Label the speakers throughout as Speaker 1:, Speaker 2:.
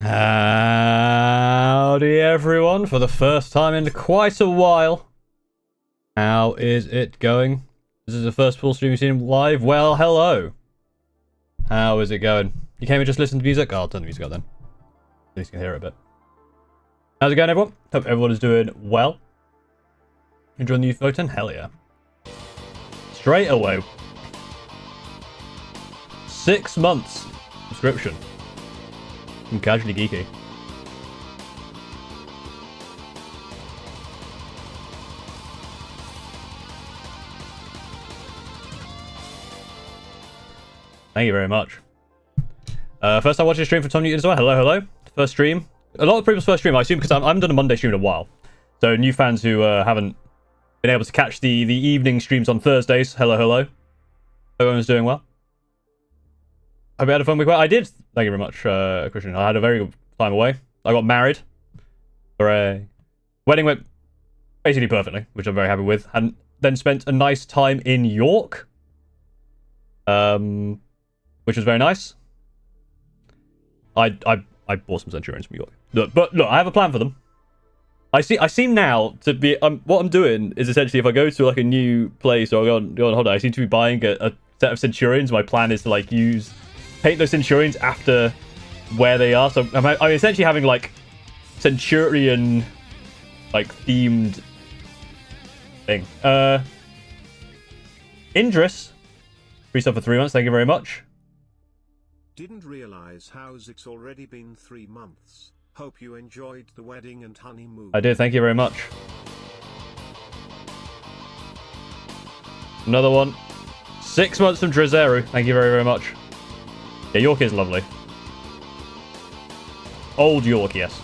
Speaker 1: Howdy everyone, for the first time in quite a while. How is it going? This is the first full stream you've seen live. Well, hello. How is it going? You came and just listened to music? Oh, I'll turn the music up then. At least you can hear it a bit. How's it going, everyone? Hope everyone is doing well. Enjoying the new photon? Hell yeah. Straight away. 6 months subscription. I'm casually geeky. Thank you very much. First time watching a stream from Tom Newton as well. Hello, hello. First stream. A lot of people's first stream, I assume, because I haven't done a Monday stream in a while. So new fans who haven't been able to catch the evening streams on Thursdays. Hello, hello. Hope everyone's doing well. Hope you had a fun week. Well, I did. Thank you very much, Christian. I had a very good time away. I got married. Hooray. Wedding went basically perfectly, which I'm very happy with. And then spent a nice time in York. Which was very nice. I bought some Centurions from York. But look, I have a plan for them. I seem now to be what I'm doing is essentially if I go to like a new place or go on holiday, I seem to be buying a set of Centurions. My plan is to like paint those Centurions after where they are. So I'm essentially having like Centurion like themed thing. Indris, free stuff for 3 months. Thank you very much.
Speaker 2: Didn't realize how's it's already been 3 months. Hope you enjoyed the wedding and honeymoon.
Speaker 1: I did, thank you very much. Another one. 6 months from Drezeru. Thank you very, very much. Yeah, York is lovely. Old York, yes.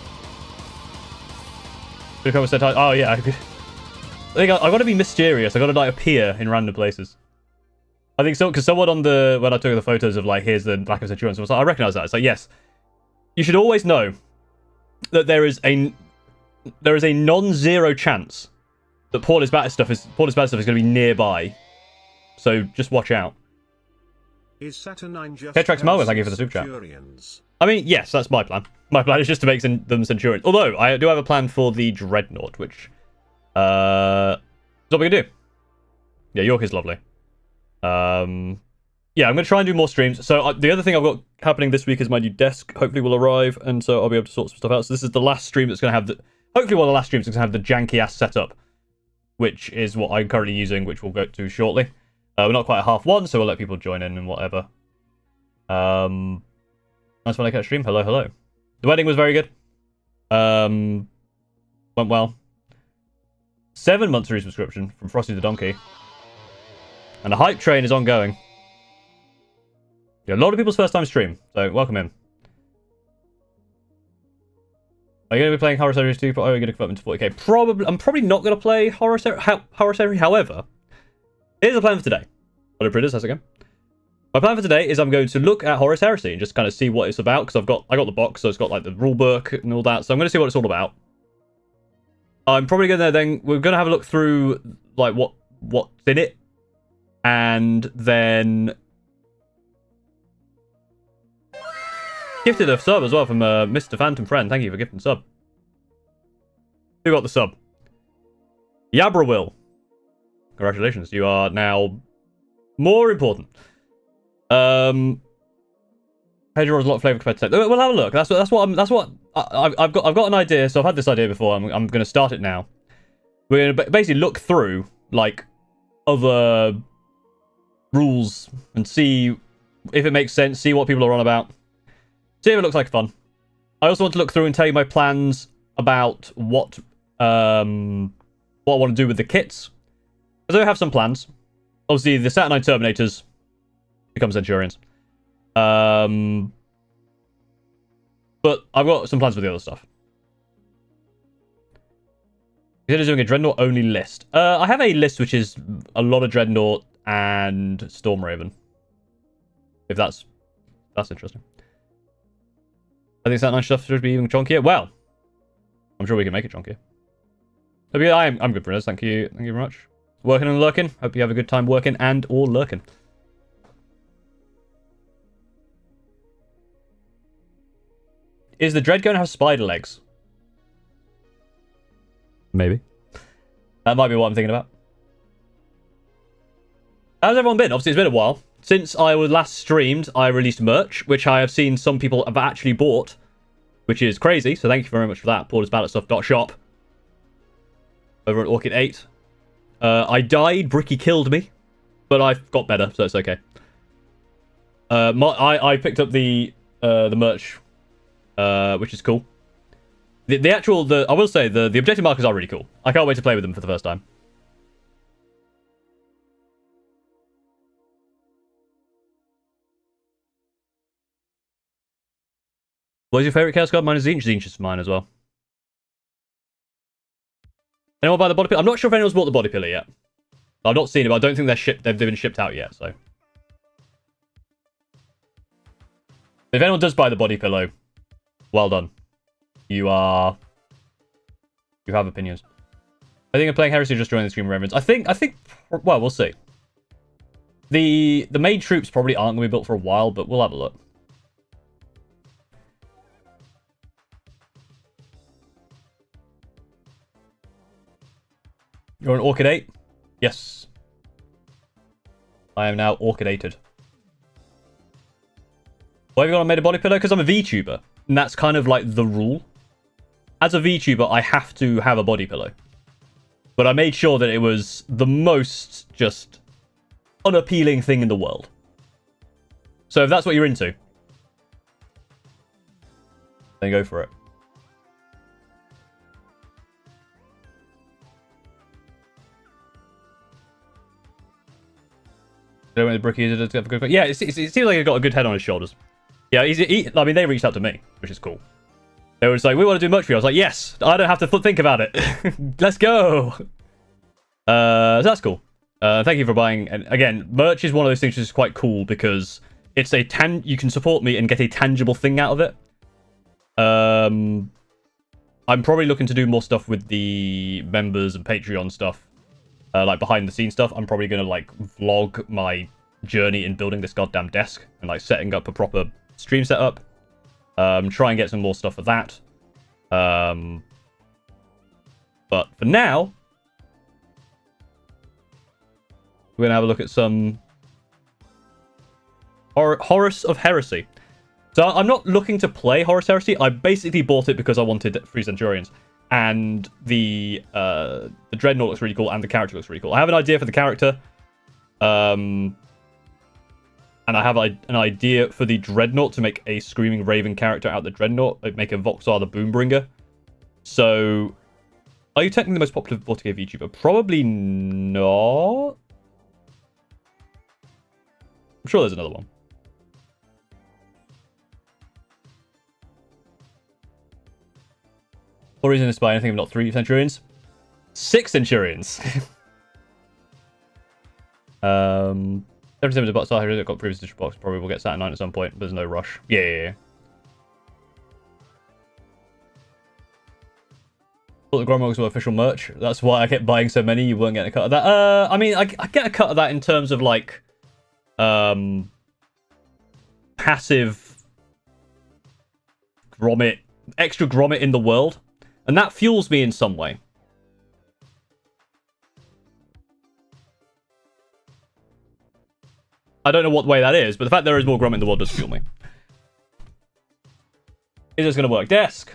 Speaker 1: Oh yeah, I think I gotta be mysterious. I gotta like appear in random places. I think so, because someone when I took the photos of like, here's the Black of Centurion, so I recognize that. It's like, yes, you should always know that there is a non-zero chance that Paul is bad stuff is going to be nearby. So just watch out.
Speaker 2: Is Saturnine just
Speaker 1: Petrax Marvel, thank you for the super chat. I mean, yes, that's my plan. My plan is just to make them Centurions. Although I do have a plan for the Dreadnought, which is what we can do. Yeah, York is lovely. Yeah, I'm going to try and do more streams. So the other thing I've got happening this week is my new desk hopefully will arrive, and so I'll be able to sort some stuff out. So this is the last stream that's going to have hopefully one of the last streams that's going to have the janky-ass setup, which is what I'm currently using, which we'll go to shortly. We're not quite at half one, so we'll let people join in and whatever. Nice when I catch stream. Hello, hello. The wedding was very good. Went well. 7 months resubscription from Frosty the Donkey. And the hype train is ongoing. Yeah, a lot of people's first time stream, so welcome in. Are you going to be playing Horus Heresy 2? Or are you going to convert into 40k? Probably. I'm probably not going to play Horus Heresy. However, here's the plan for today. Hello, Pritters. How's it going? My plan for today is I'm going to look at Horus Heresy and just kind of see what it's about, because I got the box, so it's got like the rulebook and all that. So I'm going to see what it's all about. I'm probably going to we're going to have a look through like what's in it. And then gifted a sub as well from Mr. Phantom Friend. Thank you for gifting the sub. Who got the sub? Yabra Will. Congratulations, you are now more important. Pedro has a lot of flavor compared to tech. We'll have a look. That's what I've got an idea. So I've had this idea before. I'm going to start it now. We're going to basically look through like other rules and see if it makes sense, see what people are on about, see if it looks like fun. I also want to look through and tell you my plans about what I want to do with the kits, because I have some plans. Obviously the Saturnine Terminators become Centurions, but I've got some plans for the other stuff. Consider doing a Dreadnought only list. I have a list which is a lot of Dreadnought and Stormraven. If that's interesting. I think that nice stuff should be even chunkier. Well, I'm sure we can make it chunkier. I'm good for this. Thank you very much. Working and lurking. Hope you have a good time working and or lurking. Is the Dread going to have spider legs? Maybe. That might be what I'm thinking about. How's everyone been? Obviously, it's been a while. Since I was last streamed, I released merch, which I have seen some people have actually bought, which is crazy. So thank you very much for that. Portersballotstuff.shop. Over at Orchid 8. I died. Bricky killed me. But I got better, so it's okay. I picked up the merch, which is cool. I will say, the objective markers are really cool. I can't wait to play with them for the first time. What is your favourite Chaos God? Mine is Zinch. Zinch is mine as well. Anyone buy the body pillar? I'm not sure if anyone's bought the body pillar yet. I've not seen it, but I don't think they've been shipped out yet, so. If anyone does buy the body pillow, well done. You have opinions. I think I'm playing Heresy just joining the stream reverence. I think, well, we'll see. The main troops probably aren't going to be built for a while, but we'll have a look. You're an Orchid 8? Yes. I am now Orchidated. Why have you got made a body pillow? Because I'm a VTuber. And that's kind of like the rule. As a VTuber, I have to have a body pillow. But I made sure that it was the most just unappealing thing in the world. So if that's what you're into, then go for it. Yeah, it seems like he's got a good head on his shoulders. Yeah, I mean, they reached out to me, which is cool. They were just like, we want to do much for you. I was like, yes, I don't have to think about it. Let's go. So that's cool. Thank you for buying. And again, merch is one of those things which is quite cool because it's you can support me and get a tangible thing out of it. I'm probably looking to do more stuff with the members and Patreon stuff. Like behind the scenes stuff. I'm probably going to like vlog my journey in building this goddamn desk and like setting up a proper stream setup. Try and get some more stuff for that. But for now, we're going to have a look at some Horus of Heresy. So I'm not looking to play Horus Heresy. I basically bought it because I wanted 3 Centurions. And the Dreadnought looks really cool, and the character looks really cool. I have an idea for the character. And I have an idea for the Dreadnought to make a Screaming Raven character out of the Dreadnought. Like make a Voxar the Boombringer. So, are you technically the most popular 40k VTuber? Probably not. I'm sure there's another one. What reason is by anything if not 3 Centurions? 6 Centurions! 77 is about Star Heroes got previous district box. Probably will get Saturnine at some point, but there's no rush. Yeah. Thought the Gromwogs were official merch. That's why I kept buying so many. You weren't getting a cut of that. I mean, I get a cut of that in terms of like, passive grommet, extra grommet in the world. And that fuels me in some way. I don't know what way that is, but the fact there is more grommet in the world does fuel me. Is this going to work? Desk.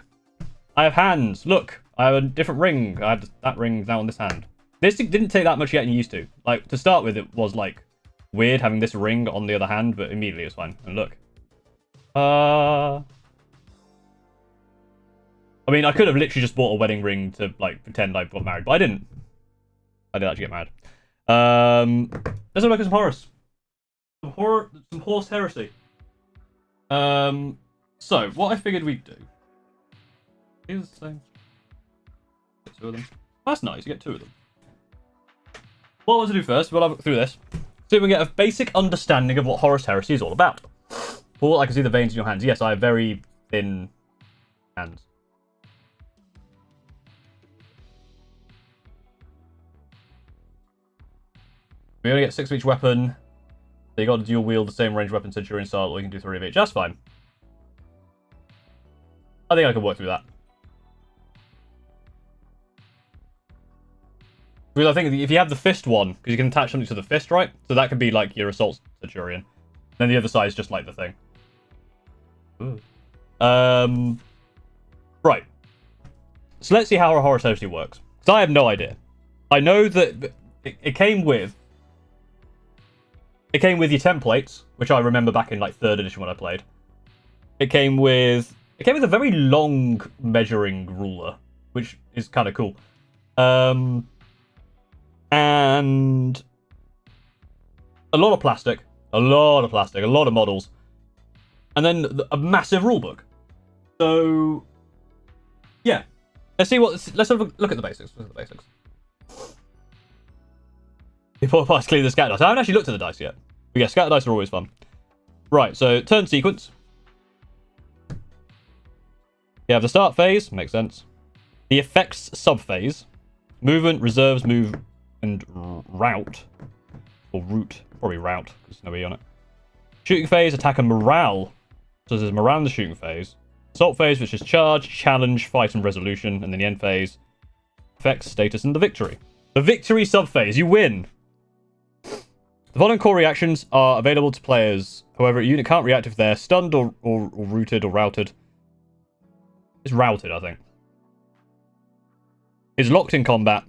Speaker 1: I have hands. Look, I have a different ring. I have that ring now on this hand. This didn't take that much getting used to. Like, to start with, it was, like, weird having this ring on the other hand, but immediately it was fine. And look. I mean, I could have literally just bought a wedding ring to, like, pretend I got married, but I didn't. I did actually get married. Let's have a look at some Horus. Some Horus Heresy. So, what I figured we'd do... Here's the same. Get 2 of them. That's nice, you get 2 of them. What I want to do first, we'll have a look through this. So we can get a basic understanding of what Horus Heresy is all about. Paul, I can see the veins in your hands. Yes, I have very thin hands. We only get 6 of each weapon. So you got to dual wield the same range weapon Centurion style, or you can do 3 of each. That's fine. I think I can work through that. Because I think if you have the fist one, because you can attach something to the fist, right? So that could be like your assault centurion. Then the other side is just like the thing. Ooh. Right. So let's see how our Horus Heresy works. Because I have no idea. I know that it came with your templates, which I remember back in like 3rd edition when I played. It came with a very long measuring ruler, which is kind of cool. And a lot of plastic, a lot of models, and then a massive rulebook. So yeah, let's have a look at the basics. Before I clear the scatter dice, I haven't actually looked at the dice yet. But yeah, scatter dice are always fun. Right, so turn sequence. You have the start phase, makes sense. The effects sub-phase. Movement, reserves, move, and route. Or route. Probably route, because there's no E on it. Shooting phase, attack, and morale. So there's morale in the shooting phase. Assault phase, which is charge, challenge, fight, and resolution. And then the end phase. Effects, status, and the victory. The victory sub-phase, you win! The following core reactions are available to players. However, a unit can't react if they're stunned or rooted or routed. It's routed, I think. Is locked in combat.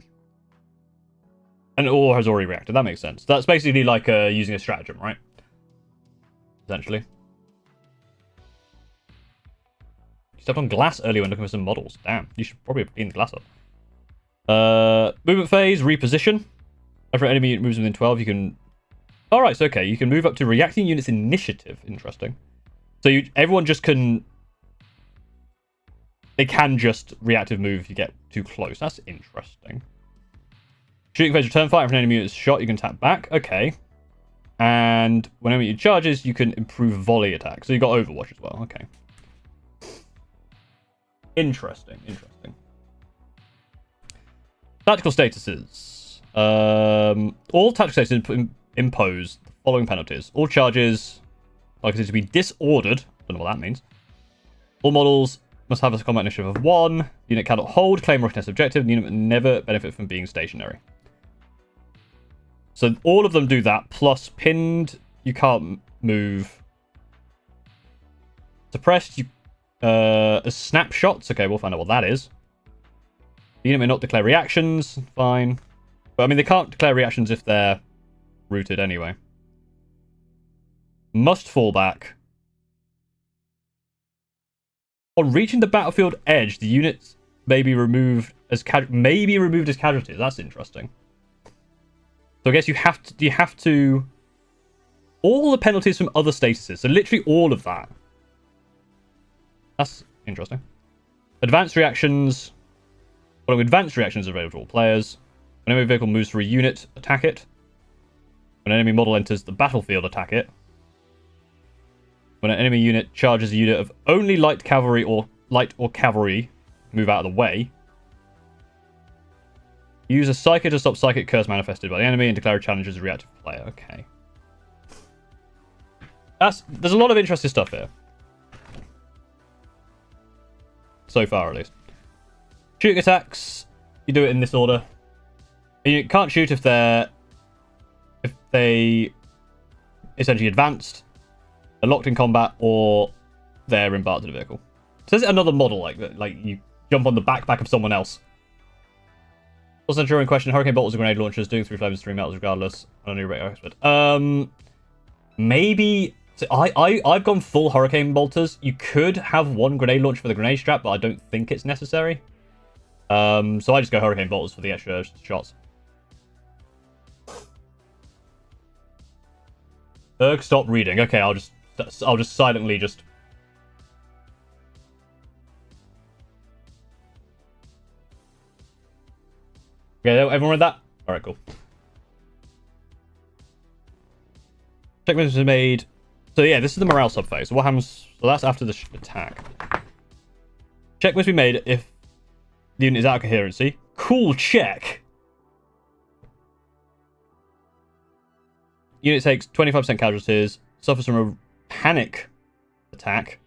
Speaker 1: And or has already reacted. That makes sense. That's basically like using a stratagem, right? Essentially. You stepped on glass earlier when looking for some models. Damn, you should probably have cleaned the glass up. Movement phase, reposition. After an enemy unit moves within 12, you can... Alright, so okay, you can move up to reacting units initiative. Interesting. So everyone just can... They can just reactive move if you get too close. That's interesting. Shooting phase, return fire. If an enemy unit is shot, you can tap back. Okay. And when enemy unit charges, you can improve volley attack. So you got Overwatch as well. Okay. Interesting. Tactical statuses. All tactical statuses impose the following penalties. All charges are considered to be disordered. Don't know what that means. All models must have a combat initiative of 1. Unit cannot hold, claim, or contest objective. The unit will never benefit from being stationary. So all of them do that. Plus pinned, you can't move. Suppressed, as snapshots. Okay, we'll find out what that is. The unit may not declare reactions. Fine. But I mean, they can't declare reactions if they're rooted anyway. Must fall back. On reaching the battlefield edge, the units may be removed as casualties. That's interesting. So I guess you have to all the penalties from other statuses. So literally all of that. That's interesting. Advanced reactions. Following advanced reactions are available to all players. When an enemy vehicle moves through a unit, attack it. When an enemy model enters the battlefield, attack it. When an enemy unit charges a unit of only light cavalry or cavalry, move out of the way. Use a psychic to stop psychic curse manifested by the enemy and declare a challenge as a reactive player. Okay. There's a lot of interesting stuff here. So far, at least. Shooting attacks. You do it in this order. You can't shoot if they essentially advanced, are locked in combat, or they're embarked in a vehicle. So there's another model like that. Like you jump on the backpack of someone else. Also, during question, hurricane bolters or grenade launchers doing 3 flames, 3 metals regardless. I don't know, rate expert. Maybe. So I've gone full hurricane bolters. You could have 1 grenade launcher for the grenade strap, but I don't think it's necessary. So I just go hurricane bolters for the extra shots. Erg, stop reading. Okay, I'll just silently just. Okay, everyone read that? Alright, cool. Checklists was made. So yeah, this is the morale subphase. So what happens? So that's after the attack. Check must be made if the unit is out of coherency. Cool check. Unit takes 25% casualties. Suffers from a panic attack.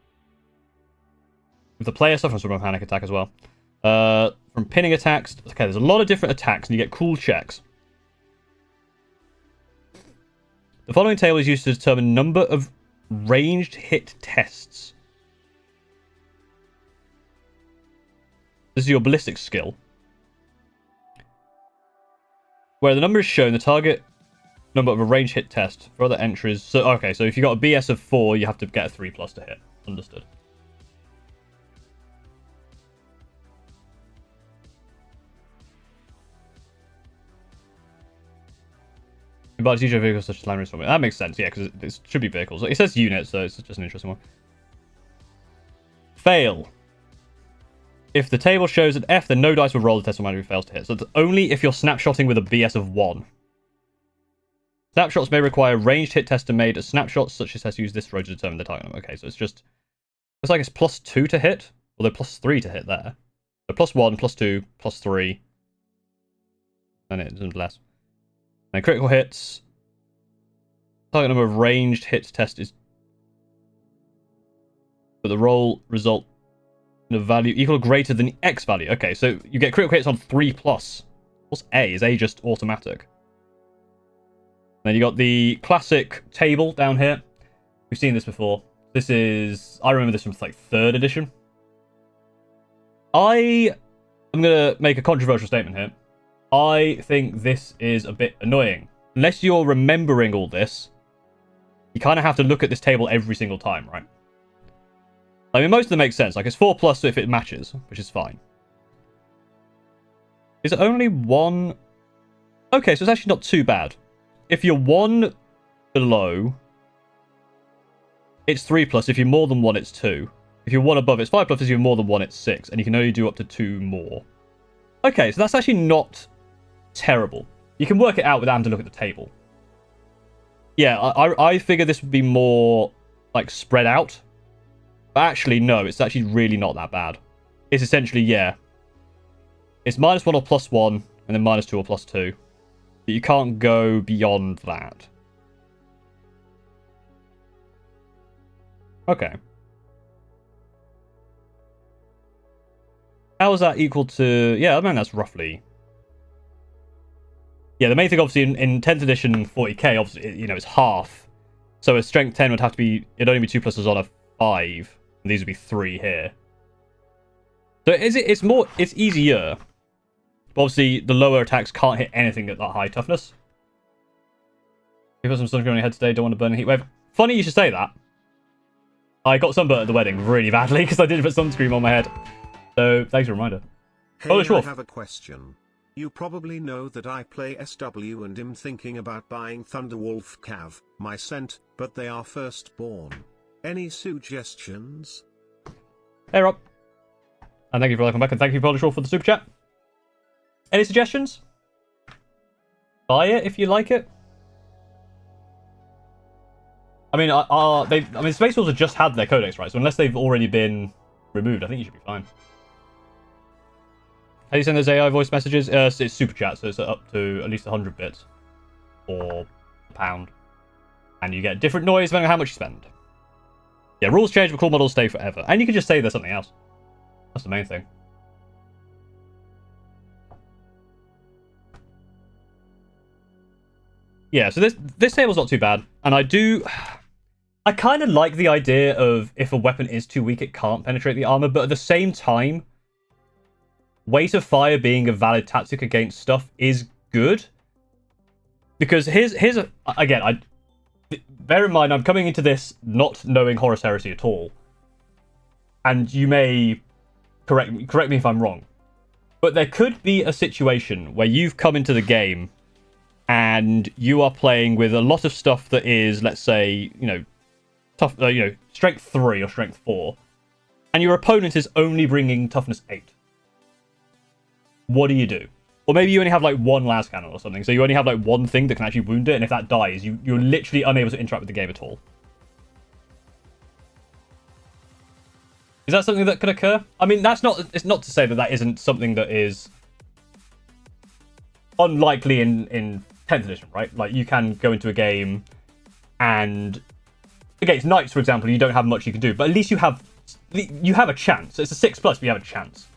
Speaker 1: If the player suffers from a panic attack as well. From pinning attacks. Okay, there's a lot of different attacks, and you get cool checks. The following table is used to determine number of ranged hit tests. This is your ballistic skill. Where the number is shown, the target number of a ranged hit test. For other entries... So, okay, so if you got a BS of 4, you have to get a 3+ to hit. Understood. But it's usually vehicles such as land respawn. That makes sense, yeah, because it should be vehicles. It says units, so it's just an interesting one. Fail. If the table shows an F, then no dice will roll. The test automatically fails to hit. So it's only if you're snapshotting with a BS of 1. Snapshots may require ranged hit tester made as snapshots. Such as test use this row to determine the target number. Okay, so it's just... It's like it's +2 to hit, although +3 to hit there. So +1, +2, +3. And it doesn't less. And critical hits. Target number of ranged hits test is... But the roll result in a value equal or greater than the X value. Okay, so you get critical hits on 3+. What's A? Is A just automatic? Then you got the classic table down here. We've seen this before. This is... I remember this from like 3rd edition. I'm going to make a controversial statement here. I think this is a bit annoying. Unless you're remembering all this, you kind of have to look at this table every single time, right? I mean, most of them make sense. Like, it's 4+ if it matches, which is fine. Is it only 1? Okay, so it's actually not too bad. If you're 1 below, it's 3+. If you're more than 1, it's 2. If you're 1 above, it's 5+. If you're more than 1, it's 6. And you can only do up to 2 more. Okay, so that's actually not terrible. You can work it out without having to look at the table. Yeah, I figure this would be more, like, spread out. But actually, no, it's actually really not that bad. It's essentially, yeah. It's -1 or +1, and then -2 or +2. But you can't go beyond that. Okay. How is that equal to... Yeah, I mean, that's roughly... Yeah, the main thing, obviously, in 10th edition 40k, obviously, you know, it's half. So a strength 10 would have to be... It'd only be 2 pluses on a 5. And these would be 3 here. So it's more... It's easier. But obviously, the lower attacks can't hit anything at that high toughness. You put some sunscreen on your head today, don't want to burn a heat wave. Funny you should say that. I got sunburnt at the wedding really badly because I didn't put sunscreen on my head. So, thanks for the reminder.
Speaker 2: Hey, I have a question. You probably know that I play SW and am thinking about buying Thunderwolf Cav, my scent, but they are firstborn. Any suggestions?
Speaker 1: Hey Rob. And thank you for welcome back, and thank you Polish Wolf for the super chat. Any suggestions? Buy it if you like it. I mean, Space Wolves have just had their codex, right? So unless they've already been removed, I think you should be fine. How do you send those AI voice messages? It's super chat, so it's up to at least 100 bits. Or £1. And you get different noise depending on how much you spend. Yeah, rules change, but cool models stay forever. And you can just say there's something else. That's the main thing. Yeah, so this table's not too bad. And I kind of like the idea of if a weapon is too weak, it can't penetrate the armor. But at the same time, weight of fire being a valid tactic against stuff is good. Because again, bear in mind, I'm coming into this not knowing Horus Heresy at all. And you may correct me if I'm wrong. But there could be a situation where you've come into the game and you are playing with a lot of stuff that is, let's say, tough, strength 3 or strength 4, and your opponent is only bringing toughness 8. What do you do? Or maybe you only have like one las cannon or something, so you only have like one thing that can actually wound it, and if that dies, you're literally unable to interact with the game at all. Is that something that could occur? I mean, it's not to say that isn't something that is unlikely in 10th edition, right? Like, you can go into a game and against knights, for example, you don't have much you can do, but at least you have you have a chance. It's a 6+, but you have a chance.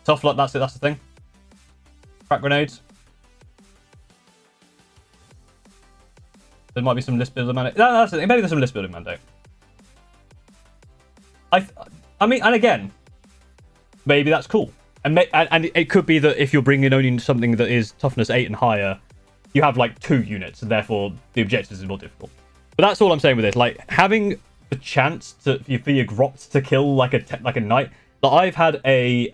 Speaker 1: Tough luck, that's it, that's the thing. Crack grenades. There might be some list building mandate. No, that's the thing. Maybe there's some list building mandate. I mean, and again, maybe that's cool. And it could be that if you're bringing only something that is toughness 8 and higher, you have like 2 units, and therefore the objectives is more difficult. But that's all I'm saying with this. Like, having the chance for your grots to kill like a knight. Like, I've had a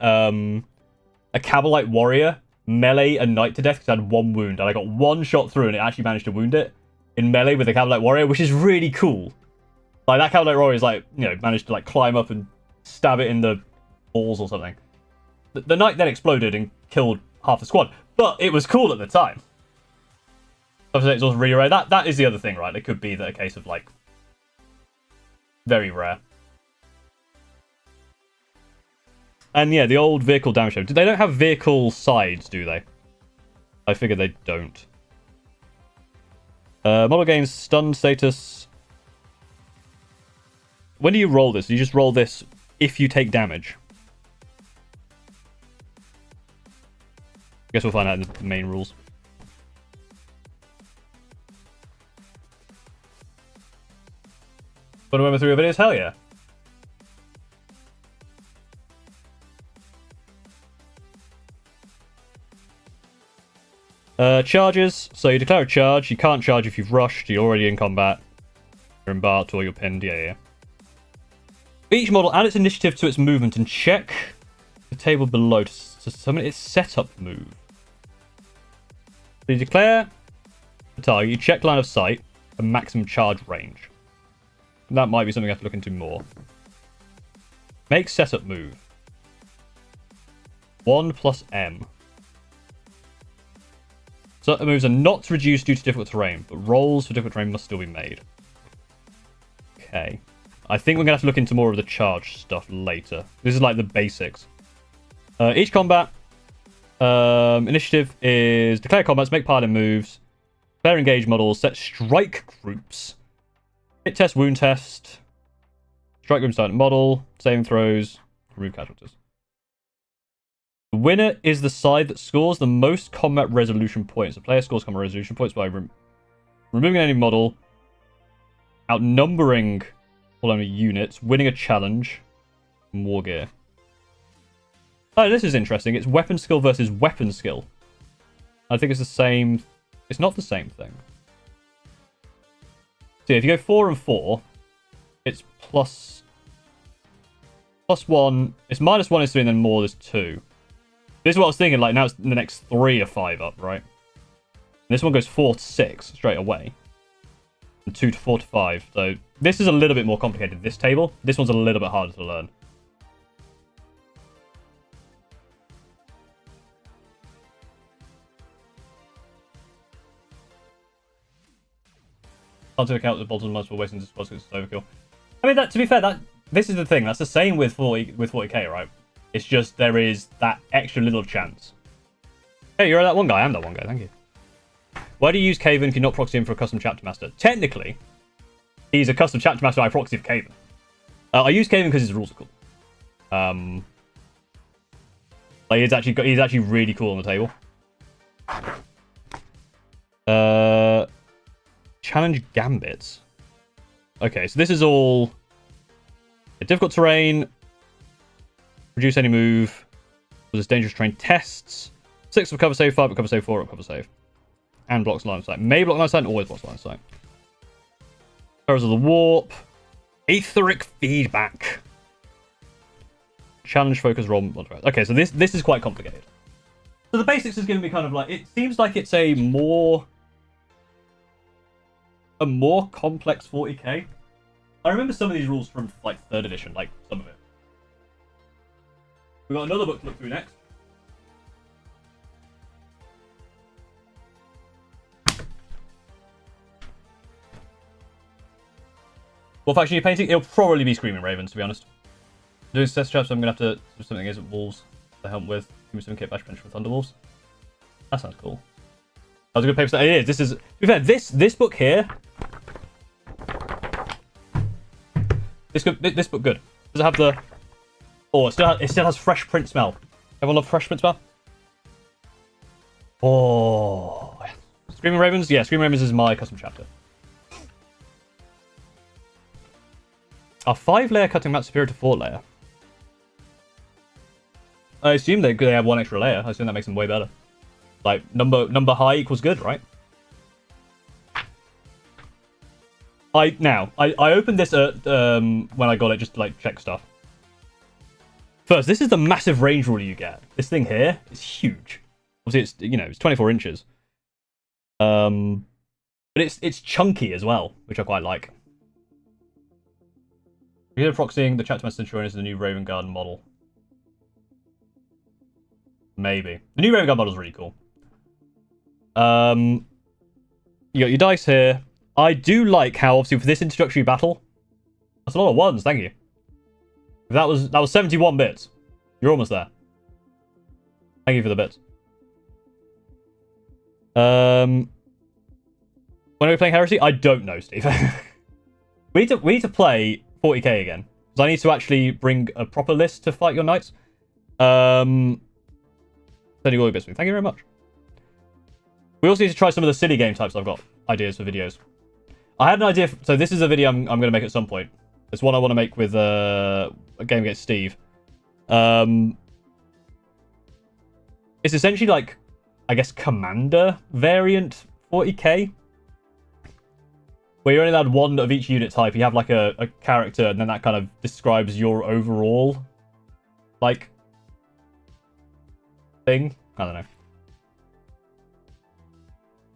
Speaker 1: Cavalite warrior melee a knight to death because I had 1 wound, and I got 1 shot through, and it actually managed to wound it in melee with a Cavalite warrior, which is really cool. Like, that Cavalite warrior is like, managed to like climb up and stab it in the balls or something. The knight then exploded and killed half the squad, but it was cool at the time. Obviously, it's also really rare. That is the other thing, right? It could be that a case of like very rare. And yeah, the old vehicle damage show. They don't have vehicle sides, do they? I figure they don't. Model gains stun status. When do you roll this? You just roll this if you take damage. I guess we'll find out in the main rules. Want to remember through your videos? Hell yeah. Charges. So you declare a charge. You can't charge if you've rushed. You're already in combat. You're embarked or you're pinned. Yeah. Each model add its initiative to its movement and check the table below to summon its setup move. So you declare the target. You check line of sight and maximum charge range. That might be something I have to look into more. Make setup move. 1 plus M. Certain moves are not reduced due to difficult terrain, but rolls for difficult terrain must still be made. Okay. I think we're going to have to look into more of the charge stuff later. This is like the basics. Each combat initiative is declare combats, make piling moves, declare engage models, set strike groups, hit test, wound test, strike group start model, saving throws, remove casualties. The winner is the side that scores the most combat resolution points. The player scores combat resolution points by removing any model, outnumbering all enemy units, winning a challenge, and war gear. Oh, this is interesting. It's weapon skill versus weapon skill. I think it's the same. It's not the same thing. So if you go 4 and 4, it's plus 1. It's minus 1 is 3, and then more is 2. This is what I was thinking. Like, now it's the next 3 are 5 up, right? And this one goes 4 to 6 straight away, and 2 to 4 to 5. So this is a little bit more complicated. This table. This one's a little bit harder to learn. Hard to account the bottom multiple wasting just because it's overkill. I mean, that to be fair, this is the thing. That's the same with 40k, right? It's just there is that extra little chance. Hey, you're that one guy. I'm that one guy. Thank you. Why do you use Caven if you're not proxying him for a custom chapter master? Technically, he's a custom chapter master. I proxy for Caven. I use Caven because his rules are cool. Like he's actually really cool on the table. Challenge gambits. Okay, so this is all difficult terrain. Reduce any move. This dangerous terrain tests. 6 recover save, 5 recover save, 4 recover save. And blocks line of sight. May block line of sight and always blocks line of sight. Terrors of the Warp. Aetheric feedback. Challenge focus roll modifier. Okay, so this is quite complicated. So the basics is going to be kind of like, it seems like it's a more complex 40k. I remember some of these rules from like 3rd edition, like some of it. We've got another book to look through next. What faction are you painting? It'll probably be Screaming Ravens, to be honest. Doing test traps, I'm going to have to do something against wolves to help with. Give me some kit bash bench for Thunderwolves. That sounds cool. That was a good paper. It is. This is. To be fair, this book here. This book good. Does it have the... Oh, it still has fresh print smell. Everyone love fresh print smell? Oh. Screaming Ravens? Yeah, Screaming Ravens is my custom chapter. Are 5-layer cutting mats superior to 4-layer? I assume they have one extra layer. I assume that makes them way better. Like, number high equals good, right? I opened this when I got it just to, like, check stuff. First, this is the massive range ruler you get. This thing here is huge. Obviously, it's, you know, it's 24 inches. But it's chunky as well, which I quite like. You're proxying the chat to my Centurion is the new Raven Guard model. Maybe. The new Raven Guard model is really cool. You got your dice here. I do like how, obviously, for this introductory battle, that's a lot of ones, thank you. That was 71 bits. You're almost there. Thank you for the bits. When are we playing Heresy? I don't know, Steve. we need to play 40k again. Because I need to actually bring a proper list to fight your knights. Sending all your bits. Thank you very much. We also need to try some of the silly game types I've got ideas for videos. I had an idea. So this is a video I'm going to make at some point. It's one I want to make with a game against Steve. It's essentially like, I guess, Commander variant 40k. Where you're only allowed one of each unit type. You have like a character, and then that kind of describes your overall, like, thing. I don't know.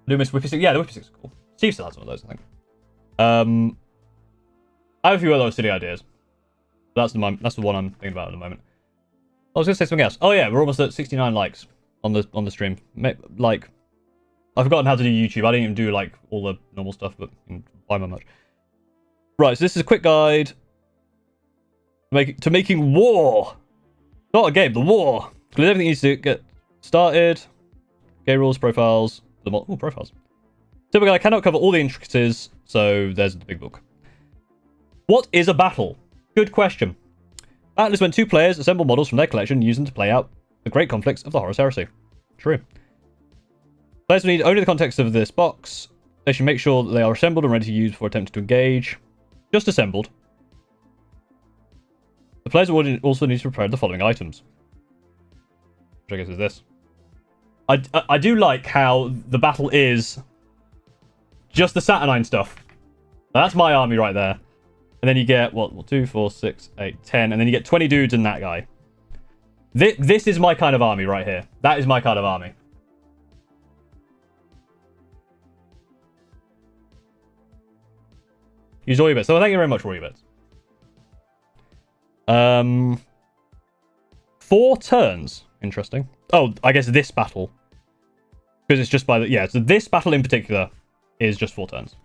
Speaker 1: Loomis Whippy Stick. Yeah, the Whippy Stick's cool. Steve still has one of those, I think. I have a few other silly ideas. That's the one I'm thinking about at the moment. I was going to say something else. Oh yeah, we're almost at 69 likes on the stream. Like, I've forgotten how to do YouTube. I didn't even do like all the normal stuff, but by my much. Right, so this is a quick guide to making war. Not a game, the war. Because everything needs to get started. Game rules, profiles, profiles. Typically, I cannot cover all the intricacies, so there's the big book. What is a battle? Good question. Battle is when two players assemble models from their collection and use them to play out the great conflicts of the Horus Heresy. True. Players will need only the context of this box. They should make sure that they are assembled and ready to use before attempting to engage. Just assembled. The players will also need to prepare the following items. Which I guess is this. I do like how the battle is just the Saturnine stuff. That's my army right there. And then you get, what, 2, 4, 6, 8, 10. And then you get 20 dudes and that guy. This is my kind of army right here. That is my kind of army. Use all your bits. So thank you very much for all your bits. 4 turns. Interesting. Oh, I guess this battle. Because it's just by the... Yeah, so this battle in particular is just 4 turns.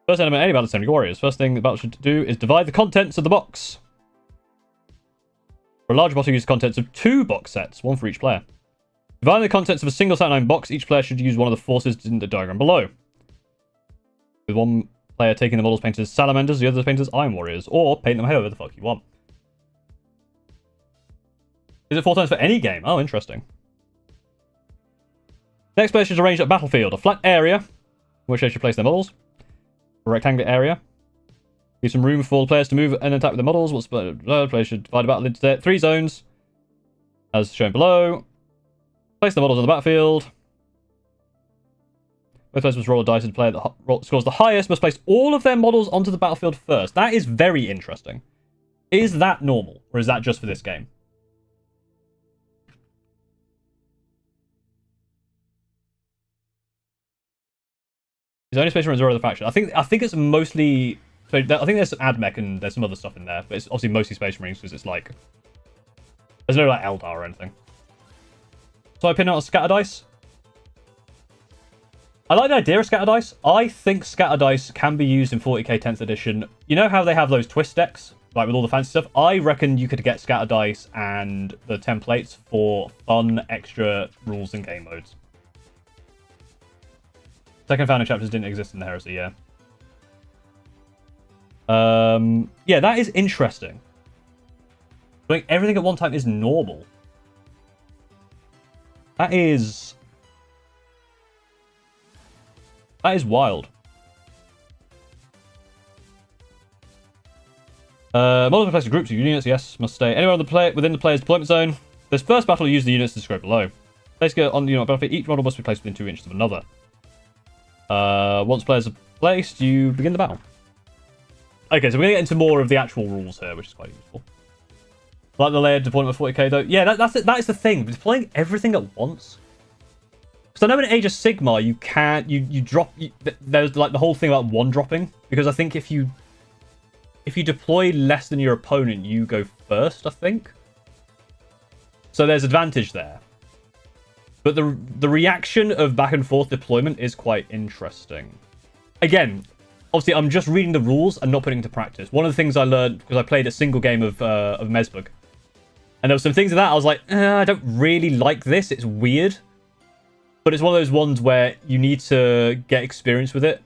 Speaker 1: First element, any battle is 70 warriors. First thing the battle should do is divide the contents of the box. For a large bottle, use the contents of 2 box sets, 1 for each player. Dividing the contents of a single Saturnine box, each player should use one of the forces in the diagram below. With one player taking the models painted as salamanders, the other painted as iron warriors, or paint them however the fuck you want. Is it 4 turns for any game? Oh, interesting. Next player should arrange a battlefield, a flat area, in which they should place their models. A rectangular area. Leave some room for the players to move and attack with their models. Players should divide the battle into 3 zones, as shown below. Place the models on the battlefield. Both players must roll a dice, and the player that scores the highest must place all of their models onto the battlefield first. That is very interesting. Is that normal, or is that just for this game? Is there only Space Marines or other faction? I think it's mostly... I think there's AdMech and there's some other stuff in there, but it's obviously mostly Space Marines because it's like... There's no like Eldar or anything. So I pin out a Scatter Dice. I like the idea of Scatter Dice. I think Scatter Dice can be used in 40k 10th edition. You know how they have those twist decks? Like with all the fancy stuff? I reckon you could get Scatter Dice and the templates for fun extra rules and game modes. Second founding chapters didn't exist in the Heresy, yeah. Yeah, that is interesting. Doing everything at one time is normal. That is wild. Models are placed in groups of units, yes, must stay anywhere on the within the player's deployment zone. This first battle will use the units described below. Basically, on the unit battlefield, each model must be placed within 2 inches of another. Once players are placed, you begin the battle. Okay, so we're going to get into more of the actual rules here, which is quite useful. Like the layered deployment with 40k, though. Yeah, that is the thing. Deploying everything at once. Because I know in Age of Sigmar, you can't... You drop... there's like the whole thing about one-dropping. Because I think if you deploy less than your opponent, you go first, I think. So there's advantage there. But the reaction of back and forth deployment is quite interesting. Again, obviously I'm just reading the rules and not putting into practice. One of the things I learned, because I played a single game of Mesbug, and there were some things in that I was like, I don't really like this, it's weird. But it's one of those ones where you need to get experience with it,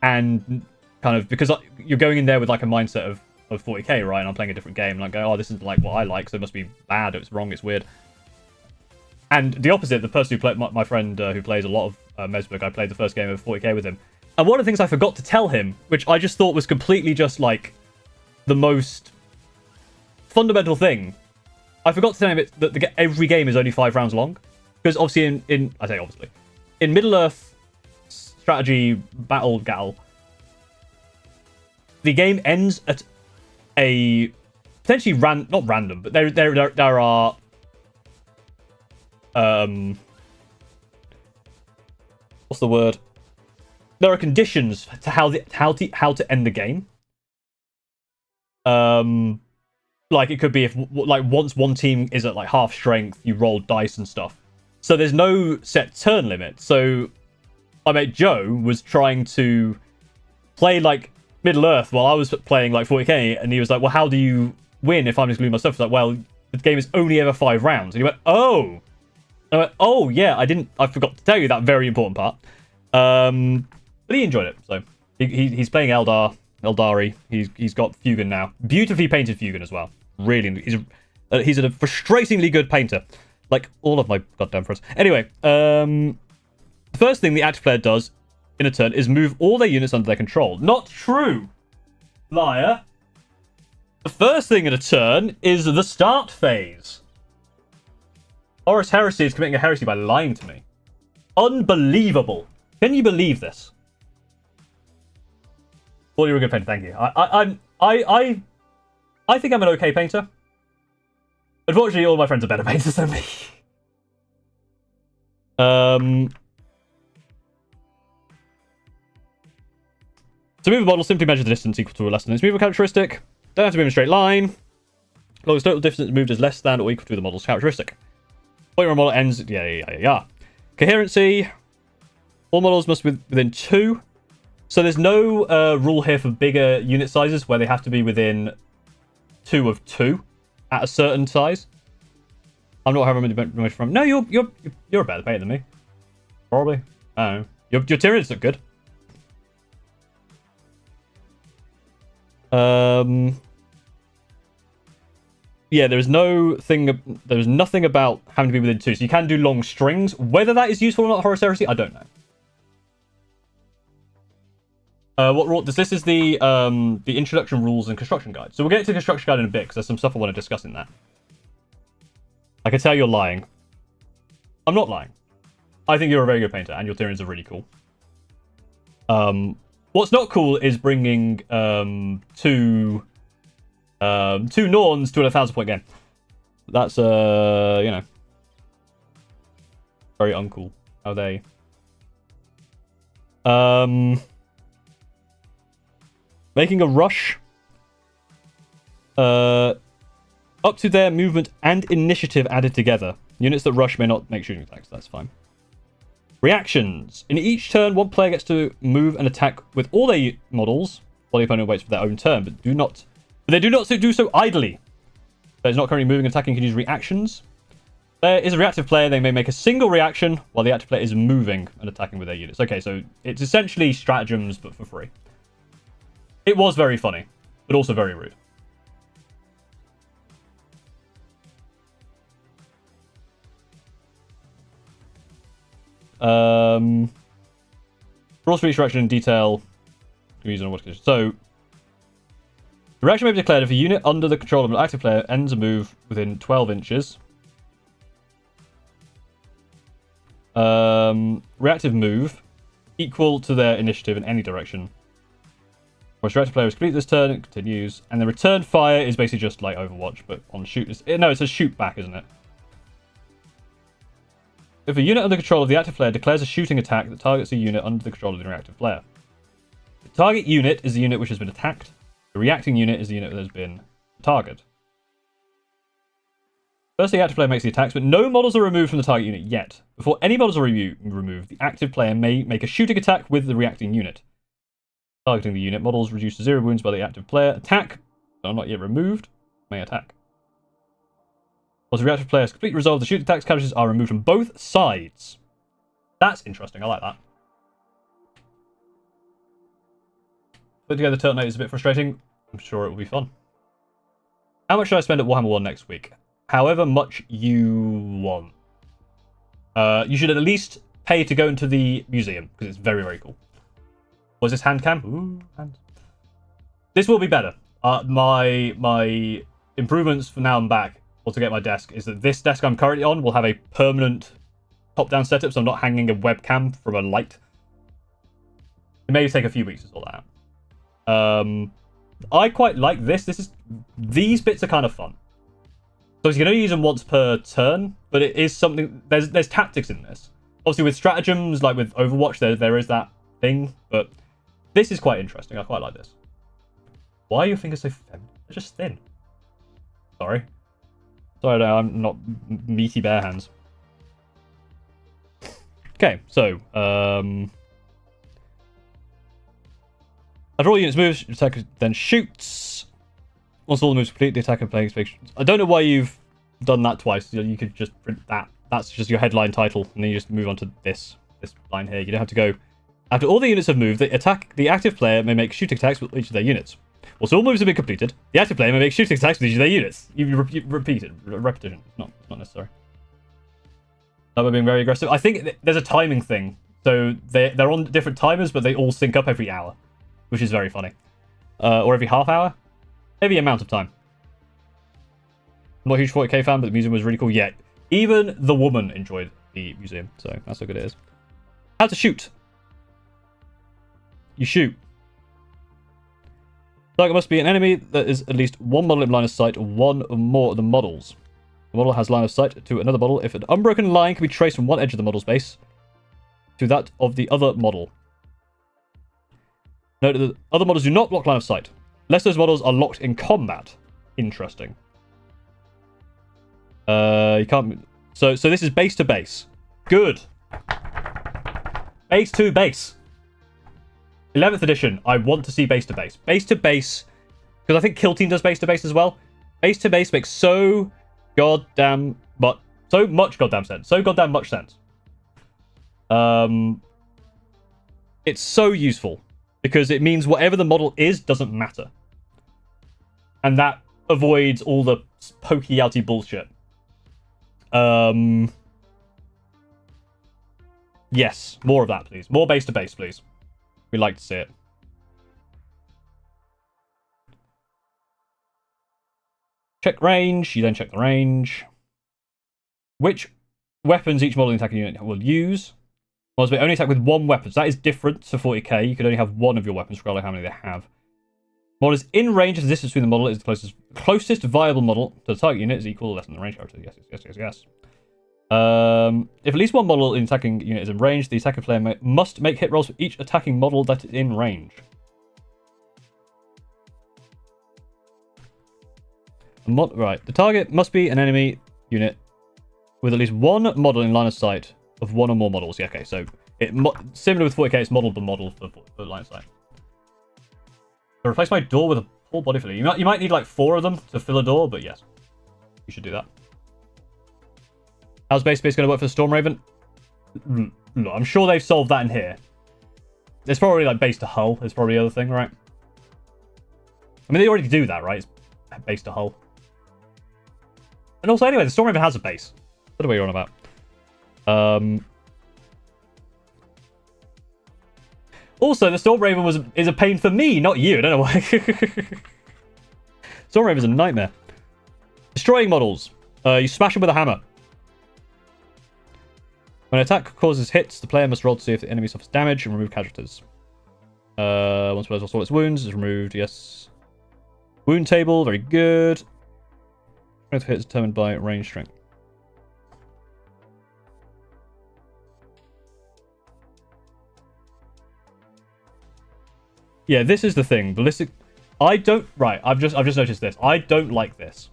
Speaker 1: and kind of, because you're going in there with like a mindset of 40k, right? And I'm playing a different game, and I go, oh, this isn't like what I like, so it must be bad, it's wrong, it's weird. And the opposite, the person who played, my friend who plays a lot of Mesbug, I played the first game of 40k with him. And one of the things I forgot to tell him, which I just thought was completely just like the most fundamental thing, I forgot to tell him that every game is only 5 rounds long. Because obviously I say obviously, in Middle-earth strategy battle gattle, the game ends at a potentially not random, but there are what's the word? There are conditions to how to end the game. Like it could be if like once one team is at like half strength, you roll dice and stuff. So there's no set turn limit. So my mate Joe was trying to play like Middle-earth while I was playing like 40k, and he was like, well, how do you win if I'm just gluing my stuff? It's like, well, the game is only ever 5 rounds. And he went, oh. And I went, oh yeah, I forgot to tell you that very important part. But he enjoyed it, so he's playing Eldari. He's got Fugan now, beautifully painted Fugan as well. Really, he's a frustratingly good painter, like all of my goddamn friends. Anyway, the first thing the active player does in a turn is move all their units under their control. Not true, liar. The first thing in a turn is the start phase. Horus Heresy is committing a heresy by lying to me. Unbelievable. Can you believe this? Well, you're a good painter, thank you. I think I'm an okay painter. Unfortunately, all my friends are better painters than me. To move a model, simply measure the distance equal to or less than its movement characteristic. Don't have to move in a straight line. As long as total distance moved is less than or equal to the model's characteristic. Point where a model ends, yeah. Coherency. All models must be within 2. So there's no rule here for bigger unit sizes where they have to be within 2 of 2 at a certain size. I'm not having much from. No, you're a better painter than me. Probably. I don't know. Your Tyranids look good. Yeah, there's nothing about having to be within 2. So you can do long strings. Whether that is useful or not, Horus Heresy, I don't know. This is the introduction rules and construction guide. So we'll get to the construction guide in a bit because there's some stuff I want to discuss in that. I can tell you're lying. I'm not lying. I think you're a very good painter and your Tyranids are really cool. What's not cool is bringing two Norns to a 1,000-point game. That's very uncool. How they making a rush up to their movement and initiative added together. Units that rush may not make shooting attacks. That's fine. Reactions. In each turn, one player gets to move and attack with all their models while the opponent waits for their own turn, but they do not do so idly. Those not currently moving and attacking can use reactions. There is a reactive player. They may make a single reaction while the active player is moving and attacking with their units. Okay, so it's essentially stratagems, but for free. It was very funny. but also very rude. Rules for each reaction in detail. So, the reaction may be declared if a unit under the control of an active player ends a move within 12 inches. Reactive move equal to their initiative in any direction. Once the reactive player has completed this turn, it continues. And the return fire is basically just like Overwatch, but on shoot. No, it's a shoot back, isn't it? If a unit under control of the active player declares a shooting attack that targets a unit under the control of the reactive player. The target unit is the unit which has been attacked. The reacting unit is the unit that has been targeted. First, the active player makes the attacks, but no models are removed from the target unit yet. Before any models are removed, the active player may make a shooting attack with the reacting unit. Targeting the unit, models reduced to 0 wounds by the active player. Attack, but not yet removed, may attack. Once the reactive player has completely resolved, the shooting attacks counters are removed from both sides. That's interesting, I like that. Putting together Turtle is a bit frustrating. I'm sure it will be fun. How much should I spend at Warhammer 1 next week? However much you want. You should at least pay to go into the museum, because it's very, very cool. Was this hand cam? Ooh, hand. This will be better. My improvements for now and back, or to get my desk, is that this desk I'm currently on will have a permanent top-down setup, so I'm not hanging a webcam from a light. It may take a few weeks to sort that out. I quite like this. These bits are kind of fun. So you can only use them once per turn, but it is something. There's tactics in this. Obviously, with stratagems, like with Overwatch, there is that thing. But this is quite interesting. I quite like this. Why are your fingers so thin? They're just thin. Sorry, no, I'm not meaty bare hands. Okay, so after all units moves, the attacker then shoots. Once all the moves complete, the attacker plays. I don't know why you've done that twice. You could just print that. That's just your headline title, and then you just move on to this line here. You don't have to go. After all the units have moved, the active player may make shooting attacks with each of their units. Once all moves have been completed, the active player may make shooting attacks with each of their units. You repeat it. Repetition. It's not necessary. That we're being very aggressive. I think there's a timing thing. So they're on different timers, but they all sync up every hour, which is very funny. Or every half hour. Every amount of time. I'm not a huge 40k fan, but the museum was really cool. Yeah, even the woman enjoyed the museum, so that's how good it is. How to shoot. You shoot. Target must be an enemy that is at least one model in line of sight, or one or more of the models. The model has line of sight to another model if an unbroken line can be traced from one edge of the model's base to that of the other model. Note that other models do not block line of sight, unless those models are locked in combat. Interesting. You can't. So this is base to base. Good. Base to base. 11th edition. I want to see base to base. Base to base, because I think Kill Team does base to base as well. Base to base makes so much goddamn sense. So goddamn much sense. It's so useful because it means whatever the model is doesn't matter. And that avoids all the pokey-outy bullshit. Yes, more of that, please. More base to base, please. We'd like to see it. Check range. You then check the range. Which weapons each model attacking unit will use. Models may only attack with one weapon. So that is different to 40k. You can only have one of your weapons, regardless of how many they have. Model is in range if the distance between the model is the closest viable model to the target unit is equal or less than the range character. Yes. If at least one model in attacking unit is in range, the attacking player must make hit rolls for each attacking model that is in range. Right, the target must be an enemy unit with at least one model in line of sight of one or more models. Yeah, okay, so similar with 40k, it's model for model for line of sight. So replace my door with a full body filler. You might need like 4 of them to fill a door, but yes, you should do that. How's base going to work for the Storm Raven? Look, I'm sure they've solved that in here. There's probably like base to hull. There's probably the other thing, right? I mean, they already do that, right? It's base to hull. And also, anyway, the Storm Raven has a base. What are we on about? Also, the Storm Raven is a pain for me, not you. I don't know why. Storm Raven's a nightmare. Destroying models. You smash them with a hammer. When an attack causes hits, the player must roll to see if the enemy suffers damage and remove casualties. Once players lost all its wounds, it's removed. Yes. Wound table, very good. Strength of hit is determined by range strength. Yeah, this is the thing. Ballistic. I don't. Right, I've just noticed this. I don't like this.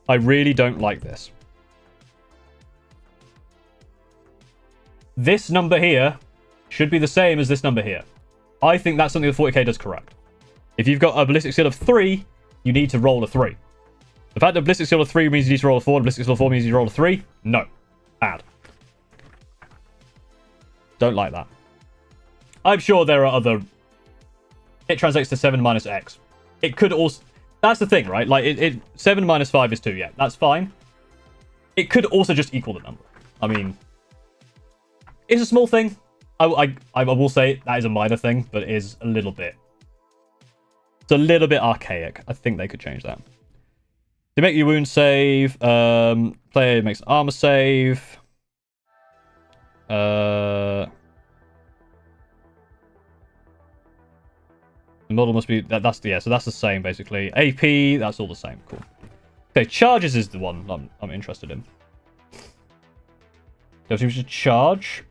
Speaker 1: I really don't like this. This number here should be the same as this number here. I think that's something that 40k does correct. If you've got a ballistic skill of 3, you need to roll a 3. The fact that ballistic skill of 3 means you need to roll a 4, and ballistic skill of 4 means you roll a 3, no. Bad. Don't like that. I'm sure there are other... It translates to 7 minus X. It could also... That's the thing, right? Like, 7 minus 5 is 2, yeah. That's fine. It could also just equal the number. I mean... It's a small thing. I will say that is a minor thing, but it is a little bit... It's a little bit archaic. I think they could change that. To make your wound save, player makes an armor save. The model must be so that's the same basically. AP, that's all the same. Cool. Okay, charges is the one I'm interested in. So you should charge.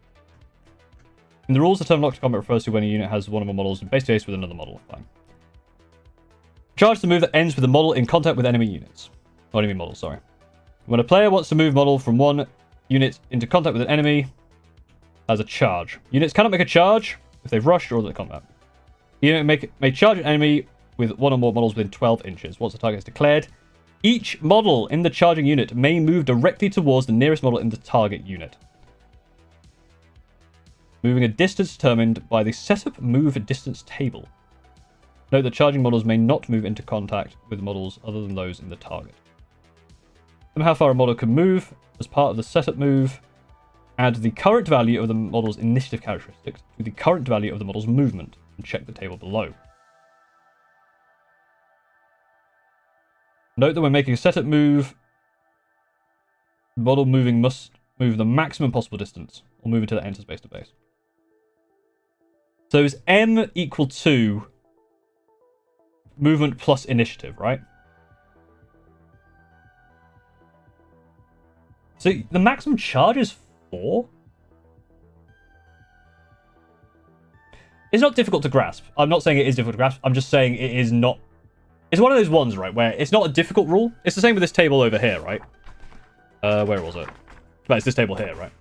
Speaker 1: In the rules, the term locked combat refers to when a unit has one of the models in base to base with another model. Fine. Charge the move that ends with the model in contact with enemy units. Or enemy models, sorry. When a player wants to move model from one unit into contact with an enemy, as a charge. Units cannot make a charge if they've rushed or other combat. The unit may charge an enemy with one or more models within 12 inches. Once the target is declared, each model in the charging unit may move directly towards the nearest model in the target unit. Moving a distance determined by the setup move distance table. Note that charging models may not move into contact with models other than those in the target. Remember how far a model can move as part of the setup move. Add the current value of the model's initiative characteristics to the current value of the model's movement, and check the table below. Note that when making a setup move, the model moving must move the maximum possible distance, or move until it enters base to base. So is M equal to movement plus initiative, right? So the maximum charge is 4? It's not difficult to grasp. I'm not saying it is difficult to grasp. I'm just saying it is not... It's one of those ones, right, where it's not a difficult rule. It's the same with this table over here, right? Where was it? But it's this table here, right?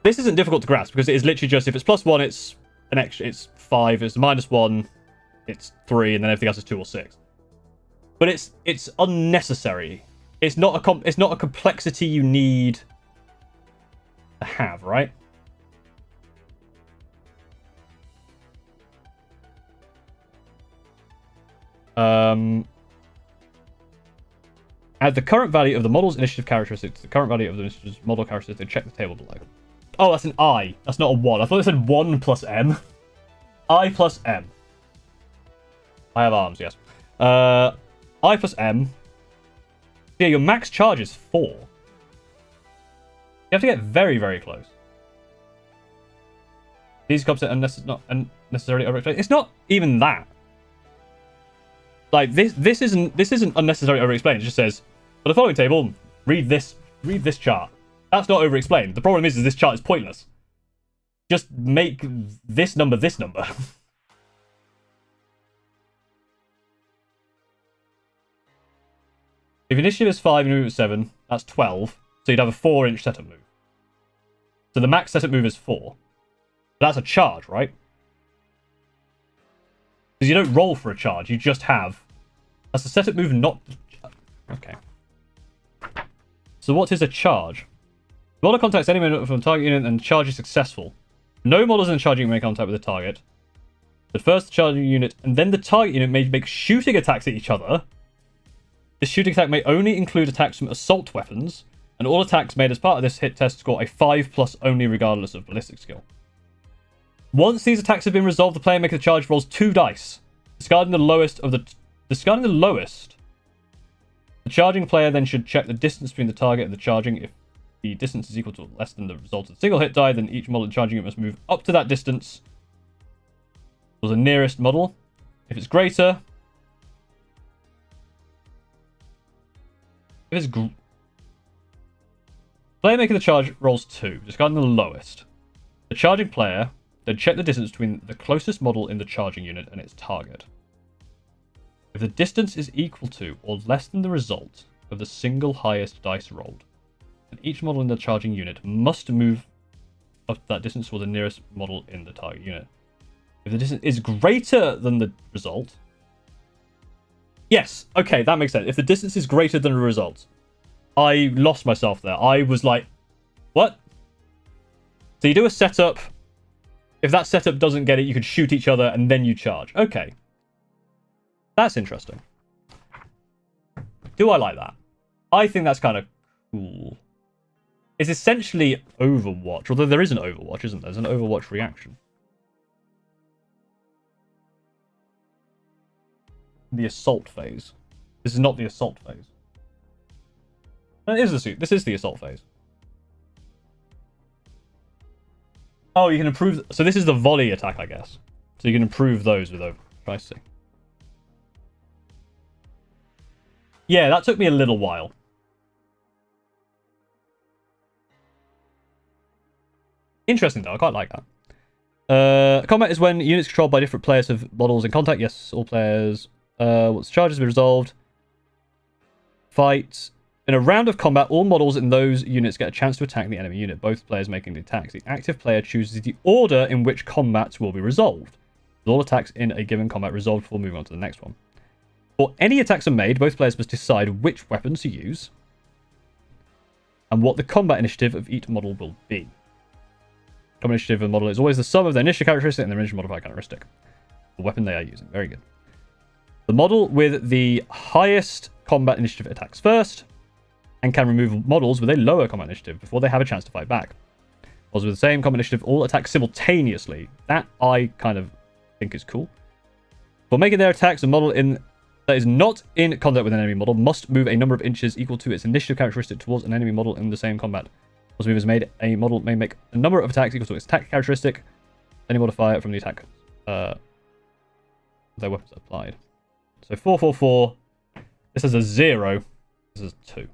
Speaker 1: This isn't difficult to grasp because it is literally just if it's +1, it's an extra. It's 5. If it's -1, it's 3, and then everything else is 2 or 6. But it's unnecessary. It's not a complexity you need to have, right? Add the current value of the model's initiative characteristics to the current value of the initiative's model characteristics and check the table below. Oh, that's an I. That's not a 1. I thought it said 1 plus M. I plus M. I have arms, yes. I plus M. Yeah, your max charge is 4. You have to get very, very close. These cops are not unnecessarily overexplained. It's not even that. Like this isn't unnecessarily overexplained. It just says, for the following table, read this chart. That's not overexplained. The problem is this chart is pointless. Just make this number this number. If initiative is 5 and move is 7, that's 12. So you'd have a 4-inch setup move. So the max setup move is 4. But that's a charge, right? Because you don't roll for a charge, you just have... That's a setup move, not... Okay. So what is a charge? The model contacts any model from the target unit and the charge is successful. No models in the charge unit make contact with the target. But first the charging unit and then the target unit may make shooting attacks at each other. This shooting attack may only include attacks from assault weapons, and all attacks made as part of this hit test score a 5+ only regardless of ballistic skill. Once these attacks have been resolved, the player making the charge rolls 2 dice, discarding the lowest. The charging player then should check the distance between the target and the charging. If the distance is equal to or less than the result of the single hit die, then each model in charging unit must move up to that distance or the nearest model. If it's greater, player making the charge rolls 2, discarding the lowest. The charging player then check the distance between the closest model in the charging unit and its target. If the distance is equal to or less than the result of the single highest dice rolled, then each model in the charging unit must move up to that distance for the nearest model in the target unit. If the distance is greater than the result... Yes, okay, that makes sense. If the distance is greater than the result. I lost myself there. I was like, what? So you do a setup. If that setup doesn't get it, you can shoot each other and then you charge. Okay. That's interesting. Do I like that? I think that's kind of cool. It's essentially Overwatch, although there is an Overwatch, isn't there? There's an Overwatch reaction. The assault phase. This is not the assault phase. No, it is the suit. This is the assault phase. Oh, you can improve... So this is the volley attack, I guess. So you can improve those with Overwatch. I see. Yeah, that took me a little while. Interesting, though. I quite like that. Combat is when units controlled by different players have models in contact. Yes, all players. Once the charge has been resolved. Fight. In a round of combat, all models in those units get a chance to attack the enemy unit, both players making the attacks. The active player chooses the order in which combats will be resolved, with all attacks in a given combat resolved before moving on to the next one. Before any attacks are made, both players must decide which weapons to use and what the combat initiative of each model will be. Combat initiative of the model is always the sum of their initiative characteristic and their initial modifier characteristic. The weapon they are using. Very good. The model with the highest combat initiative attacks first and can remove models with a lower combat initiative before they have a chance to fight back. Models with the same combat initiative all attack simultaneously. That I kind of think is cool. For making their attacks, a model that is not in contact with an enemy model must move a number of inches equal to its initiative characteristic towards an enemy model in the same combat. Once a move is made, a model may make a number of attacks equal to its attack characteristic. Any modifier from the attack their weapons applied. So 4, 4, 4. This is a 0. This is a 2.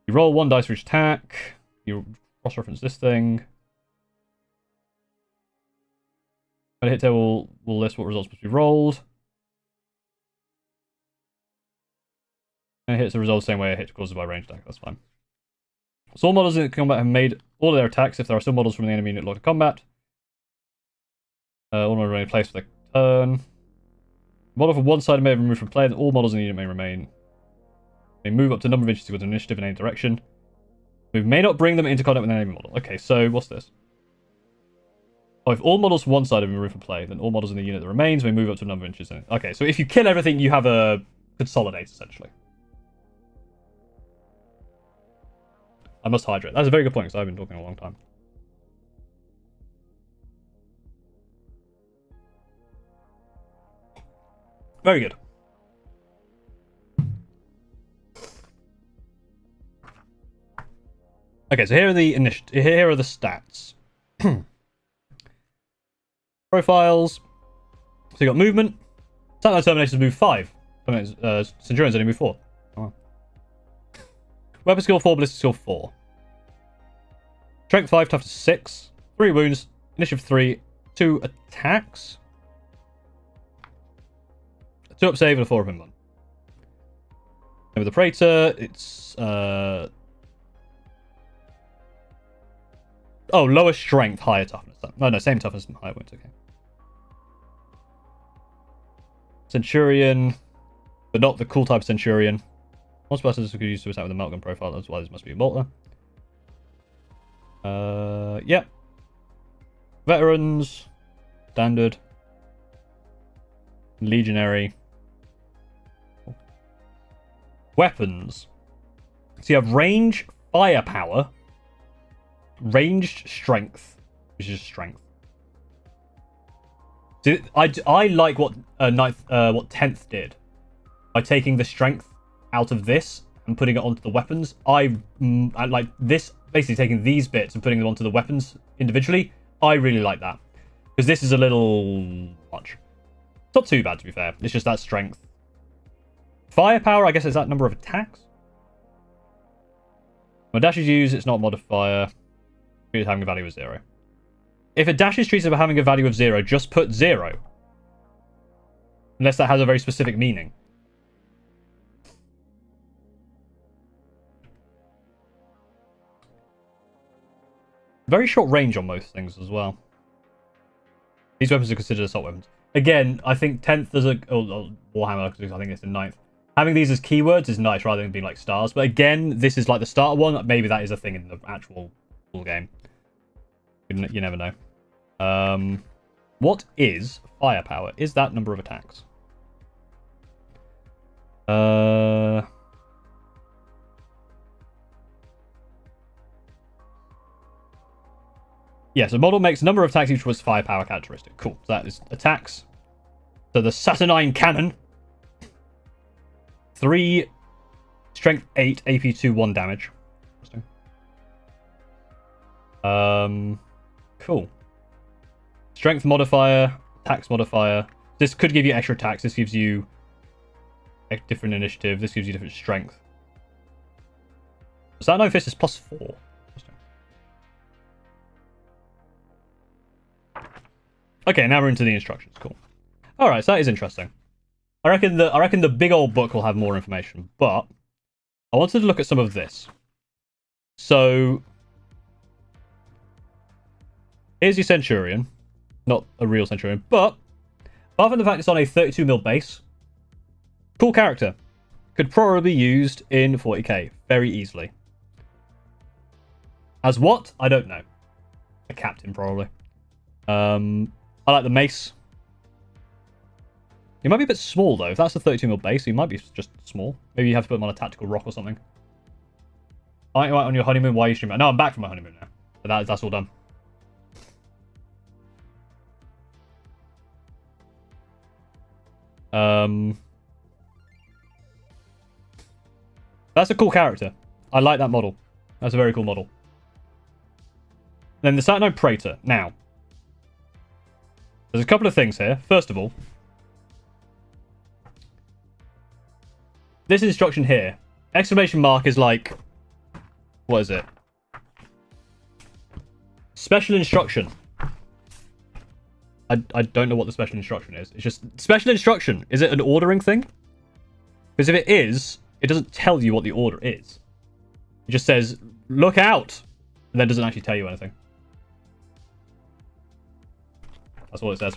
Speaker 1: You roll 1 dice for each attack. You cross-reference this thing. When a hit table will list what results must be rolled. And it hits the result the same way a hit causes by ranged attack. That's fine. So all models in combat have made all of their attacks if there are still models from the enemy unit locked in combat. All models remain in place for their turn. Model from one side may have removed from play, and all models in the unit may remain. They move up to a number of inches with initiative in any direction. Move may not bring them into contact with an enemy model. Okay, so what's this? Oh, if all models from one side have been removed from play, then all models in the unit that remains may move up to a number of inches. Okay, so if you kill everything, you have a consolidate, essentially. I must hydrate. That's a very good point, because I've been talking a long time. Very good. Okay, so here are the stats. Profiles. So you got movement. Satellite Terminations move 5. Centurions only move 4. Oh, wow. Weapon skill 4, ballistic skill 4. Strength 5, toughness 6. 3 wounds. Initiative 3. 2 attacks. 2 up save and a 4 up in 1. And with the Praetor, it's oh, lower strength, higher toughness. No, same toughness and higher wounds. Okay. Centurion, but not the cool type Centurion. Most buttons we could use to attack with a Meltgun profile. That's why this must be a bolter. Yeah. Veterans. Standard. Legionary. Weapons. So you have range, firepower, ranged strength, which is strength. So I like what what 10th did by taking the strength out of this and putting it onto the weapons. I like this, basically taking these bits and putting them onto the weapons individually. I really like that because this is a little much. It's not too bad, to be fair. It's just that strength. Firepower, I guess, is that number of attacks. When dash is used, it's not modifier. It's having a value of 0. If a dash is treated as having a value of 0, just put 0. Unless that has a very specific meaning. Very short range on most things as well. These weapons are considered assault weapons. Again, I think 10th as a... Warhammer, because I think it's in 9th. Having these as keywords is nice rather than being like stars. But again, this is like the starter one. Maybe that is a thing in the actual full game. You never know. What is firepower? Is that number of attacks? Yeah, so model makes number of attacks each was firepower characteristic. Cool. So that is attacks. So the Saturnine cannon. 3 strength 8 AP 2 1 damage. Interesting. Cool. Strength modifier, attacks modifier. This could give you extra attacks. This gives you a different initiative. This gives you different strength. So that no fist is +4. Okay, now we're into the instructions. Cool. All right, so that is interesting. I reckon the big old book will have more information, but I wanted to look at some of this. So here's your Centurion, not a real Centurion, but apart from the fact it's on a 32mm base, cool character, could probably be used in 40k very easily. As what? I don't know. A captain probably. I like the mace. He might be a bit small, though. If that's a 32mm base, he might be just small. Maybe you have to put him on a tactical rock or something. Aren't you out on your honeymoon? Why are you streaming? No, I'm back from my honeymoon now. But that's all done. That's a cool character. I like that model. That's a very cool model. Then the Saturnine Praetor. Now, there's a couple of things here. First of all, this instruction here, exclamation mark is like, what is it? Special instruction. I don't know what the special instruction is. It's just special instruction. Is it an ordering thing? Because if it is, it doesn't tell you what the order is. It just says, look out, and then doesn't actually tell you anything. That's all it says.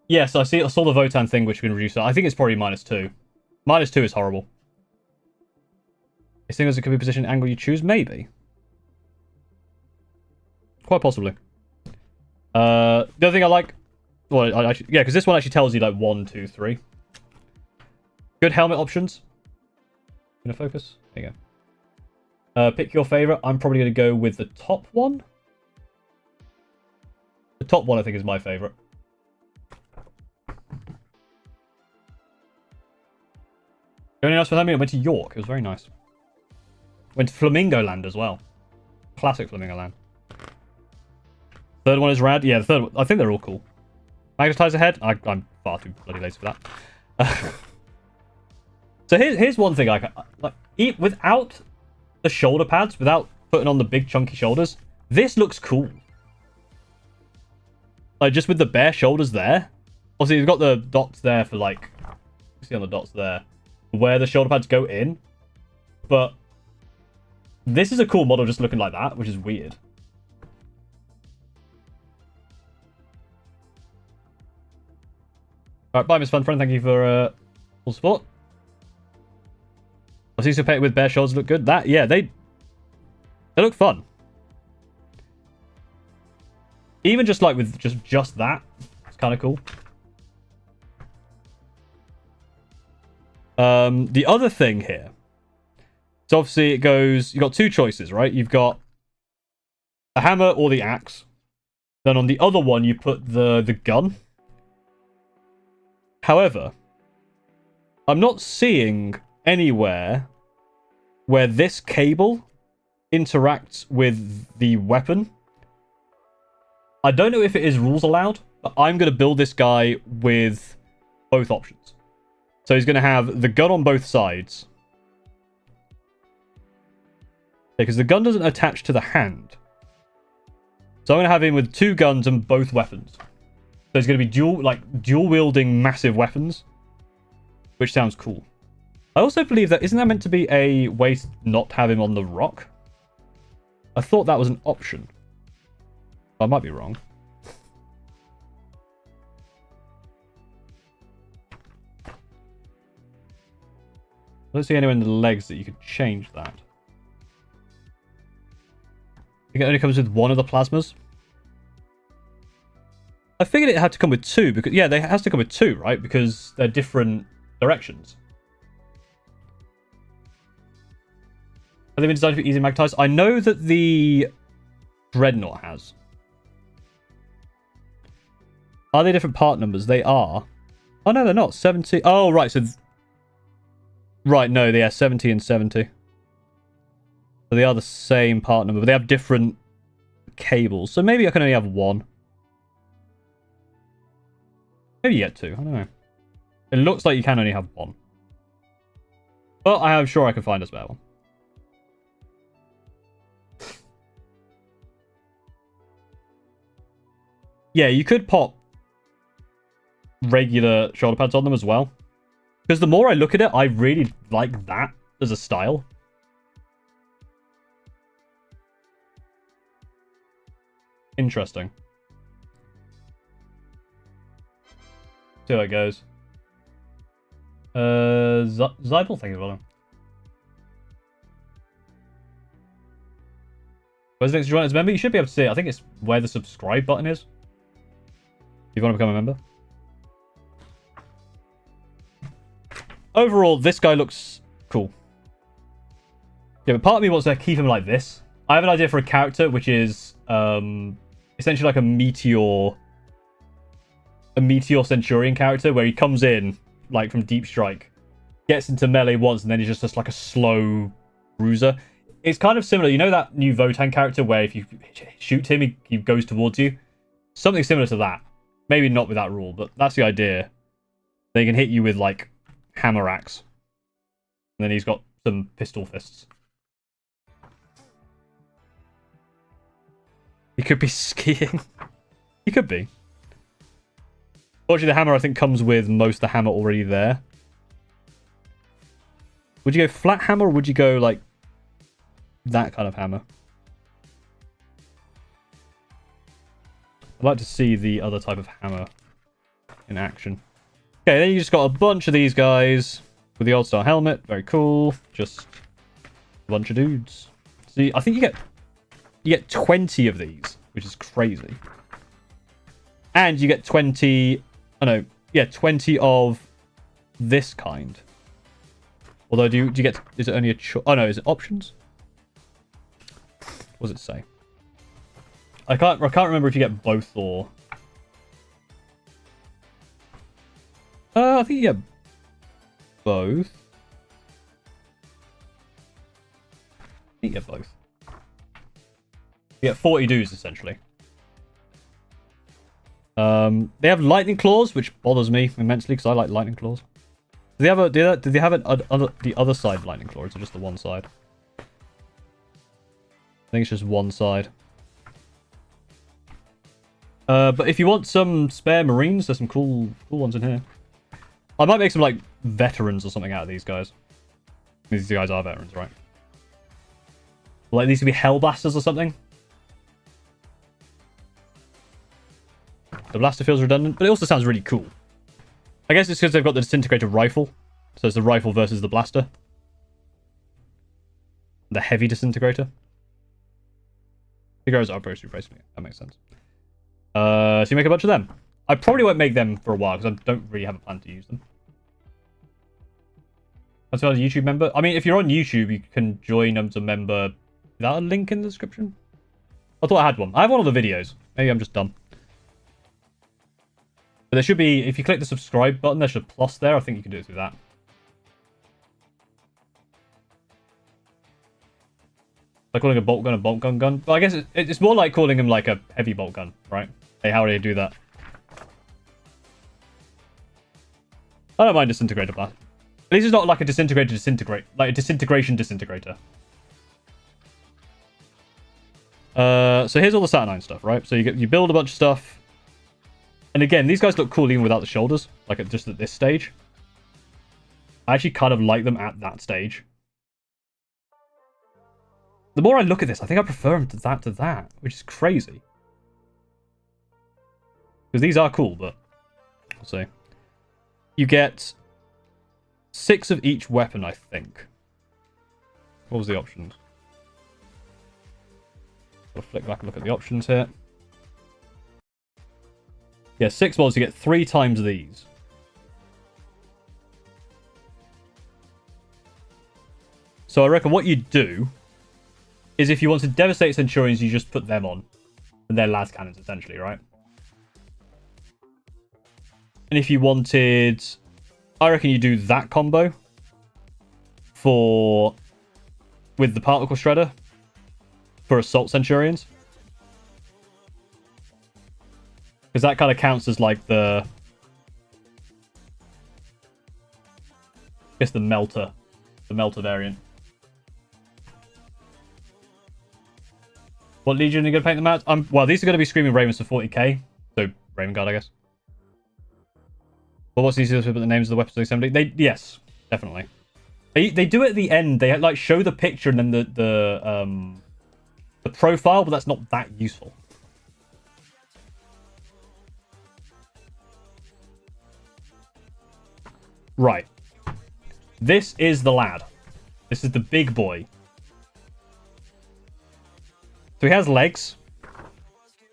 Speaker 1: Yes, I saw the Votan thing, which can reduce it. I think it's probably -2. -2 is horrible. As soon as it could be position angle you choose, maybe. Quite possibly. The other thing I like, well, yeah, because this one actually tells you like 1, 2, 3. Good helmet options. Gonna focus. There you go. Pick your favorite. I'm probably gonna go with the top one. The top one, I think, is my favorite. Going else with me, I went to York. It was very nice. Went to Flamingo Land as well. Classic Flamingo Land. Third one is rad. Yeah, the third one, I think they're all cool. Magnetizer head. I'm far too bloody lazy for that. So here's one thing I like. Without the shoulder pads, without putting on the big chunky shoulders, this looks cool. Like just with the bare shoulders there. Obviously, you've got the dots there for like. You see on the dots there, where the shoulder pads go in. But this is a cool model just looking like that, which is weird. Alright, bye, Miss Fun Friend. Thank you for all support. I see some painted with bare shoulders look good. Yeah, they look fun. Even just like with just that, it's kind of cool. The other thing here, so obviously it goes, you've got two choices, right? You've got a hammer or the axe. Then on the other one, you put the gun. However, I'm not seeing anywhere where this cable interacts with the weapon. I don't know if it is rules allowed, but I'm going to build this guy with both options. So he's going to have the gun on both sides. Because the gun doesn't attach to the hand. So I'm going to have him with two guns and both weapons. So it's going to be dual wielding massive weapons. Which sounds cool. I also believe that, isn't that meant to be a way to not have him on the rock? I thought that was an option. I might be wrong. I don't see anywhere in the legs that you could change that. I think it only comes with one of the plasmas. I figured it had to come with two, because yeah, it has to come with two, right? Because they're different directions. Have they been designed for easy magnetize? I know that the Dreadnought has. Are they different part numbers? They are. Oh no, they're not. 70. Oh right, so right, no, they are 70 and 70. So they are the same part number, but they have different cables. So maybe I can only have one. Maybe you get two. I don't know. It looks like you can only have one. But I am sure I can find a spare one. Yeah, you could pop regular shoulder pads on them as well. Because the more I look at it, I really like that as a style. Interesting. See how it goes. Zybel, thank you for following. Where's the next join as a member? You should be able to see it. I think it's where the subscribe button is. If you want to become a member. Overall, this guy looks cool. Yeah, but part of me wants to keep him like this. I have an idea for a character which is essentially like a meteor Centurion character where he comes in like from Deep Strike, gets into melee once, and then he's just like a slow bruiser. It's kind of similar. You know that new Votann character where if you shoot him, he goes towards you? Something similar to that. Maybe not with that rule, but that's the idea. They can hit you with like hammer axe. And then he's got some pistol fists. He could be skiing. He could be. Fortunately, the hammer, I think, comes with most of the hammer already there. Would you go flat hammer, or would you go, like, that kind of hammer? I'd like to see the other type of hammer in action. Okay, then you just got a bunch of these guys with the old-style helmet. Very cool. Just a bunch of dudes. See, I think you get 20 of these, which is crazy. And you get 20... Oh, no. Yeah, 20 of this kind. Although, do you get... Is it only a... Oh, no. Is it options? What does it say? I can't remember if you get both or... I think you get both. I think you get both. You get 40 dudes, essentially. They have lightning claws, which bothers me immensely because I like lightning claws. Do they have a? Do they have the other side lightning claw, or is it just the one side? I think it's just one side. But if you want some spare marines, there's some cool ones in here. I might make some like veterans or something out of these guys. These guys are veterans, right? Like these could be hellblasters or something. The blaster feels redundant, but it also sounds really cool. I guess it's because they've got the disintegrator rifle. So it's the rifle versus the blaster. The heavy disintegrator. The guys are supposed to be basically. That makes sense. So you make a bunch of them. I probably won't make them for a while because I don't really have a plan to use them. That's not a YouTube member. I mean, if you're on YouTube, you can join them as a member. Is that a link in the description? I thought I had one. I have one of the videos. Maybe I'm just dumb. But there should be, if you click the subscribe button, there's a plus there. I think you can do it through that. Like calling a bolt gun. But I guess it's more like calling him like a heavy bolt gun, right? Hey, how do you do that? I don't mind disintegrator blast. At least it's not like a like a disintegration disintegrator. So here's all the Saturnine stuff, right? So you build a bunch of stuff. And again, these guys look cool even without the shoulders, like just at this stage. I actually kind of like them at that stage. The more I look at this, I think I prefer them to that, which is crazy. Because these are cool, but we'll see. You get 6 of each weapon, I think. What was the options? I'll flick back and look at the options here. Yeah, 6 mods, you get 3 times these. So I reckon what you do is if you want to devastate Centurions, you just put them on. And they're las cannons, essentially, right? And if you wanted... I reckon you do that combo with the Particle Shredder for Assault Centurions. Because that kind of counts as like the... I guess the Melter variant. What Legion are you going to paint them out? Well, these are going to be Screaming Ravens for 40k. So, Raven Guard, I guess. But what's easier to put the names of the weapons assembly? Yes, definitely. They do it at the end. They like show the picture and then the profile, but that's not that useful. Right. This is the lad. This is the big boy. So he has legs.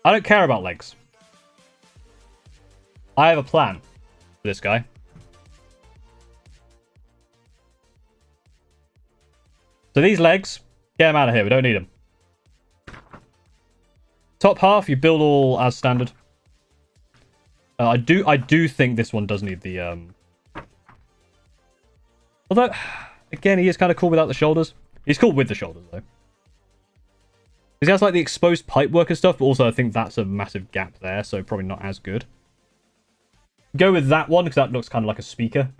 Speaker 1: I don't care about legs. I have a plan for this guy. So these legs, get them out of here. We don't need them. Top half, you build all as standard. I do think this one does need the... Although, again, he is kind of cool without the shoulders. He's cool with the shoulders, though. Because he has, like, the exposed pipework and stuff, but also I think that's a massive gap there, so probably not as good. Go with that one, because that looks kind of like a speaker.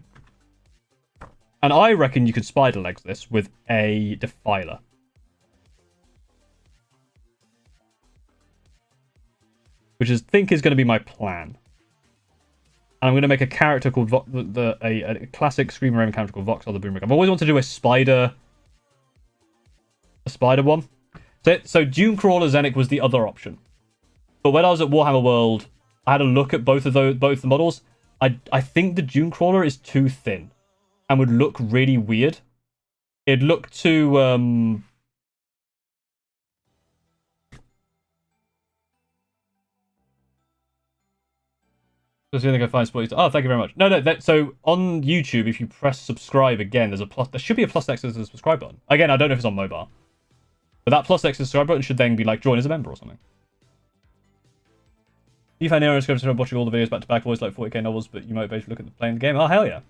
Speaker 1: And I reckon you could spider legs this with a Defiler. Which I think is going to be my plan. And I'm going to make a character called a classic Screamer Raven character called Voxel the Boombrick. I've always wanted to do a spider one. So Dunecrawler Zenik was the other option. But when I was at Warhammer World, I had a look at both the models. I think the Dunecrawler is too thin and would look really weird. It'd look too Just gonna go find spoilers. Oh, thank you very much. No. So on YouTube, if you press subscribe again, there's a plus. There should be a plus next to the subscribe button. Again, I don't know if it's on mobile, but that plus next to the subscribe button should then be like join as a member or something. You find Nero scripts from watching all the videos back to back, always like 40k novels, but you motivate to look at the playing the game. Oh hell yeah.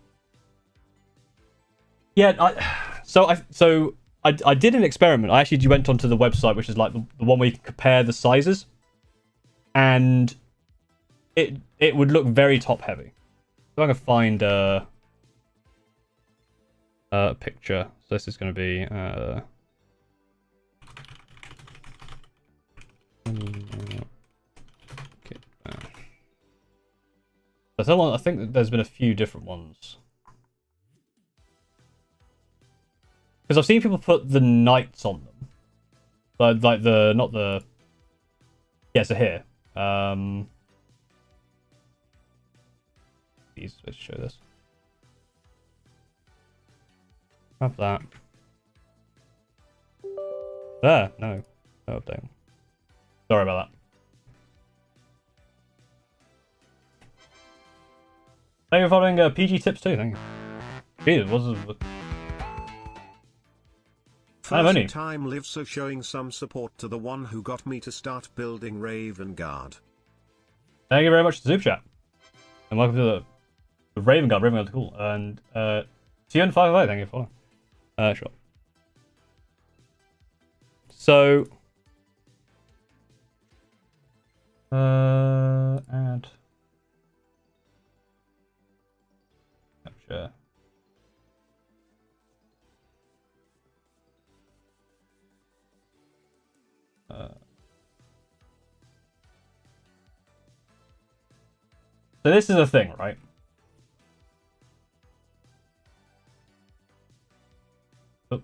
Speaker 1: Yeah. I did an experiment. I actually went onto the website, which is like the one where you can compare the sizes, and it would look very top heavy. So I can find a picture. So this is going to be I think that there's been a few different ones. Because I've seen people put the knights on them. But like so here. Let's show this. Have that. There, no. Oh, damn. Sorry about that. Thank you for following PG Tips too, thank you. Jesus, what's...
Speaker 2: First time live, so showing some support to the one who got me to start building Raven Guard.
Speaker 1: Thank you very much to Super Chat. And welcome to the Raven Guard. Raven Guard's cool. And TN55, thank you for following. Sure. So add capture. So this is a thing, right? Oh.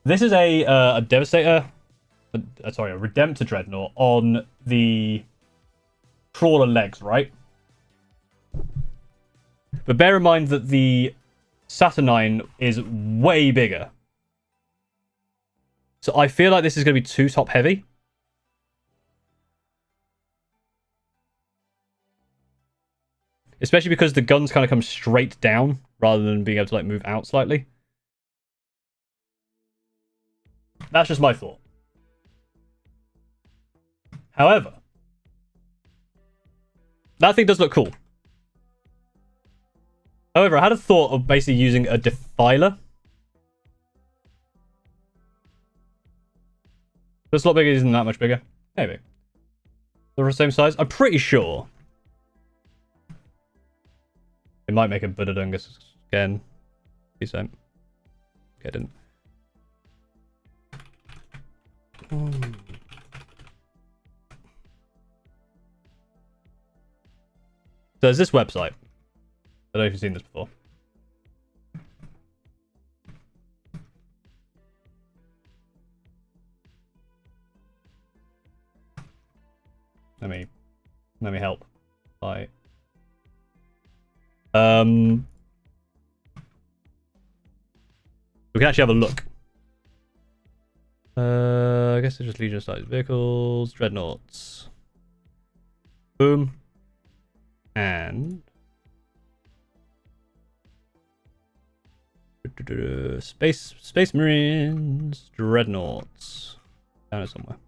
Speaker 1: This is a Devastator, sorry, a Redemptor Dreadnought on the Crawler legs, right? But bear in mind that the Saturnine is way bigger. So I feel like this is going to be too top heavy. Especially because the guns kind of come straight down rather than being able to like move out slightly. That's just my thought. However, that thing does look cool. However, I had a thought of basically using a Defiler. It's a lot bigger, isn't that much bigger? Maybe. They're the same size? I'm pretty sure. It might make a Buddhadungus again. Decent. Okay, didn't. So there's this website. I don't know if you've seen this before. Let me help. By we can actually have a look. I guess it's just Legion sized vehicles, dreadnoughts. Boom. And Space Marines, dreadnoughts. Down there somewhere.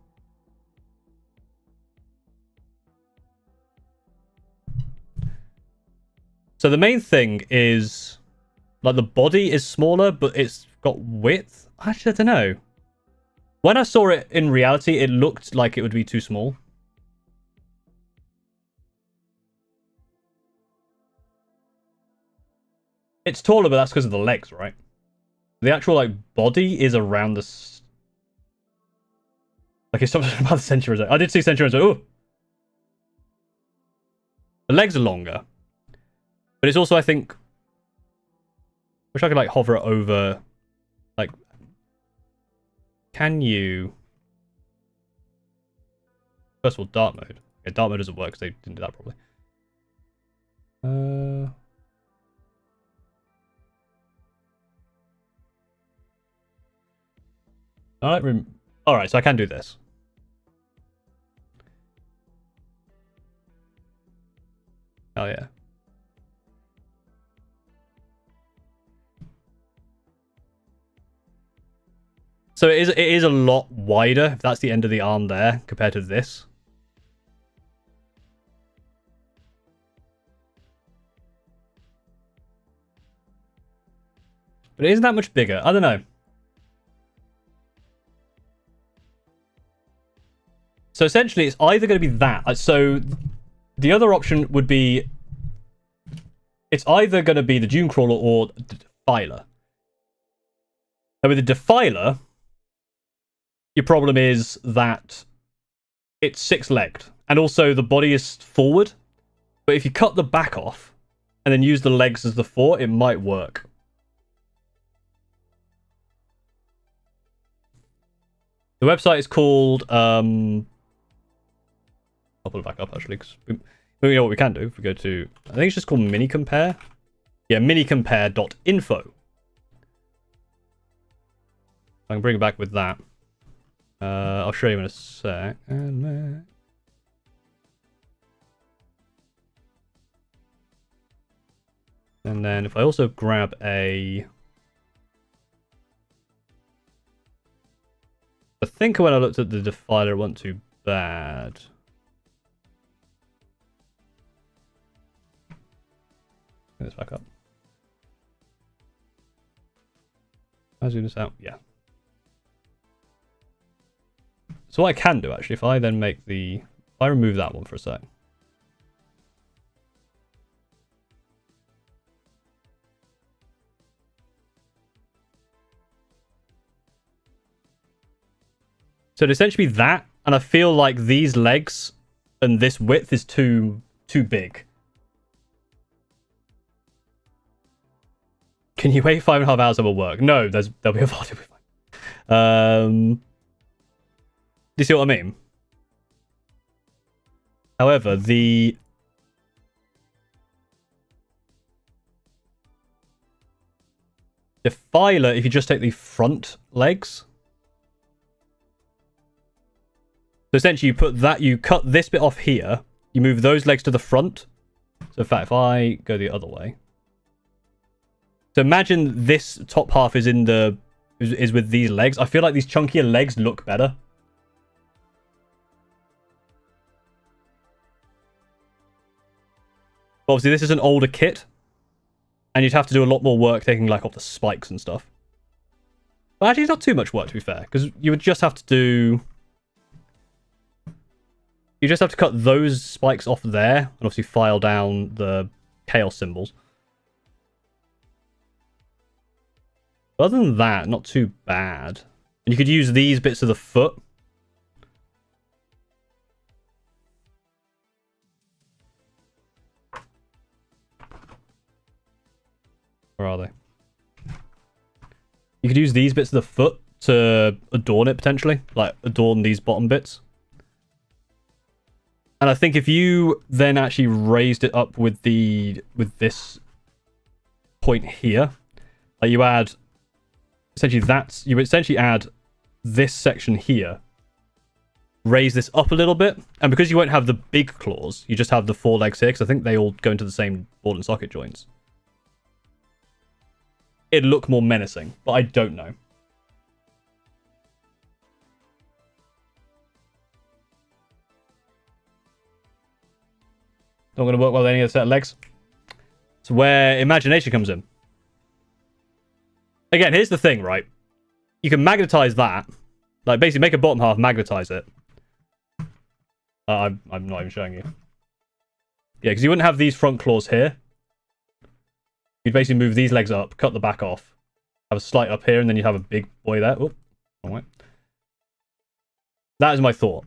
Speaker 1: So the main thing is, like, the body is smaller, but it's got width. Actually, I don't know. When I saw it in reality, it looked like it would be too small. It's taller, but that's because of the legs, right? The actual, like, body is around the... Like, it's something about the Centurions. I did see Centurions. Oh! The legs are longer. But it's also, I think... Wish I could, like, hover it over... Like... Can you... First of all, dark mode. Okay, dark mode doesn't work because they didn't do that properly. Alright, so I can do this. Oh, yeah. So it is a lot wider, if that's the end of the arm there, compared to this. But it isn't that much bigger. I don't know. So essentially, it's either going to be that. So the other option would be... It's either going to be the Dunecrawler or the Defiler. And with the Defiler... Your problem is that it's six-legged. And also the body is forward. But if you cut the back off and then use the legs as the fore, it might work. The website is called... I'll pull it back up, actually. Because you know what we can do if we go to... I think it's just called Minicompare. Yeah, minicompare.info. I can bring it back with that. I'll show you in a sec. And then if I also grab a... I think when I looked at the Defiler, it wasn't too bad. Get this back up. I'll zoom this out. Yeah. So what I can do, actually, if I then make the... If I remove that one for a sec. So it'd essentially be that, and I feel like these legs and this width is too big. Can you wait 5.5 hours? That will work. No, there'll be a VOD. It'll be fine. Do you see what I mean? However, the Defiler, if you just take the front legs. So essentially you put that, you cut this bit off here, you move those legs to the front. So in fact, if I go the other way. So imagine this top half is is with these legs. I feel like these chunkier legs look better. Obviously this is an older kit. And you'd have to do a lot more work taking like off the spikes and stuff. But actually it's not too much work, to be fair, because you would just have to do... You just have to cut those spikes off there, and obviously file down the chaos symbols. Other than that, not too bad. And you could use these bits of the foot. Where are they? You could use these bits of the foot to adorn it, potentially. Like, adorn these bottom bits. And I think if you then actually raised it up with this point here, like you add essentially you would essentially add this section here, raise this up a little bit, and because you won't have the big claws, you just have the 4 legs here, because I think they all go into the same ball and socket joints. It'd look more menacing, but I don't know. Not going to work well with any other set of legs. It's where imagination comes in. Again, here's the thing, right? You can magnetize that. Like, basically make a bottom half, magnetize it. I'm not even showing you. Yeah, because you wouldn't have these front claws here. You'd basically move these legs up, cut the back off, have a slight up here, and then you'd have a big boy there. Oh, wrong way. That is my thought.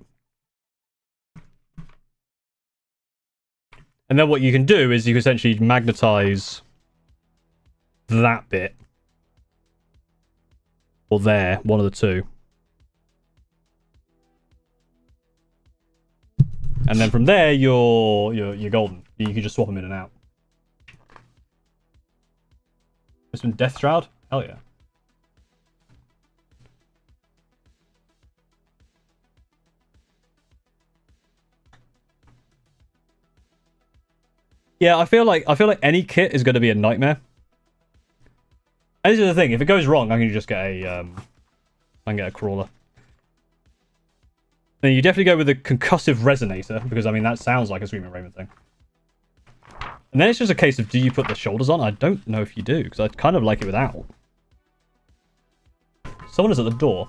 Speaker 1: And then what you can do is you can essentially magnetize that bit. Or there, one of the two. And then from there, you're golden. You can just swap them in and out. This one, Death Shroud? Hell yeah. Yeah, I feel like any kit is going to be a nightmare. And this is the thing, if it goes wrong, I can just get I can get a crawler. Then you definitely go with a concussive resonator, because I mean that sounds like a Screaming Raven thing. And then it's just a case of, do you put the shoulders on? I don't know if you do, because I'd kind of like it without. Someone is at the door.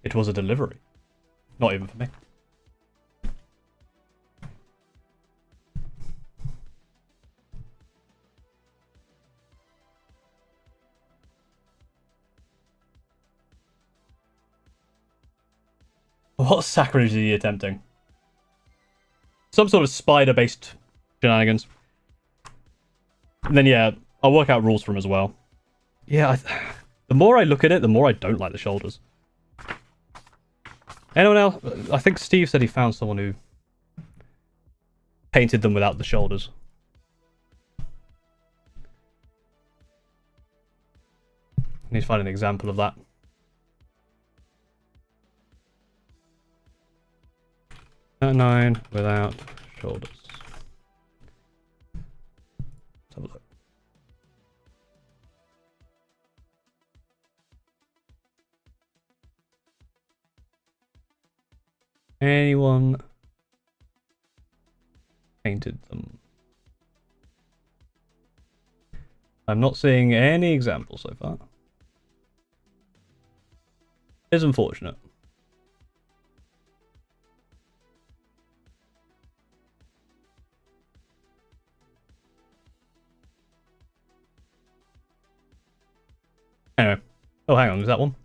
Speaker 1: It was a delivery. Not even for me. What sacrilege are you attempting? Some sort of spider-based shenanigans. And then, yeah, I'll work out rules for him as well. Yeah, the more I look at it, the more I don't like the shoulders. Anyone else? I think Steve said he found someone who painted them without the shoulders. I need to find an example of that. Saturnine without shoulders. Let's have a look. Anyone painted them? I'm not seeing any examples so far. It's unfortunate. Anyway. Oh, hang on. Is that one?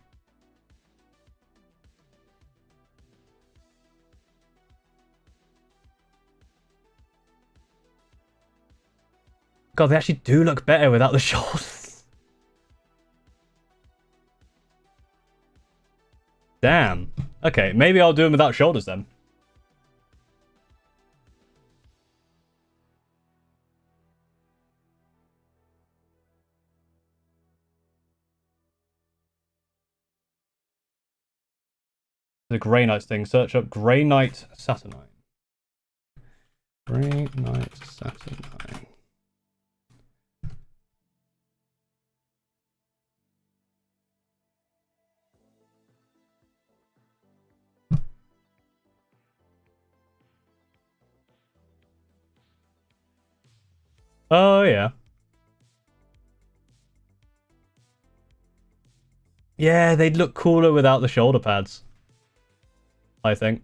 Speaker 1: God, they actually do look better without the shoulders. Damn. Okay, maybe I'll do them without shoulders then. The Grey Knights thing. Search up Grey Knight Saturnine. Grey Knight Saturnine. Oh, yeah. Yeah, they'd look cooler without the shoulder pads, I think.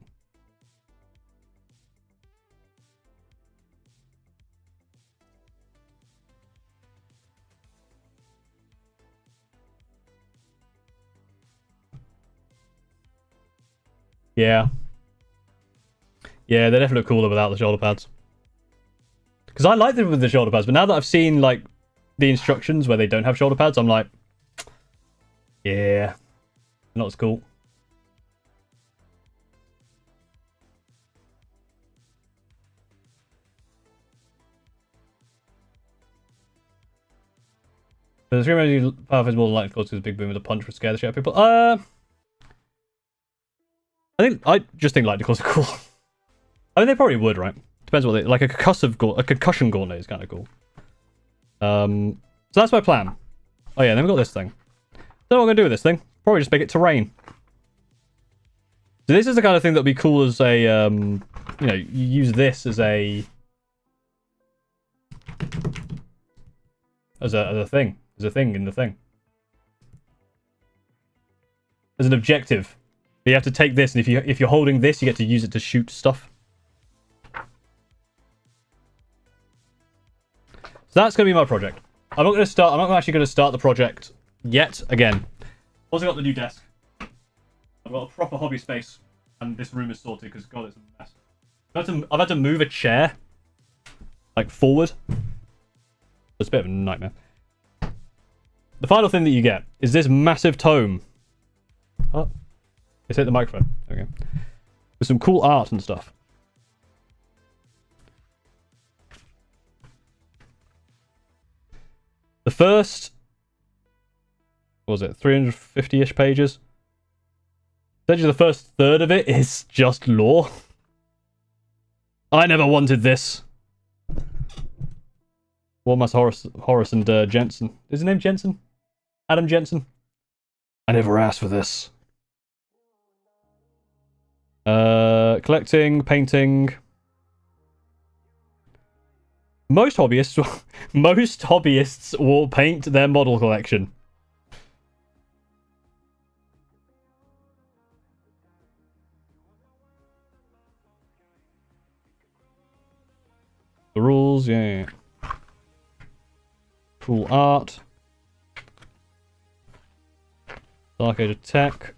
Speaker 1: Yeah. Yeah, they definitely look cooler without the shoulder pads. Because I like them with the shoulder pads, but now that I've seen, like, the instructions where they don't have shoulder pads, I'm like, yeah, not as cool. But the screen energy power is more than likely to cause a big boom with a punch would scare the shit out of people. I just think lightning claws are cool. I mean, they probably would, right? Depends what they like. A concussion gauntlet is kind of cool. So that's my plan. Oh yeah, then we got this thing. Don't know what I'm gonna do with this thing. Probably just make it terrain. So this is the kind of thing that'd be cool as a you know, you use this as a thing, as a thing in the thing, as an objective. But you have to take this, and if you're holding this, you get to use it to shoot stuff. So that's going to be my project. I'm not actually going to start the project yet. Again, also got the new desk. I've got a proper hobby space, and this room is sorted because God, it's a mess. I've had to move a chair like forward. It's a bit of a nightmare. The final thing that you get is this massive tome. Oh, it's hit the microphone. Okay, with some cool art and stuff. The first, what was it, 350-ish pages? Essentially, the first third of it is just lore. I never wanted this. Warhammer Horus and Jensen. Is his name Jensen? Adam Jensen? I never asked for this. Collecting, painting. Most hobbyists will paint their model collection. The rules, yeah. Cool art. Dark Age of Tech.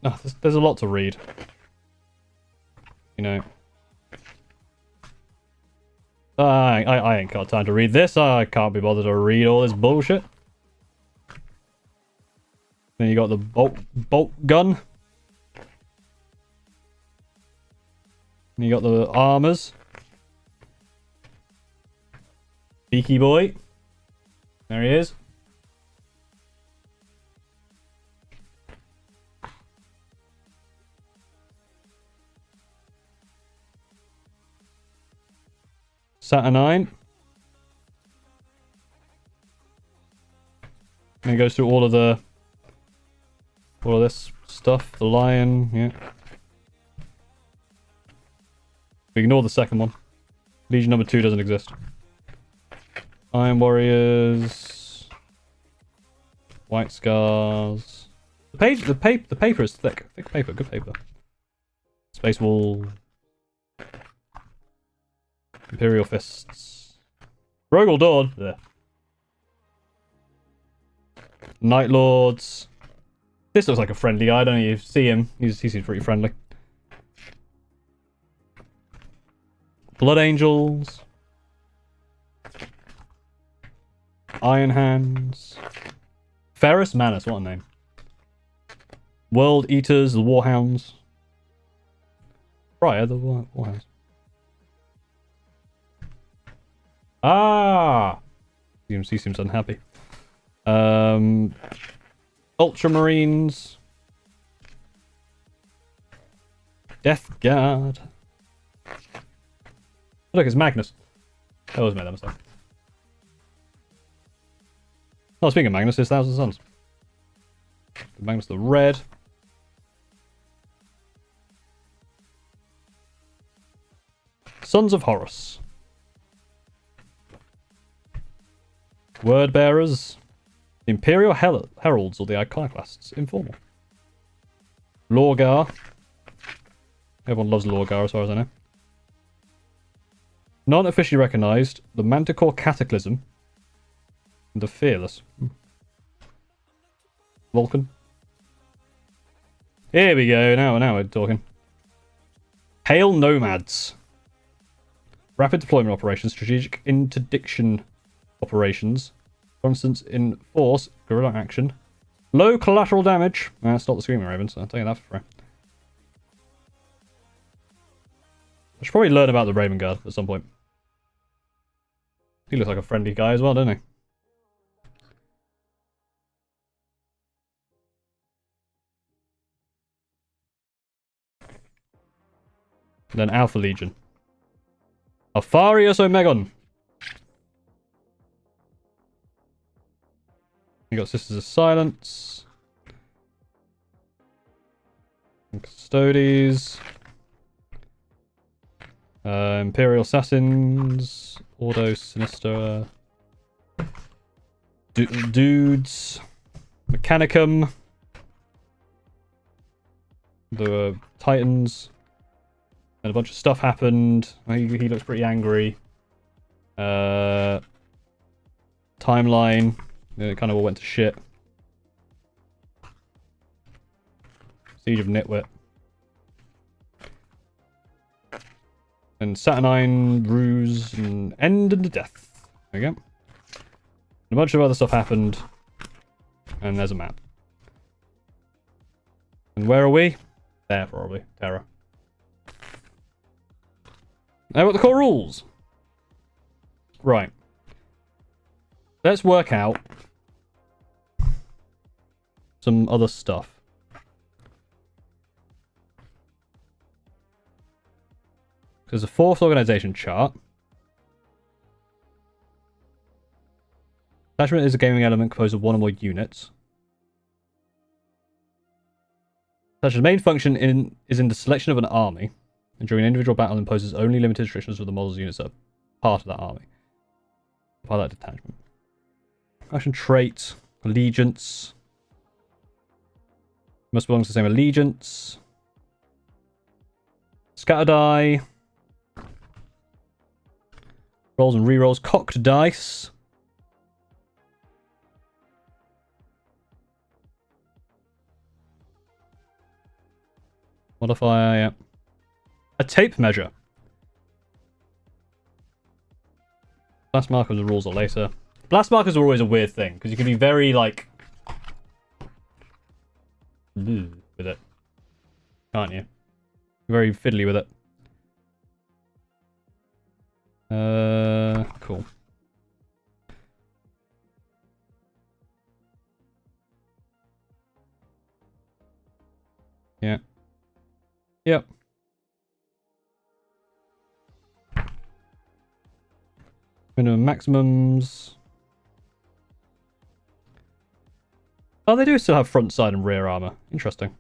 Speaker 1: Oh, there's a lot to read. You know. I ain't got time to read this. I can't be bothered to read all this bullshit. Then you got the bolt gun. And you got the armors. Beaky boy. There he is. Saturnine. And he goes through all of this stuff. The lion, yeah. We ignore the second one. Legion number 2 doesn't exist. Iron Warriors. White Scars. The paper is thick. Thick paper, good paper. Space Wall. Imperial Fists. Rogal Dawn. There. Night Lords. This looks like a friendly guy, don't you? See him. He seems pretty friendly. Blood Angels. Iron Hands. Ferrus Manus, what a name. World Eaters, the Warhounds. Right, the Warhounds. Ah! He seems unhappy. Ultramarines. Death Guard. Look, it's Magnus. I always made that mistake. Oh, speaking of Magnus, it's Thousand Sons. Magnus the Red. Sons of Horus. Word Bearers. The Imperial Heralds or the Iconoclasts. Informal. Lorgar. Everyone loves Lorgar as far as I know. Not officially recognized. The Manticore Cataclysm. And the Fearless. Vulcan. Here we go. Now we're talking. Hail Nomads. Rapid deployment operations. Strategic interdiction operations. For instance, in force, guerrilla action. Low collateral damage. That's not the Screaming Ravens. I'll tell you that for free. I should probably learn about the Raven Guard at some point. He looks like a friendly guy as well, doesn't he? Then Alpha Legion. Alfarius Omegon. You got Sisters of Silence. Custodes. Imperial Assassins. Ordo Sinister. Dudes. Mechanicum. The Titans. And a bunch of stuff happened. He looks pretty angry. Timeline. It kind of all went to shit. Siege of Nitwit. And Saturnine, Ruse, and End and the Death. There we go. And a bunch of other stuff happened. And there's a map. And where are we? There, probably. Terra. Now what the core rules. Right. Let's work out some other stuff. There's a fourth organization chart. Attachment is a gaming element composed of one or more units. Attachment's main function is in the selection of an army, and during an individual battle imposes only limited restrictions for the models units that are part of that army. Part of that detachment. Action trait, allegiance. Must belong to the same allegiance. Scatter die. Rolls and rerolls. Cocked dice. Modifier, yeah. A tape measure. Blast markers, the rules are later. Blast markers are always a weird thing, because you can be very, like... with it. Can't you? Very fiddly with it. Cool. Yeah. Yep. Minimum maximums. Oh, they do still have front, side, and rear armor. Interesting.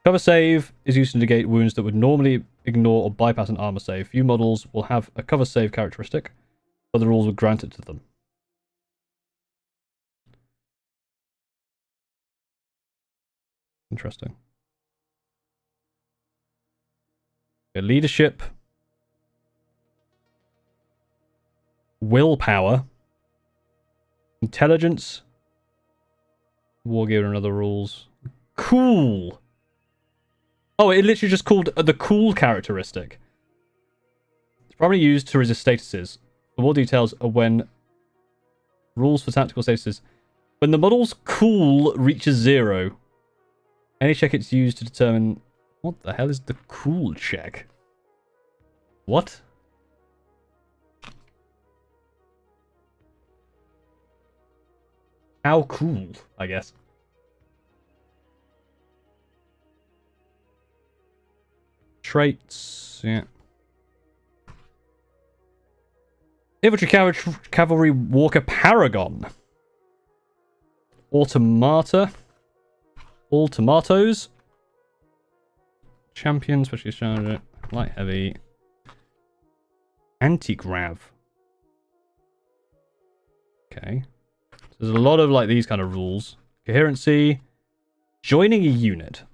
Speaker 1: Cover save is used to negate wounds that would normally ignore or bypass an armor save. Few models will have a cover save characteristic, but the rules will grant it to them. Interesting. Okay, leadership. Willpower. Intelligence. Wargear and other rules. Cool. Oh, it literally just called the cool characteristic. It's probably used to resist statuses. For more details are when rules for tactical statuses. When the model's cool reaches 0, any check it's used to determine... What the hell is the cool check? What? How cool, I guess. Traits, yeah. Infantry Cavalry Walker Paragon. Automata. All tomatoes. Champion, specially charger. Light heavy. Anti-grav. Okay. So there's a lot of like these kind of rules. Coherency. Joining a unit.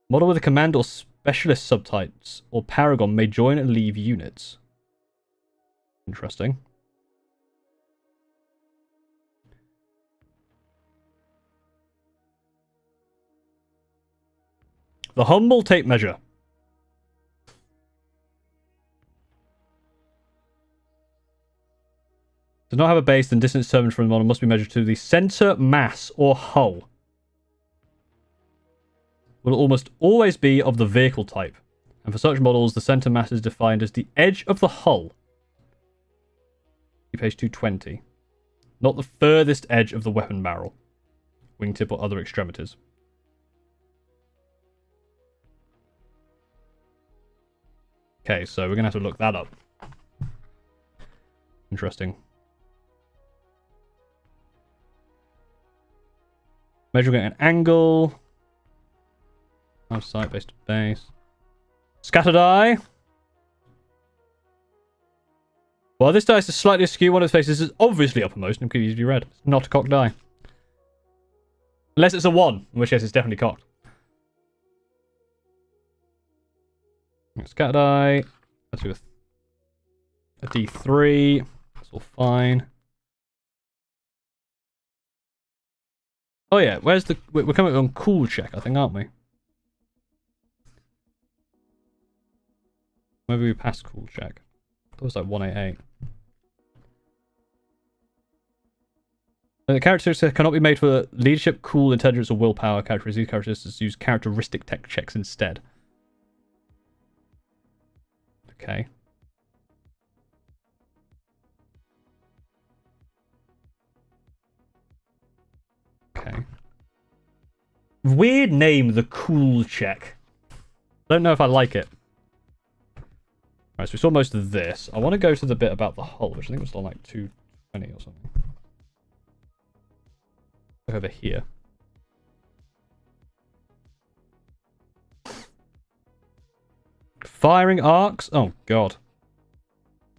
Speaker 1: Model with a command or specialist subtypes or paragon may join and leave units. Interesting. The humble tape measure. Does not have a base, then distance determined from the model must be measured to the center mass or hull. Will almost always be of the vehicle type. And for such models, the center mass is defined as the edge of the hull. Page 220. Not the furthest edge of the weapon barrel, wingtip, or other extremities. Okay, so we're going to have to look that up. Interesting. Measuring an angle. Sight based base. Scatter die. While this dice is slightly askew, one of its faces is obviously uppermost and could easily be read. It's not a cocked die. Unless it's a 1, in which case it's definitely cocked. Scatter die. Let's do a D3. That's all fine. Oh yeah, where's the... We're coming on cool check, I think, aren't we? Maybe we passed cool check. That was like 188. The characteristics cannot be made for leadership, cool, intelligence, or willpower characteristics. These characteristics use characteristic tech checks instead. Okay. Okay. Weird name, the cool check. Don't know if I like it. Alright, so we saw most of this. I want to go to the bit about the hull, which I think was on like 220 or something. Look over here. Firing arcs? Oh, God.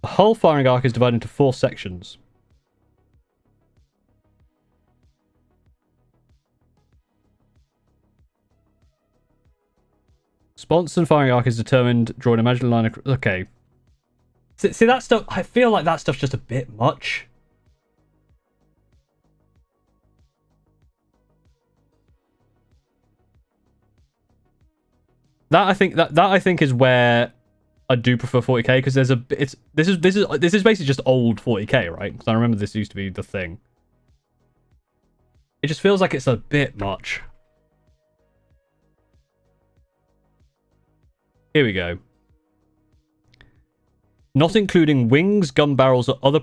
Speaker 1: The hull firing arc is divided into 4 sections. Sponson firing arc is determined, drawing an imaginary line across... Okay. See, that stuff... I feel like that stuff's just a bit much. That I think is where I do prefer 40k because there's a this is basically just old 40k, right? Because I remember this used to be the thing. It just feels like it's a bit much. Here we go. Not including wings, gun barrels, or other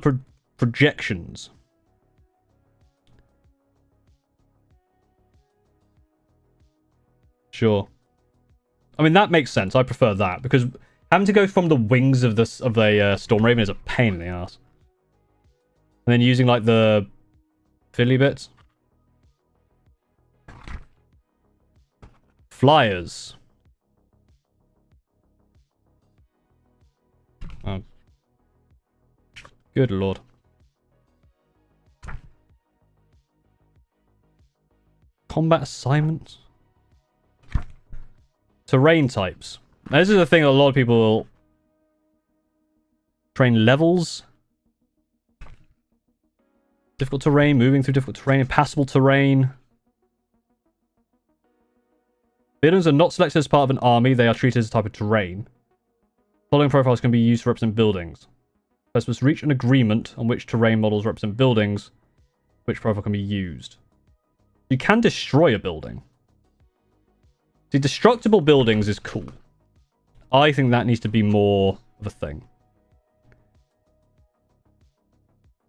Speaker 1: projections. Sure. I mean, that makes sense. I prefer that because having to go from the wings of this of a Storm Raven is a pain in the ass. And then using like the fiddly bits. Flyers. Oh. Good lord. Combat assignments. Terrain types. Now, this is a thing that a lot of people will train levels. Difficult terrain, moving through difficult terrain, impassable terrain. Buildings are not selected as part of an army, they are treated as a type of terrain. Following profiles can be used to represent buildings. First must reach an agreement on which terrain models represent buildings, which profile can be used. You can destroy a building. See, destructible buildings is cool. I think that needs to be more of a thing.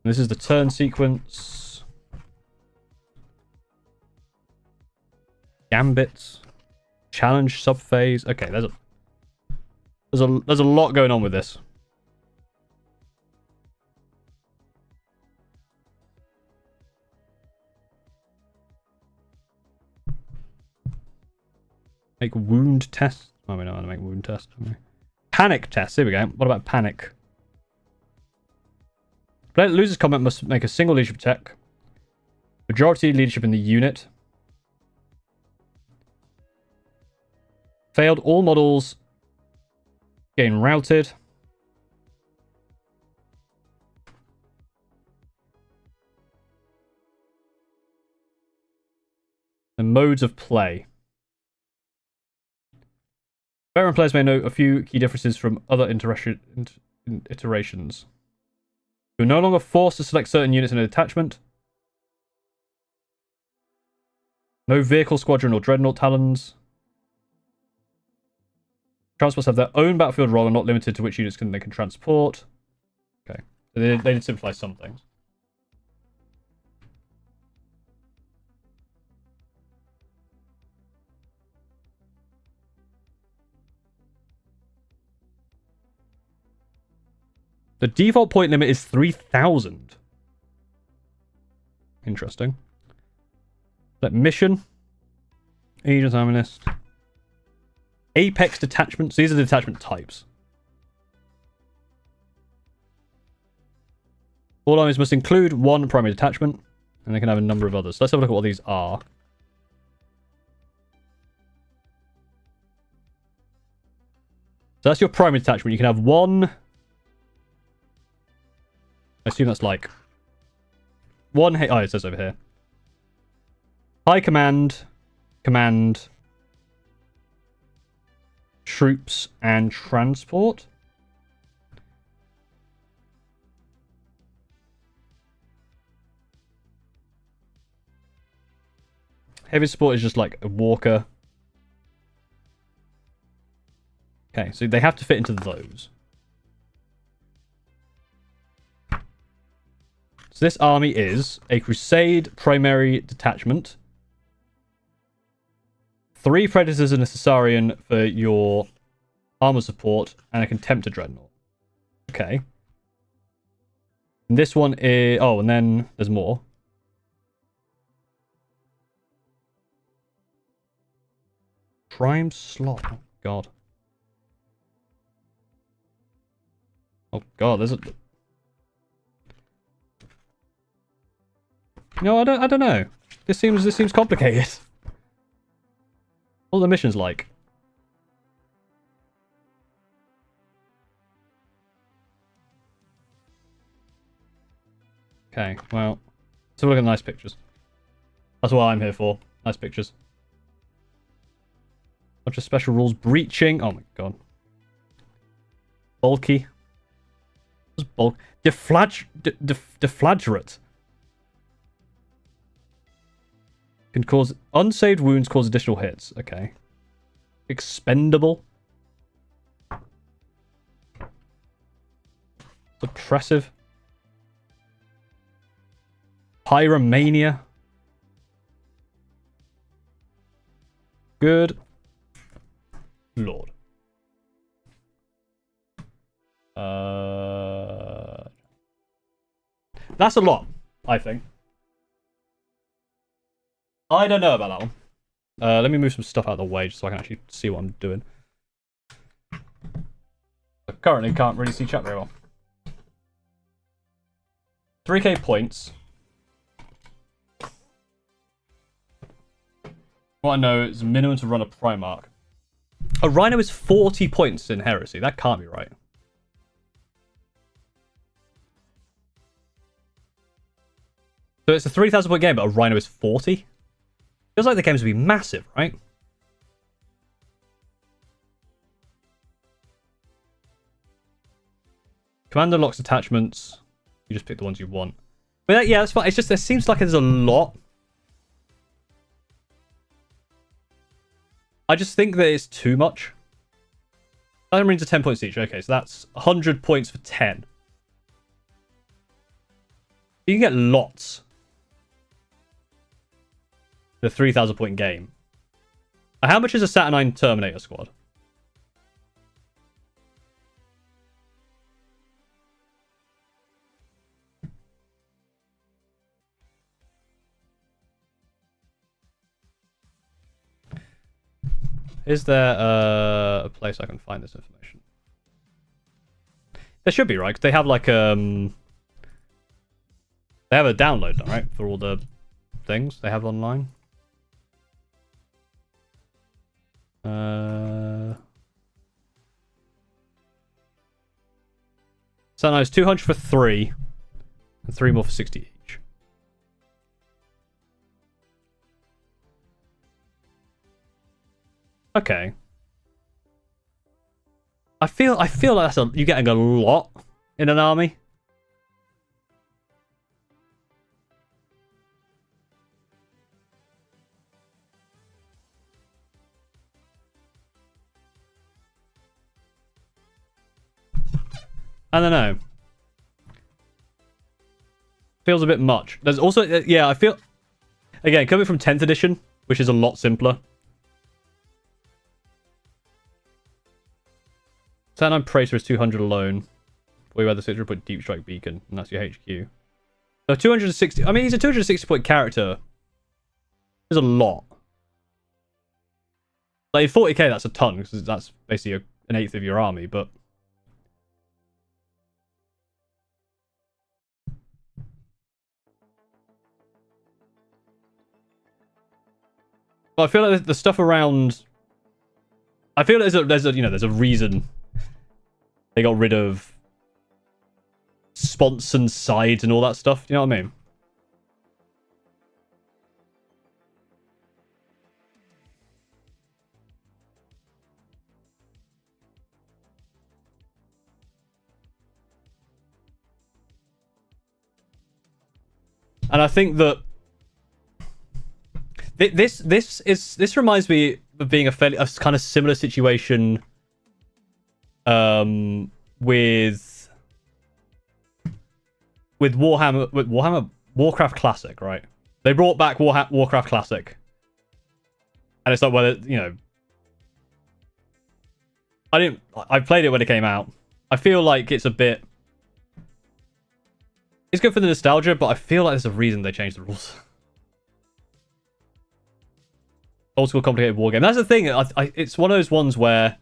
Speaker 1: This is the turn sequence. Gambits. Challenge subphase. Okay, there's a lot going on with this. Make wound test. Oh, we know how to make wound test. Panic test. Here we go. What about panic? Player that loses combat must make a single leadership check. Majority leadership in the unit. Failed, all models gain routed. The modes of play. Veteran players may note a few key differences from other iterations. You're no longer forced to select certain units in a detachment. No vehicle squadron or dreadnought talons. Transports have their own battlefield role and not limited to which units they can transport. Okay. So they did simplify some things. The default point limit is 3,000. Interesting. That mission. Agents Arminist. Apex detachments. These are the detachment types. All armies must include one primary detachment, and they can have a number of others. So let's have a look at what these are. So that's your primary detachment. You can have one. I assume that's like one. Oh, it says over here. High command, troops, and transport. Heavy support is just like a walker. Okay, so they have to fit into those. So this army is a Crusade primary detachment, 3 Predators and a Caesarian for your armor support, and a Contemptor Dreadnought. Okay. And this one is... Oh, and then there's more. Prime slot. Oh, God. Oh, God, there's a... No, I don't know. This seems complicated. What are the missions like? Okay, well, let's have a look at the nice pictures. That's what I'm here for. Nice pictures. Bunch of special rules. Breaching. Oh my god. Bulky. What's bulk? Deflagrate. Can cause unsaved wounds, cause additional hits. Okay. Expendable. Suppressive. Pyromania. Good Lord. That's a lot, I think. I don't know about that one. Let me move some stuff out of the way just so I can actually see what I'm doing. I currently can't really see chat very well. 3k points. What I know is minimum to run a Primarch. A Rhino is 40 points in Heresy. That can't be right. So it's a 3,000 point game, but a Rhino is 40? Feels like the games would be massive, right? Commander locks attachments. You just pick the ones you want. But yeah, that's fine. It's just, there seems like there's a lot. I just think that it's too much. 9 Marines are 10 points each. Okay, so that's 100 points for 10. You can get lots. The 3,000 point game. How much is a Saturnine Terminator squad? Is there a place I can find this information? There should be, right? 'Cause they have like they have a download, right, for all the things they have online. So nice. 200 for 3, and 3 more for 60 each. Okay. I feel like you're getting a lot in an army. I don't know. Feels a bit much. There's also, yeah, I feel, again, coming from 10th edition, which is a lot simpler. Saturnine Praetor is 200 alone. We had the 600 point Deep Strike Beacon, and that's your HQ. So 260, I mean, he's a 260 point character. There's a lot. Like, 40k, that's a ton, because that's basically an eighth of your army, but... I feel like the stuff around. I feel like there's a reason they got rid of sponsor and sides and all that stuff. You know what I mean? And I think that this reminds me of being a kind of similar situation with Warcraft Classic, right? They brought back Warcraft Classic, and it's like, well, I played it when it came out. I feel like it's good for the nostalgia, but I feel like there's a reason they changed the rules. Old school complicated wargame. That's the thing. It's one of those ones where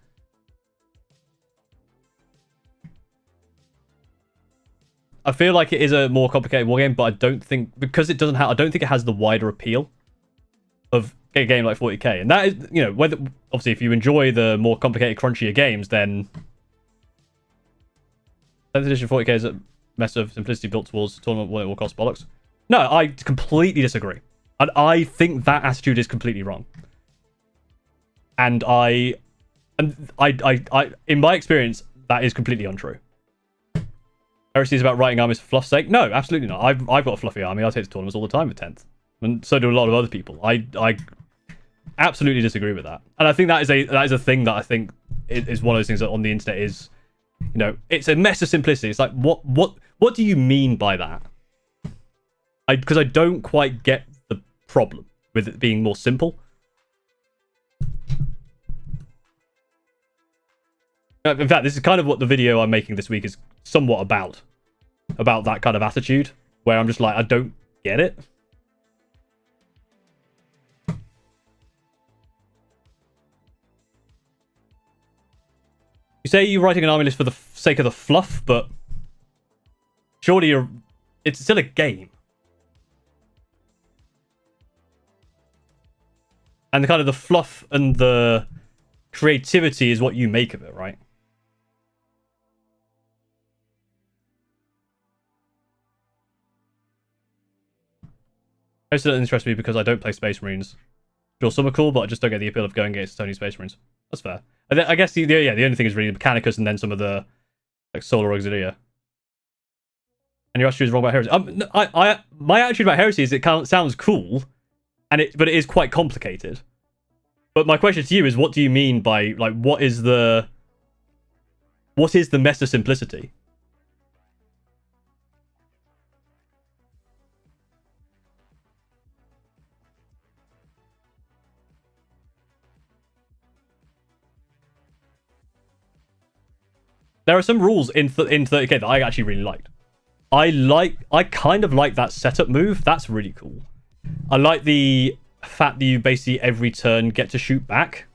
Speaker 1: I feel like it is a more complicated wargame, but I don't think, because it doesn't have, I don't think it has the wider appeal of a game like 40k. And that is, whether, obviously, if you enjoy the more complicated, crunchier games, then 10th edition 40k is a mess of simplicity built towards tournament when it will cost bollocks. No, I completely disagree. And I think that attitude is completely wrong. And I in my experience, That is completely untrue. Heresy is about writing armies for fluff's sake. No, absolutely not. I've got a fluffy army. I take to tournaments all the time with 10th. And so do a lot of other people. I absolutely disagree with that. And I think that is a thing that I think is one of those things that on the internet is, you know, it's a mess of simplicity. It's like, what do you mean by that? Because I don't quite get the problem with it being more simple. In fact, this is kind of what the video I'm making this week is somewhat about that kind of attitude, where I'm just like, I don't get it. You say you're writing an army list for the sake of the fluff, but surely it's still a game. And the kind of the fluff and the creativity is what you make of it, right? Most of that interests me because I don't play Space Marines. Sure, some are cool, but I just don't get the appeal of going against Tony Space Marines. That's fair. I guess the only thing is really Mechanicus and then some of the like Solar Auxilia. And your attitude is wrong about Heresy. My attitude about Heresy is it sounds cool, but it is quite complicated. But my question to you is, what do you mean by like what is the mess of simplicity? There are some rules in 30k that I actually really liked. I kind of like that setup move. That's really cool. I like the fact that you basically every turn get to shoot back.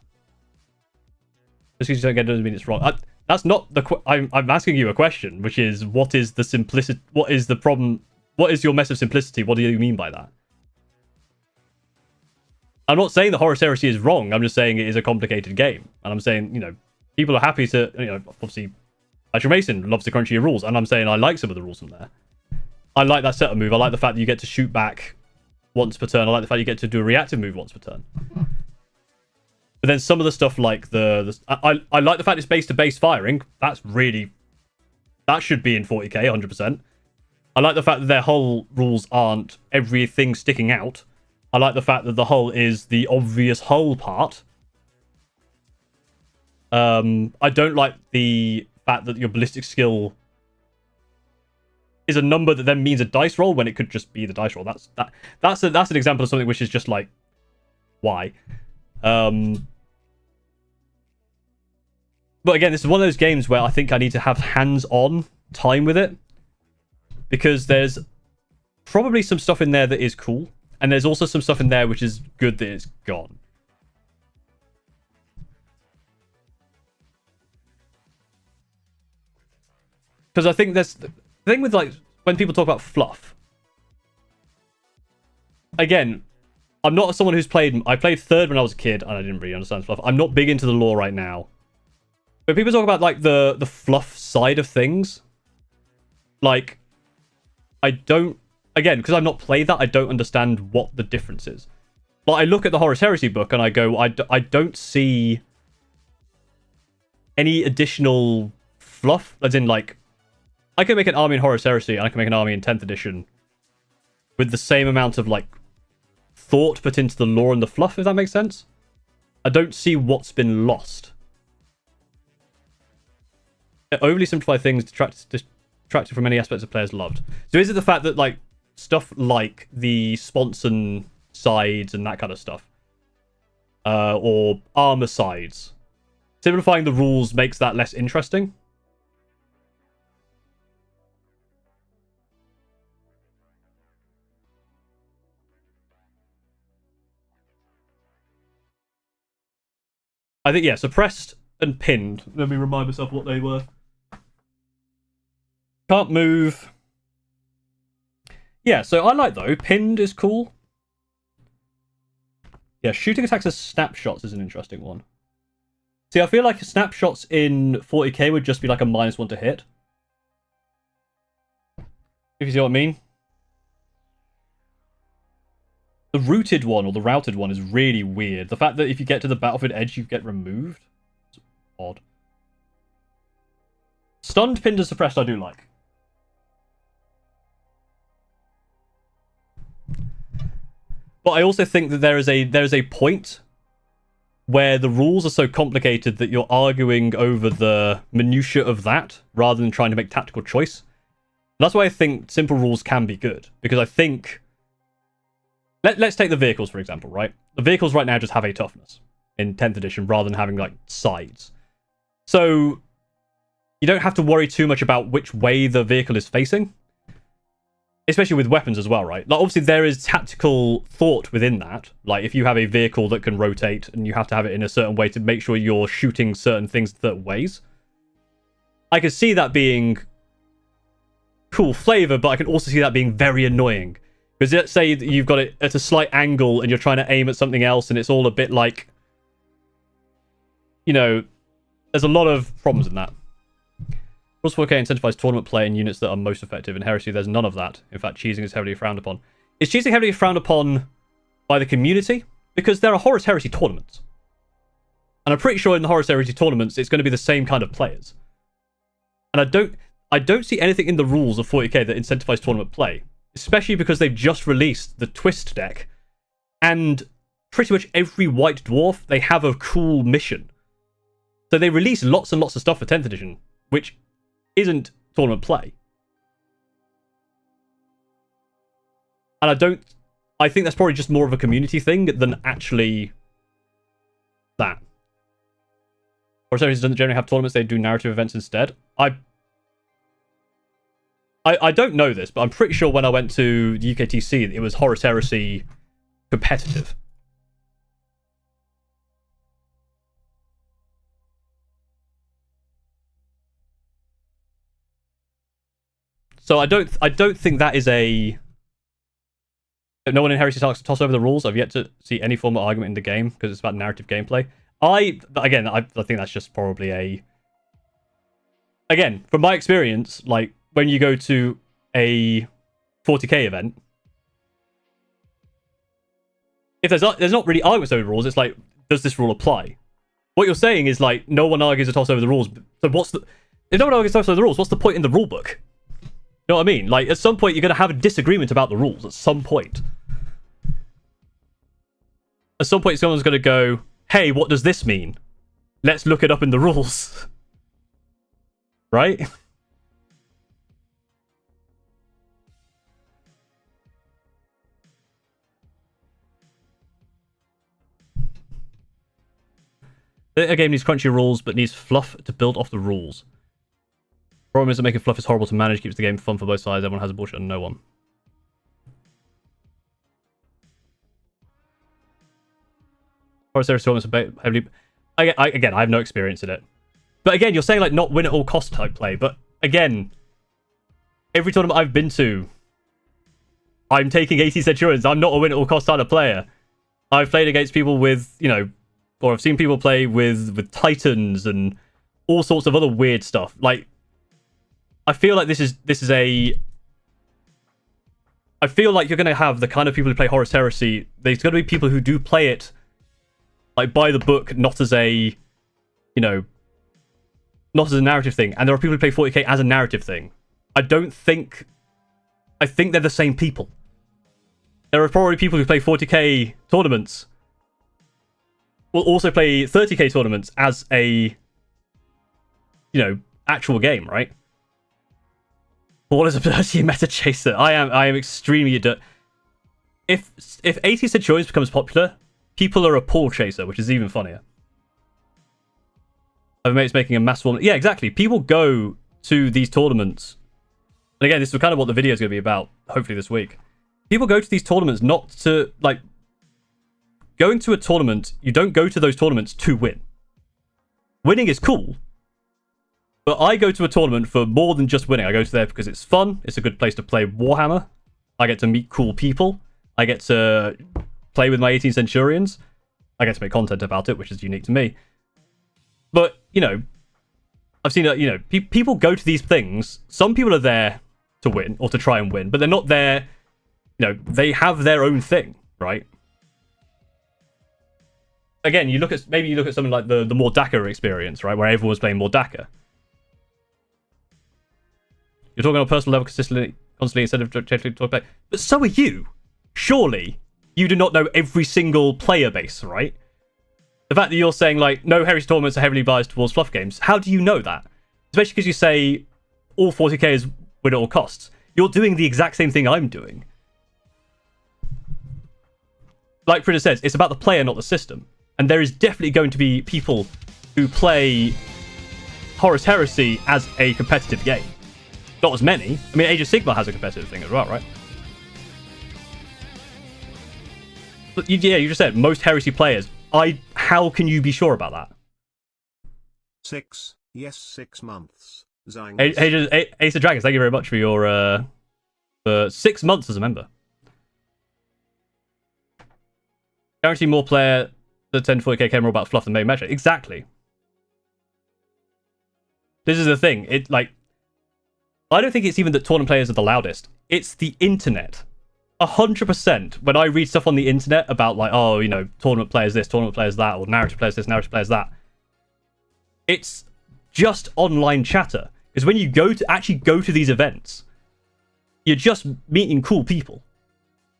Speaker 1: Just because you don't get it doesn't mean it's wrong. That's not the. I'm asking you a question, which is what is the simplicity? What is the problem? What is your mess of simplicity? What do you mean by that? I'm not saying the Horus Heresy is wrong. I'm just saying it is a complicated game, and I'm saying, you know, people are happy to, you know, obviously. Actual Mason loves to crunch your rules, and I'm saying I like some of the rules from there. I like that setup move. I like the fact that you get to shoot back once per turn. I like the fact you get to do a reactive move once per turn. But then some of the stuff like I like the fact it's base to base firing. That should be in 40k 100%. I like the fact that their hull rules aren't everything sticking out. I like the fact that the hull is the obvious hull part. I don't like the fact that your ballistic skill is a number that then means a dice roll when it could just be the dice roll. That's an example of something which is just like, why? But again, this is one of those games where I think I need to have hands-on time with it, because there's probably some stuff in there that is cool, and there's also some stuff in there which is good that it's gone. Because I think there's the thing with like when people talk about fluff. Again, I'm not someone who's played. I played third when I was a kid, and I didn't really understand fluff. I'm not big into the lore right now. But people talk about like the fluff side of things. Like, I don't. Again, because I've not played that, I don't understand what the difference is. Like, I look at the Horus Heresy book and I go, I don't see any additional fluff, as in like. I can make an army in Horus Heresy, and I can make an army in 10th edition with the same amount of, like, thought put into the lore and the fluff, if that makes sense. I don't see what's been lost. Overly simplified things detracted from many aspects of players loved. So is it the fact that, like, stuff like the sponson sides and that kind of stuff, or armor sides, simplifying the rules makes that less interesting? I think, yeah, suppressed and pinned. Let me remind myself what they were. Can't move. Yeah, so I like though. Pinned is cool. Yeah, shooting attacks as snapshots is an interesting one. See, I feel like snapshots in 40k would just be like a -1 to hit. If you see what I mean. The rooted one, or the routed one, is really weird. The fact that if you get to the battlefield edge, you get removed. It's odd. Stunned, pinned, and suppressed I do like. But I also think that there is a point where the rules are so complicated that you're arguing over the minutiae of that rather than trying to make tactical choice. That's why I think simple rules can be good, because I think... Let's take the vehicles, for example, right? The vehicles right now just have a toughness in 10th edition rather than having, like, sides. So you don't have to worry too much about which way the vehicle is facing. Especially with weapons as well, right? Like, obviously, there is tactical thought within that. Like, if you have a vehicle that can rotate and you have to have it in a certain way to make sure you're shooting certain things certain ways. I can see that being cool flavor, but I can also see that being very annoying. Because let's say that you've got it at a slight angle and you're trying to aim at something else and it's all a bit like... You know, there's a lot of problems in that. Rules 4K incentivise tournament play in units that are most effective. In Heresy, there's none of that. In fact, cheesing is heavily frowned upon. Is cheesing heavily frowned upon by the community? Because there are Horus Heresy tournaments. And I'm pretty sure in the Horus Heresy tournaments, it's going to be the same kind of players. And I don't see anything in the rules of 40k that incentivize tournament play. Especially because they've just released the Twist deck. And pretty much every White Dwarf, they have a cool mission. So they release lots and lots of stuff for 10th edition, which isn't tournament play. And I think that's probably just more of a community thing than actually that. Horus Heresy doesn't generally have tournaments, they do narrative events instead. I don't know this, but I'm pretty sure when I went to the UKTC, it was Horus Heresy competitive. So I don't think that is a... No one in Heresy toss over the rules. I've yet to see any form of argument in the game because it's about narrative gameplay. I think that's just probably a... Again, from my experience, like, when you go to a 40k event, if there's not really arguments over the rules, it's like, does this rule apply? What you're saying is, like, no one argues a toss over the rules. So if no one argues a toss over the rules, what's the point in the rule book? You know what I mean? Like, at some point, you're going to have a disagreement about the rules. At some point. At some point, someone's going to go, hey, what does this mean? Let's look it up in the rules. Right? A game needs crunchy rules, but needs fluff to build off the rules. Problem is that making fluff is horrible to manage, keeps the game fun for both sides. Everyone has a bullshit and no one. Horus Heresy tournaments are heavily... Again, I have no experience in it. But again, you're saying, like, not win at all cost type play. But again, every tournament I've been to, I'm taking 80 Centurions. I'm not a win at all cost type of player. I've played against people with, you know, or I've seen people play with Titans and all sorts of other weird stuff. Like, I feel like this is a... I feel like you're going to have the kind of people who play Horus Heresy. There's going to be people who do play it, like, by the book, not as a, you know, not as a narrative thing. And there are people who play 40k as a narrative thing. I think they're the same people. There are probably people who play 40k tournaments will also play 30k tournaments as a, you know, actual game, right? What is a dirty meta chaser? I am extremely if 80 Centurions becomes popular, people are a pool chaser, which is even funnier. I've mates making a mass tournament. Yeah, exactly. People go to these tournaments. And again, this is kind of what the video is going to be about, hopefully this week. People go to these tournaments not to, like, going to a tournament, you don't go to those tournaments to win. Winning is cool. But I go to a tournament for more than just winning. I go to there because it's fun. It's a good place to play Warhammer. I get to meet cool people. I get to play with my 18 Centurions. I get to make content about it, which is unique to me. But, you know, I've seen that, you know, people go to these things. Some people are there to win or to try and win, but they're not there, you know, they have their own thing, right? Again, maybe you look at something like the Mordaka experience, right, where everyone was playing Mordaka. You're talking on a personal level constantly instead of directly talking about. But so are you. Surely you do not know every single player base, right? The fact that you're saying, like, no Heresy tournaments are heavily biased towards fluff games, how do you know that? Especially because you say all 40k is win at all costs. You're doing the exact same thing I'm doing. Like Fritter says, it's about the player, not the system. And there is definitely going to be people who play Horus Heresy as a competitive game. Not as many. I mean, Age of Sigmar has a competitive thing as well, right? But yeah, you just said most Heresy players. How can you be sure about that?
Speaker 2: 6 months.
Speaker 1: Ace of Dragons, thank you very much for your for 6 months as a member. Guarantee more player than 10 40k care more about fluff than main metric. Exactly. This is the thing. I don't think it's even that tournament players are the loudest. It's the internet. 100%. When I read stuff on the internet about, like, oh, you know, tournament players this, tournament players that, or narrative players this, narrative players that, it's just online chatter. Because when you actually go to these events, you're just meeting cool people.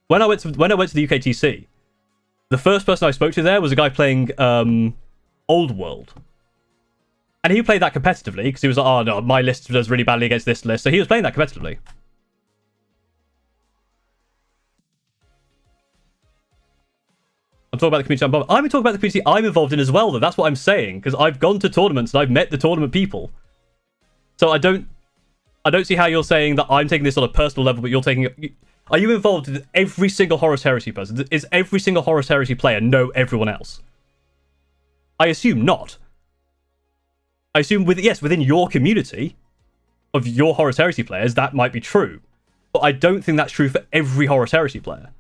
Speaker 1: When I went to the UKTC, the first person I spoke to there was a guy playing Old World. And he played that competitively because he was like, oh no, my list does really badly against this list. So he was playing that competitively. I'm talking about the community I'm talking about the community I'm involved in as well, though. That's what I'm saying, because I've gone to tournaments and I've met the tournament people. So I don't see how you're saying that I'm taking this on a personal level, but you're taking it. Are you involved with every single Horus Heresy person? Is every single Horus Heresy player know everyone else? I assume not. I assume within your community of your Horus Heresy players, that might be true. But I don't think that's true for every Horus Heresy player.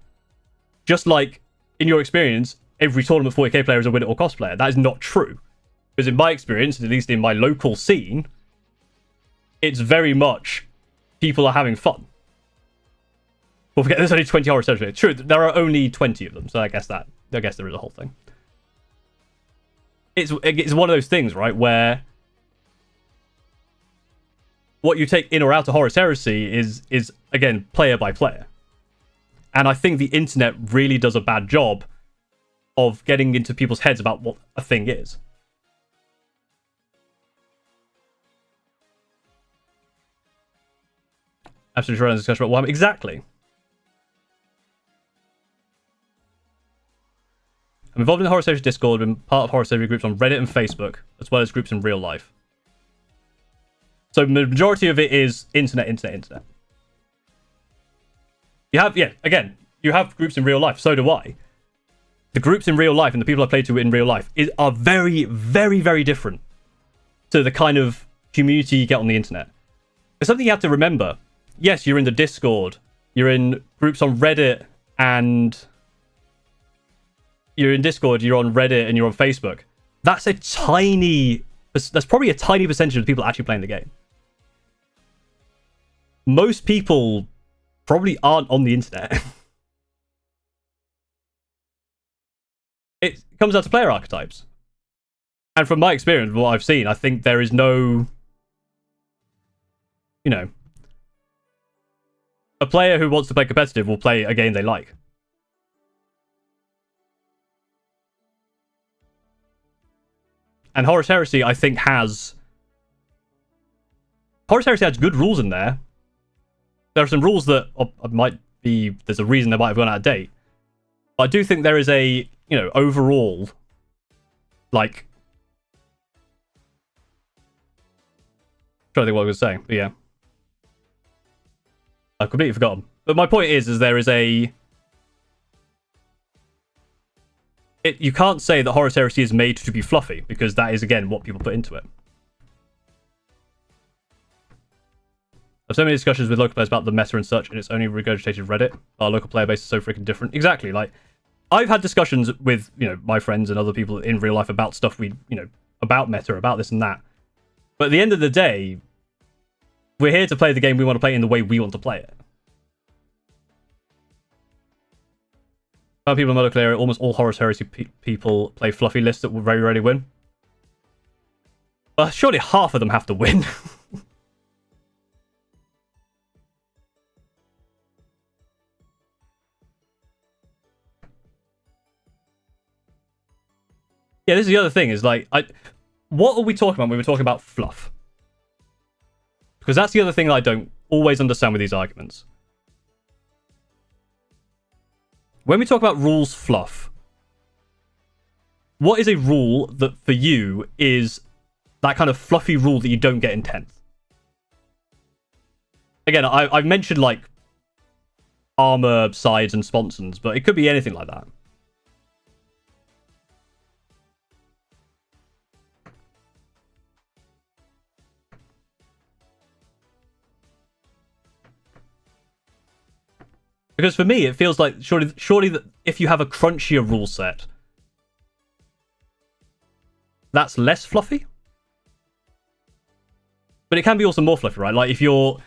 Speaker 1: Just like, in your experience, every tournament 40k player is a win at all cost player. That is not true. Because in my experience, at least in my local scene, it's very much people are having fun. Well, forget there's only 20 Horus Heresy players. True, there are only 20 of them, so I guess there is a whole thing. It's one of those things, right, where what you take in or out of Horus Heresy is again player by player. And I think the internet really does a bad job of getting into people's heads about what a thing is. Absolutely right on discussion about Warhammer. Exactly. I'm involved in the Horus Heresy Discord, been part of Horus Heresy groups on Reddit and Facebook, as well as groups in real life. So the majority of it is internet. You have, you have groups in real life. So do I. The groups in real life and the people I play to in real life are very, very, very different to the kind of community you get on the internet. There's something you have to remember. Yes, you're in the Discord. You're in groups on Reddit and... You're in Discord, you're on Reddit, and you're on Facebook. That's probably a tiny percentage of the people actually playing the game. Most people probably aren't on the internet. It comes down to player archetypes. And from my experience, what I've seen, I think there is no... You know... A player who wants to play competitive will play a game they like. And Horus Heresy, I think, has... Horus Heresy has good rules in there. There are some rules that might be... There's a reason they might have gone out of date. But I do think there is a, you know, overall... Like... I'm trying to think what I was saying, but yeah. I've completely forgotten. But my point is there is a... You can't say that Horus Heresy is made to be fluffy, because that is, again, what people put into it. I've so many discussions with local players about the meta and such, and it's only regurgitated Reddit. Our local player base is so freaking different. Exactly, like, I've had discussions with, you know, my friends and other people in real life about stuff about meta, about this and that. But at the end of the day, we're here to play the game we want to play in the way we want to play it. Some people in Modo Clear, almost all Horus Heresy people play fluffy lists that will very rarely win. But surely half of them have to win. Yeah, this is the other thing, is like, what are we talking about when we're talking about fluff? Because that's the other thing I don't always understand with these arguments. When we talk about rules fluff, what is a rule that for you is that kind of fluffy rule that you don't get in 10th? Again, I've mentioned like armor, sides, and sponsons, but it could be anything like that. Because for me, it feels like surely that if you have a crunchier rule set, that's less fluffy. But it can be also more fluffy, right? Like if you're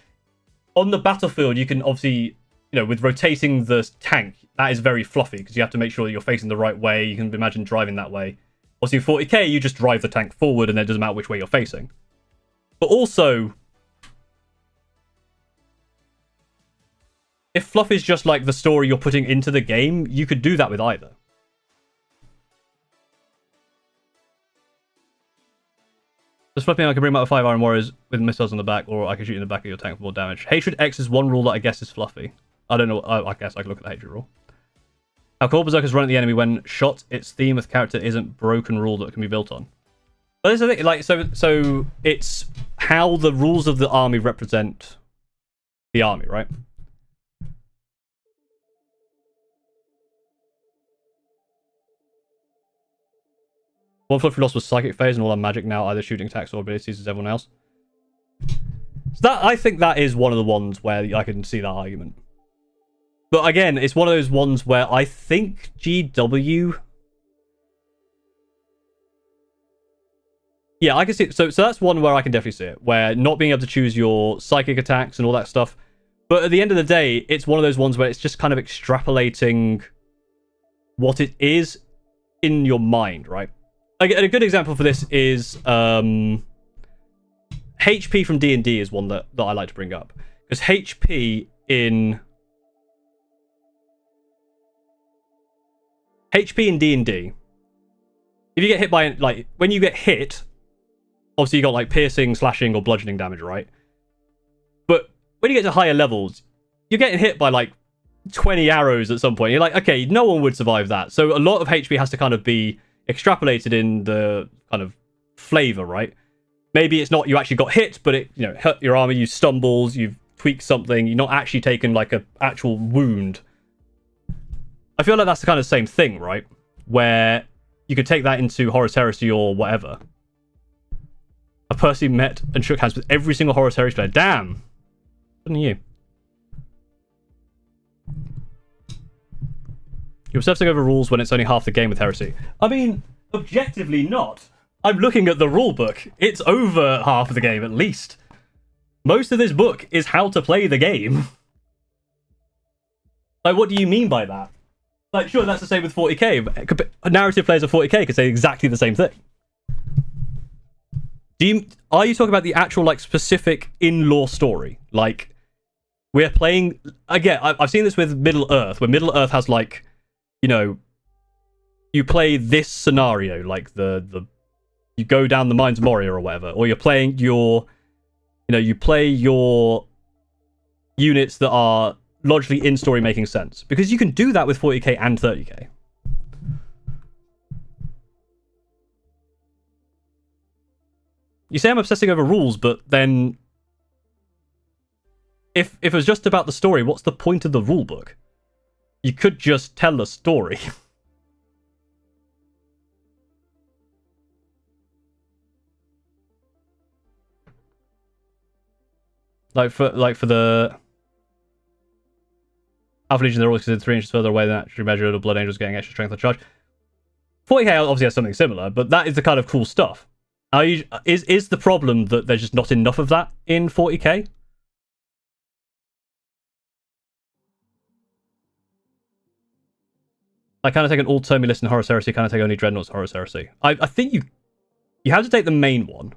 Speaker 1: on the battlefield, you can obviously, with rotating the tank, that is very fluffy because you have to make sure that you're facing the right way. You can imagine driving that way. Obviously, 40k, you just drive the tank forward and it doesn't matter which way you're facing. But also, if fluff is just like the story you're putting into the game, you could do that with either. Just flipping, I can bring out the 5 Iron Warriors with missiles on the back, or I can shoot in the back of your tank for more damage. Hatred X is one rule that I guess is fluffy. I don't know. I guess I can look at the hatred rule. How cool Berserkers run at the enemy when shot. Its theme with character isn't broken rule that can be built on. But this is the thing, like, so it's how the rules of the army represent the army, right? One fluffy loss was Psychic Phase, and all our magic now either shooting attacks or abilities as everyone else. So I think that is one of the ones where I can see that argument. But again, it's one of those ones where I think GW... Yeah, I can see it. So that's one where I can definitely see it, where not being able to choose your psychic attacks and all that stuff. But at the end of the day, it's one of those ones where it's just kind of extrapolating what it is in your mind, right? A good example for this is HP from D&D is one that I like to bring up. Because HP in D&D, if you get hit by, like, when you get hit, obviously you got like piercing, slashing, or bludgeoning damage, right? But when you get to higher levels, you're getting hit by like 20 arrows at some point. You're like, okay, no one would survive that. So a lot of HP has to kind of be extrapolated in the kind of flavor, right? Maybe it's not you actually got hit, but it hurt your armor, you stumbled, you've tweaked something, you're not actually taken like a actual wound. I feel like that's the kind of same thing, right? Where you could take that into Horus Heresy or whatever. I personally met and shook hands with every single Horus Heresy player. Damn! Couldn't you? You're obsessing over rules when it's only half the game with Heresy. I mean, objectively not. I'm looking at the rulebook. It's over half of the game, at least. Most of this book is how to play the game. Like, what do you mean by that? Like, sure, that's the same with 40k. Narrative players of 40k could say exactly the same thing. Are you talking about the actual, like, specific in-lore story? Like, we're playing... Again, I've seen this with Middle-earth, where Middle-earth has, like, you play this scenario, like you go down the Mines of Moria or whatever, or you're playing your, you play your units that are logically in story making sense, because you can do that with 40k and 30k. You say I'm obsessing over rules, but then if it was just about the story, what's the point of the rulebook? You could just tell a story. like for the Alpha Legion, they're always considered 3 inches further away than actually measured, or Blood Angels getting extra strength on charge. 40k obviously has something similar, but that is the kind of cool stuff. Is the problem that there's just not enough of that in 40k? I kind of take an all-termy list in Horus Heresy, kind of take only Dreadnoughts in Horus Heresy. I think you have to take the main one.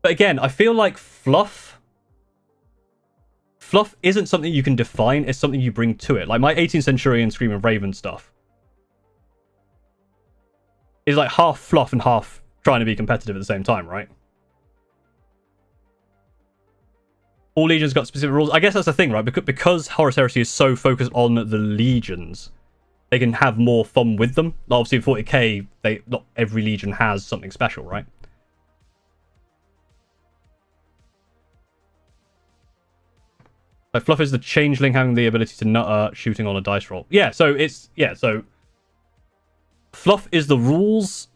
Speaker 1: But again, I feel like fluff isn't something you can define, it's something you bring to it. Like my 18th Centurion Screaming Raven stuff. is like half fluff and half trying to be competitive at the same time, right? All legions got specific rules. I guess that's the thing, right? Because Horus Heresy is so focused on the legions, they can have more fun with them. Obviously, in 40k, not every legion has something special, right? Like, fluff is the changeling having the ability to nutter shooting on a dice roll. Yeah, so so fluff is the rules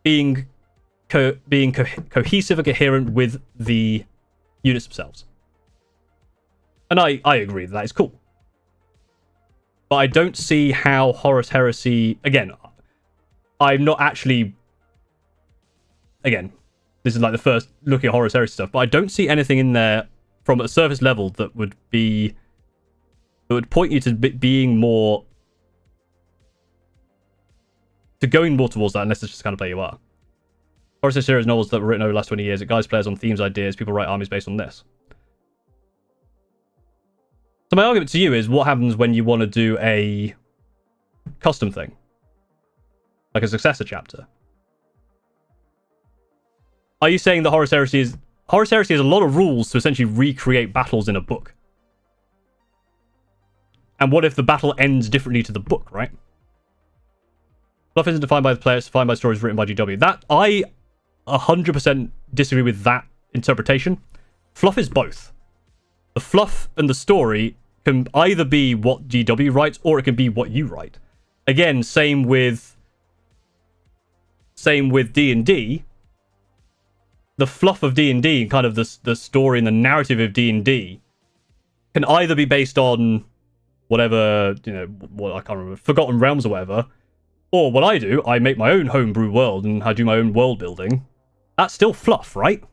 Speaker 1: being cohesive and coherent with the units themselves. And I agree that is cool. But I don't see how Horus Heresy... Again, I'm not actually... Again, this is like the first looking at Horus Heresy stuff, but I don't see anything in there from a surface level that would point you to being more... to going more towards that, unless it's just the kind of player you are. Horus Heresy series novels that were written over the last 20 years. It guides players on themes, ideas. People write armies based on this. So my argument to you is, what happens when you want to do a custom thing? Like a successor chapter? Are you saying that Horus Heresy is a lot of rules to essentially recreate battles in a book? And what if the battle ends differently to the book, right? Fluff isn't defined by the player, it's defined by stories written by GW. That, I 100% disagree with that interpretation. Fluff is both. The fluff and the story can either be what GW writes, or it can be what you write. Again, same with D&D. The fluff of D&D and kind of the story and the narrative of D&D can either be based on whatever, what I can't remember, Forgotten Realms or whatever, or what I do, I make my own homebrew world and I do my own world building. That's still fluff, right?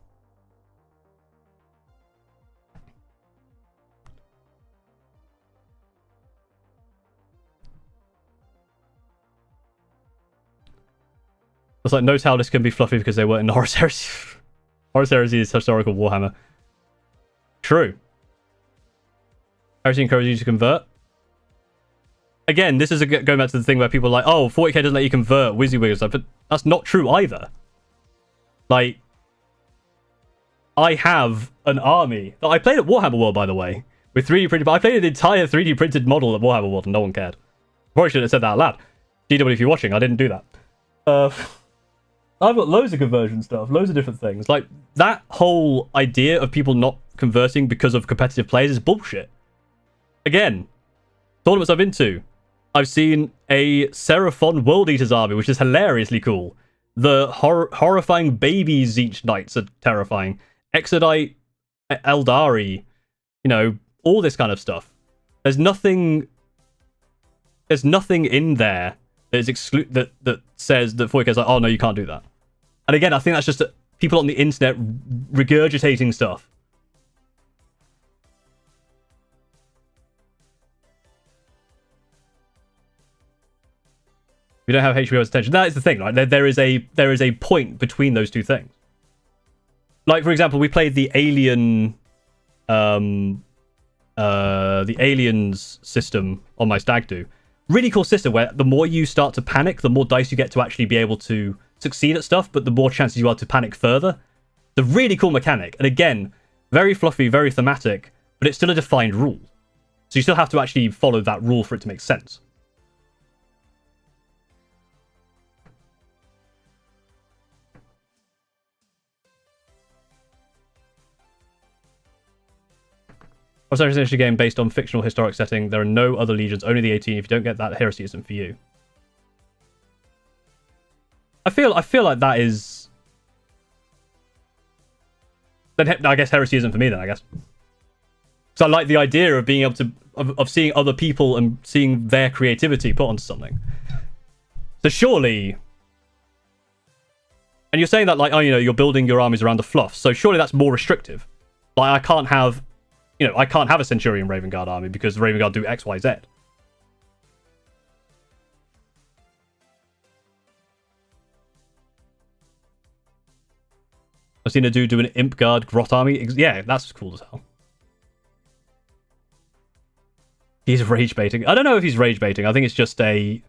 Speaker 1: It's like, note how this can be fluffy because they weren't in Horus Heresy. Horus Heresy is historical Warhammer. True. Heresy encourages you to convert. Again, this is going back to the thing where people are like, oh, 40k doesn't let you convert WYSIWYG and stuff, but that's not true either. Like, I have an army that I played at Warhammer World, by the way, with 3D printed, but I played an entire 3D printed model at Warhammer World and no one cared. Probably should have said that out loud. GW, if you're watching, I didn't do that. I've got loads of conversion stuff, loads of different things. Like, that whole idea of people not converting because of competitive players is bullshit. Again, tournaments I've been to, I've seen a Seraphon World Eaters army, which is hilariously cool. The horrifying baby Zeech Knights are terrifying. Exodite, Eldari, all this kind of stuff. There's nothing in there that is that says that 40k is like, oh no, you can't do that. And again, I think that's just people on the internet regurgitating stuff. We don't have HBO's attention. That is the thing, right? There is a point between those two things. Like, for example, we played the Aliens system on my stag do. Really cool system where the more you start to panic, the more dice you get to actually be able to succeed at stuff, but the more chances you are to panic further. It's a really cool mechanic. And again, very fluffy, very thematic, but it's still a defined rule. So you still have to actually follow that rule for it to make sense. Horus Heresy is a game based on fictional historic setting. There are no other legions, only the 18. If you don't get that, Heresy isn't for you. I feel like that is... Then I guess Heresy isn't for me then, I guess. So I like the idea of being able to... Of seeing other people and seeing their creativity put onto something. So surely... And you're saying that, like, oh, you're building your armies around the fluff. So surely that's more restrictive. Like, I can't have a Centurion Raven Guard army because the Raven Guard do X, Y, Z. I've seen a dude do an Imp Guard Grot army. Yeah, that's cool as hell. He's rage baiting. I don't know if he's rage baiting. I think it's just a...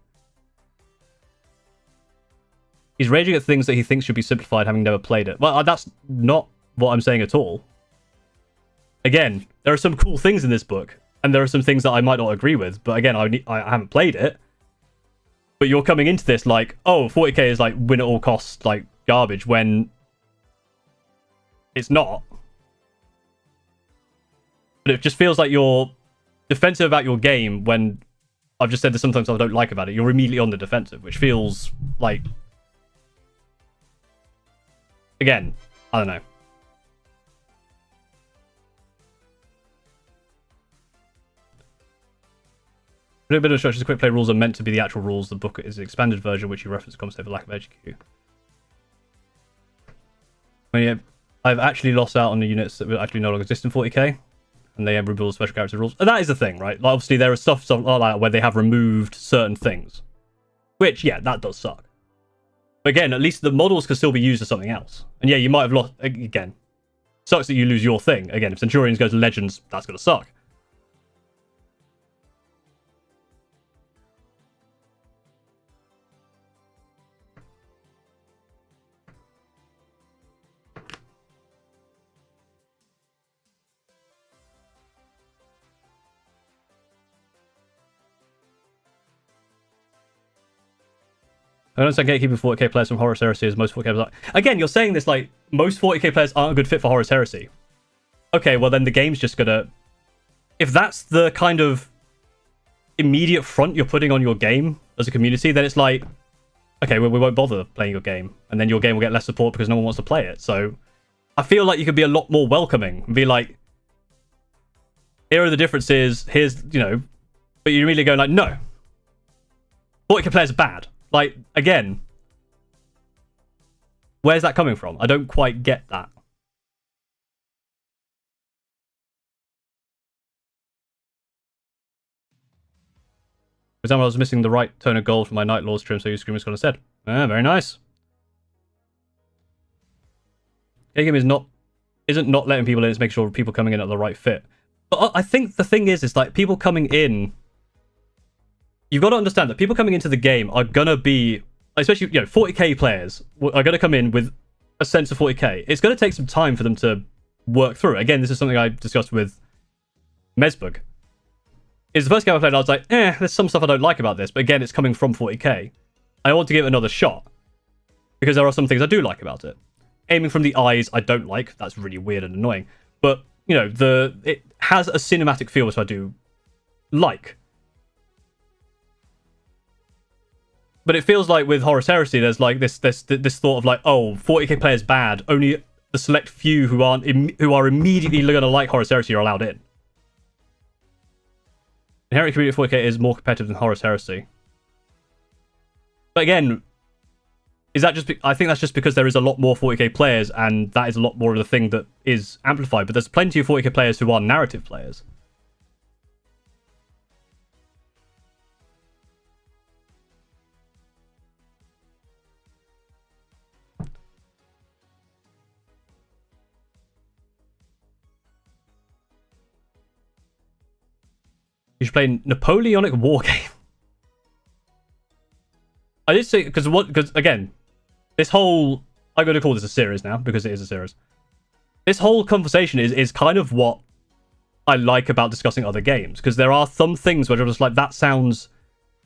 Speaker 1: He's raging at things that he thinks should be simplified, having never played it. Well, that's not what I'm saying at all. Again, there are some cool things in this book, and there are some things that I might not agree with. But again, I haven't played it. But you're coming into this like, oh, 40k is like win at all costs, like garbage, when it's not. But it just feels like you're defensive about your game when I've just said there's sometimes I don't like about it. You're immediately on the defensive, which feels like, again, I don't know. A bit of instructions. The quick play rules are meant to be the actual rules. The book is an expanded version, which you reference comments for lack of HQ. I've actually lost out on the units that will actually no longer exist in 40k, and they have rebuild special character rules. And that is the thing, right? Like, obviously, there are stuff like that where they have removed certain things, which, yeah, that does suck. But again, at least the models can still be used as something else. And yeah, you might have lost again. Sucks that you lose your thing. Again, if Centurions go to Legends, that's gonna suck. I don't understand gatekeeping 40k players from Horus Heresy as most 40k players are. Again, you're saying this like most 40k players aren't a good fit for Horus Heresy. Okay, well then the game's just gonna... If that's the kind of immediate front you're putting on your game as a community, then it's like, okay, well, we won't bother playing your game. And then your game will get less support because no one wants to play it. So I feel like you could be a lot more welcoming and be like, here are the differences, here's, you know... But you're immediately going like, no. 40k players are bad. Like, again, where's that coming from? I don't quite get that. For example, I was missing the right tone of gold for my Night Lord's trim, so you Screamer's gone instead. Ah, very nice. Game isn't not letting people in, it's making sure people coming in are the right fit. But I think the thing is like, people coming in... You've got to understand that people coming into the game are going to be, especially, you know, 40k players are going to come in with a sense of 40k. It's going to take some time for them to work through. Again, this is something I discussed with Mesbug. It's the first game I played, I was like, there's some stuff I don't like about this. But again, it's coming from 40k. I want to give it another shot. Because there are some things I do like about it. Aiming from the eyes, I don't like. That's really weird and annoying. But, you know, it has a cinematic feel, which I do like. But it feels like with Horus Heresy, there's like this thought of like, oh, 40k players bad. Only the select few who are immediately going to like Horus Heresy are allowed in. Inherent community of 40k is more competitive than Horus Heresy. But again, is that just? I think that's just because there is a lot more 40k players, and that is a lot more of the thing that is amplified. But there's plenty of 40k players who are narrative players. You should play Napoleonic Wargame. I did say because again, this whole I'm going to call this a series now because it is a series. This whole conversation is kind of what I like about discussing other games, because there are some things where I'm just like, that sounds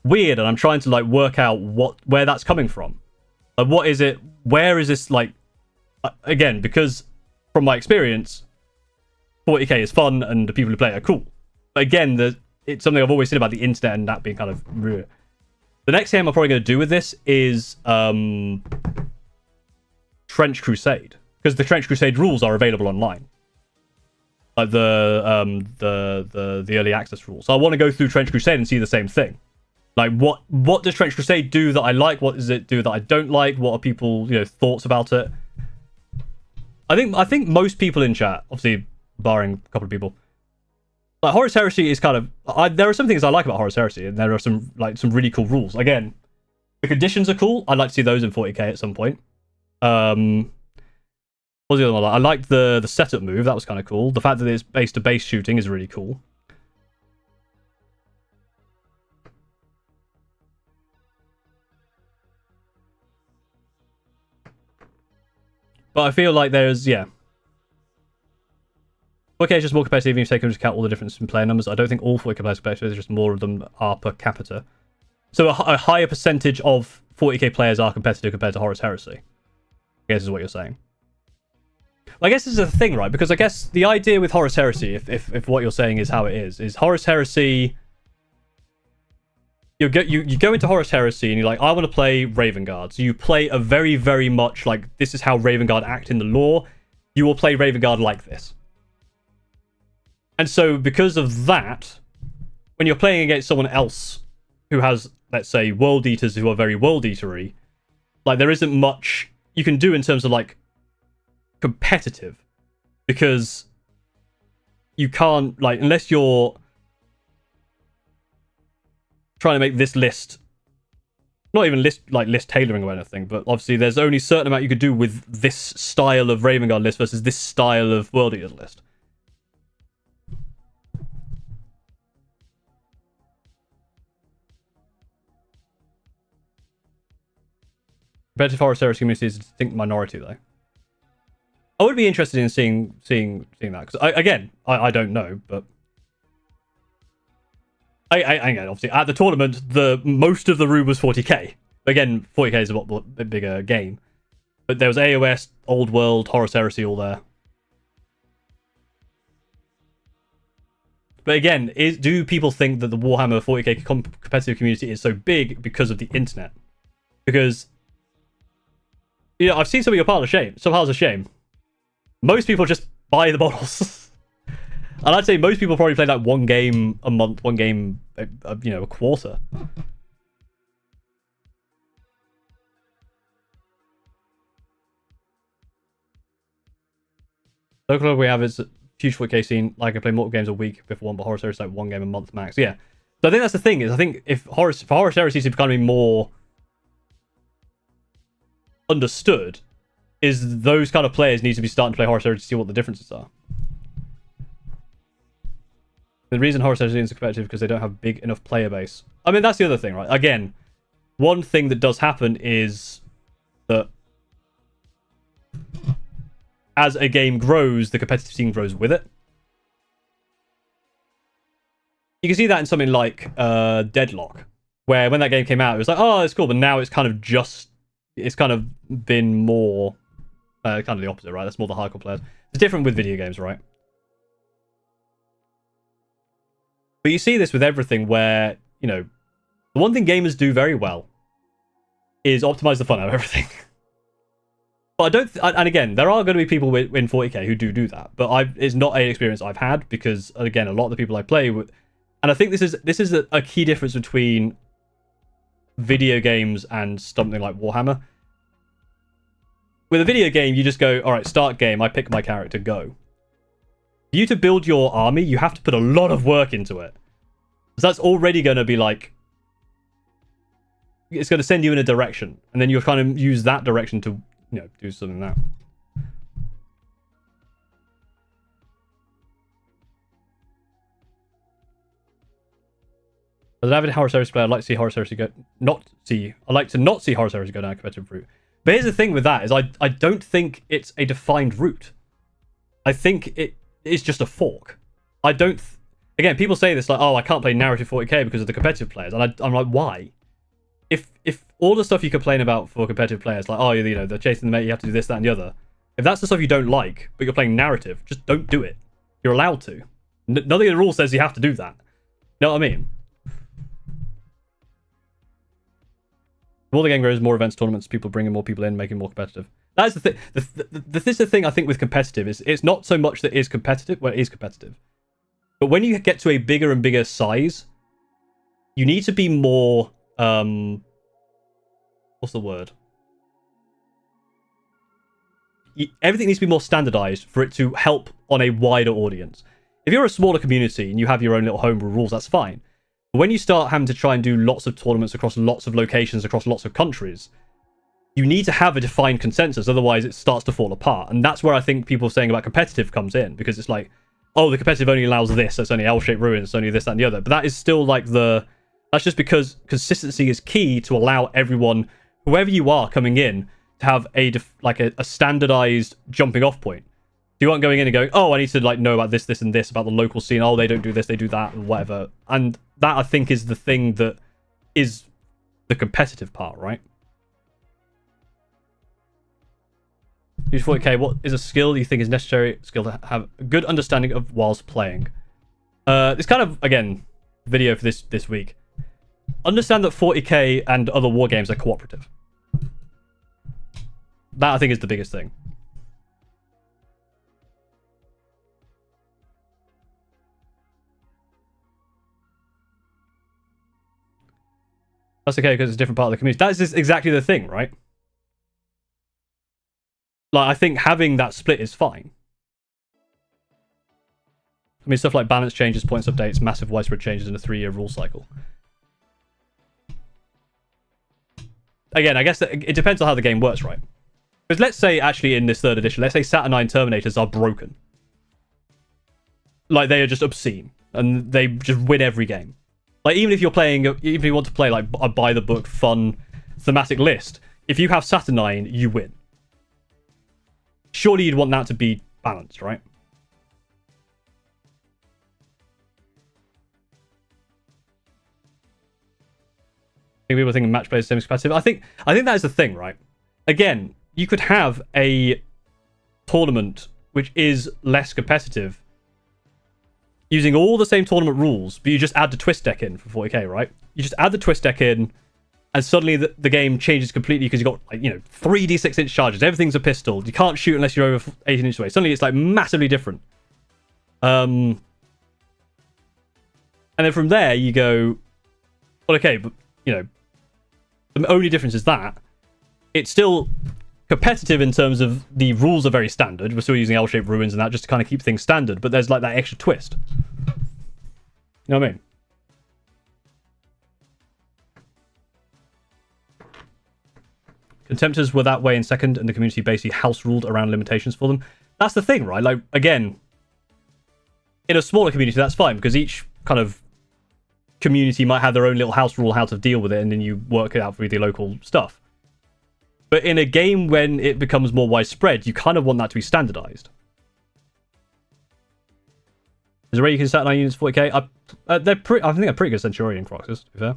Speaker 1: weird, and I'm trying to like work out where that's coming from. Like, what is it? Where is this like? Again, because from my experience, 40k is fun and the people who play it are cool. But again, it's something I've always said about the internet and that being kind of... The next game I'm probably going to do with this is Trench Crusade, because the Trench Crusade rules are available online, like the early access rules. So I want to go through Trench Crusade and see the same thing. Like, what does Trench Crusade do that I like? What does it do that I don't like? What are people, you know, thoughts about it? I think most people in chat, obviously barring a couple of people, like, Horus Heresy is kind of... there are some things I like about Horus Heresy, and there are some really cool rules. Again, the conditions are cool. I'd like to see those in 40k at some point. What was the other one? I liked the setup move. That was kind of cool. The fact that it's base-to-base shooting is really cool. But I feel like there's, yeah. Okay, it's just more competitive if you take into account all the difference in player numbers. I don't think all 40k players are competitive, just more of them are per capita. So a higher percentage of 40k players are competitive compared to Horus Heresy, I guess is what you're saying. I guess this is a thing, right? Because I guess the idea with Horus Heresy, if what you're saying is how it is Horus Heresy... You go into Horus Heresy and you're like, I want to play Raven Guard. So you play a very, very much like, this is how Raven Guard act in the lore. You will play Raven Guard like this. And so because of that, when you're playing against someone else who has, let's say, World Eaters who are very World Eatery, like there isn't much you can do in terms of like competitive. Because you can't, like, unless you're trying to make this list, not even list tailoring or anything, but obviously there's only a certain amount you could do with this style of Raven Guard list versus this style of World Eaters list. Competitive Horus Heresy community is a distinct minority, though. I would be interested in seeing that, because I don't know, but again, obviously at the tournament, most of the room was 40k. Again, 40k is a lot bigger game, but there was AOS, Old World, Horus Heresy all there. But again, do people think that the Warhammer 40k competitive community is so big because of the internet? Because, you know, I've seen some of your piles of shame. Most people just buy the models. And I'd say most people probably play like one game a month, one game, you know, a quarter. Local we have is a huge 40k scene. Like I play multiple games a week before one, but Horus Heresy is like one game a month max. Yeah. So I think that's the thing, is I think if Horus Heresy to become more understood, is those kind of players need to be starting to play Horus Heresy to see what the differences are. The reason Horus Heresy is competitive because they don't have big enough player base. I mean, that's the other thing, right? Again, one thing that does happen is that as a game grows, the competitive scene grows with it. You can see that in something like Deadlock, where when that game came out, it was like, oh, it's cool, but now it's kind of been more kind of the opposite, right? That's more the hardcore players. It's different with video games, right? But you see this with everything where, you know, the one thing gamers do very well is optimize the fun out of everything. But and again, there are going to be people in 40k who do that, but it's not an experience I've had, because again, a lot of the people I play with, and I think this is a key difference between video games and something like Warhammer. With a video game, you just go, all right, start game, I pick my character, go. For you to build your army, you have to put a lot of work into it. So that's already going to be like, it's going to send you in a direction, and then you'll kind of use that direction to, you know, do something like that. As an avid Horus Heresy player, I'd like to see Horus Heresy I'd like to not see Horus Heresy go down a competitive route. But here's the thing with that, is I don't think it's a defined route. I think it's just a fork. I don't... Again, people say this like, oh, I can't play narrative 40k because of the competitive players. And I'm like, why? If all the stuff you complain about for competitive players, like, oh, you know, they're chasing the mate, you have to do this, that, and the other. If that's the stuff you don't like, but you're playing narrative, just don't do it. You're allowed to. Nothing in the rule says you have to do that. You know what I mean? The more the game grows, more events, tournaments, people bringing more people in, making more competitive. That's the thing. This is the thing I think with competitive, is it's not so much that it is competitive. Well, it is competitive. But when you get to a bigger and bigger size, you need to be more... what's the word? Everything needs to be more standardized for it to help on a wider audience. If you're a smaller community and you have your own little homebrew rules, that's fine. But when you start having to try and do lots of tournaments across lots of locations, across lots of countries, you need to have a defined consensus, otherwise it starts to fall apart. And that's where I think people saying about competitive comes in, because it's like, oh, the competitive only allows this, so it's only L-shaped ruins, it's only this, that, and the other. But that is still like that's just because consistency is key to allow everyone, whoever you are coming in, to have a standardized jumping off point. You aren't going in and going, oh, I need to like know about this, this, and this about the local scene. Oh, they don't do this, they do that, or whatever. And that I think is the thing that is the competitive part, right? Use 40k. What is a skill you think is necessary skill to have a good understanding of whilst playing? It's kind of, again, video for this week. Understand that 40k and other war games are cooperative. That I think is the biggest thing. That's okay because it's a different part of the community. That's just exactly the thing, right? Like, I think having that split is fine. I mean, stuff like balance changes, points updates, massive widespread changes in a 3-year rule cycle. Again, I guess it depends on how the game works, right? Because let's say, actually, in this 3rd edition, let's say Saturnine Terminators are broken. Like, they are just obscene. And they just win every game. Like, even if you want to play, like, a by-the-book, fun, thematic list, if you have Saturnine, you win. Surely you'd want that to be balanced, right? I think people think match play is semi-competitive. I think that is the thing, right? Again, you could have a tournament which is less competitive using all the same tournament rules, but you just add the twist deck in for 40k, right? You just add the twist deck in, and suddenly the game changes completely because you've got, like, you know, 3 D6-inch charges. Everything's a pistol. You can't shoot unless you're over 18 inches away. Suddenly it's, like, massively different. And then from there, you go, well, okay, but, you know, the only difference is that it's still competitive in terms of the rules are very standard. We're still using L-shaped ruins and that just to kind of keep things standard, but there's like that extra twist. You know what I mean? Contemptors were that way in 2nd, and the community basically house ruled around limitations for them. That's the thing, right? Like, again, in a smaller community, that's fine, because each kind of community might have their own little house rule how to deal with it, and then you work it out with the local stuff. But in a game when it becomes more widespread, you kind of want that to be standardized. Is there a way you can Saturnine units 40k? I think they're pretty good Centurion Croxes, to be fair.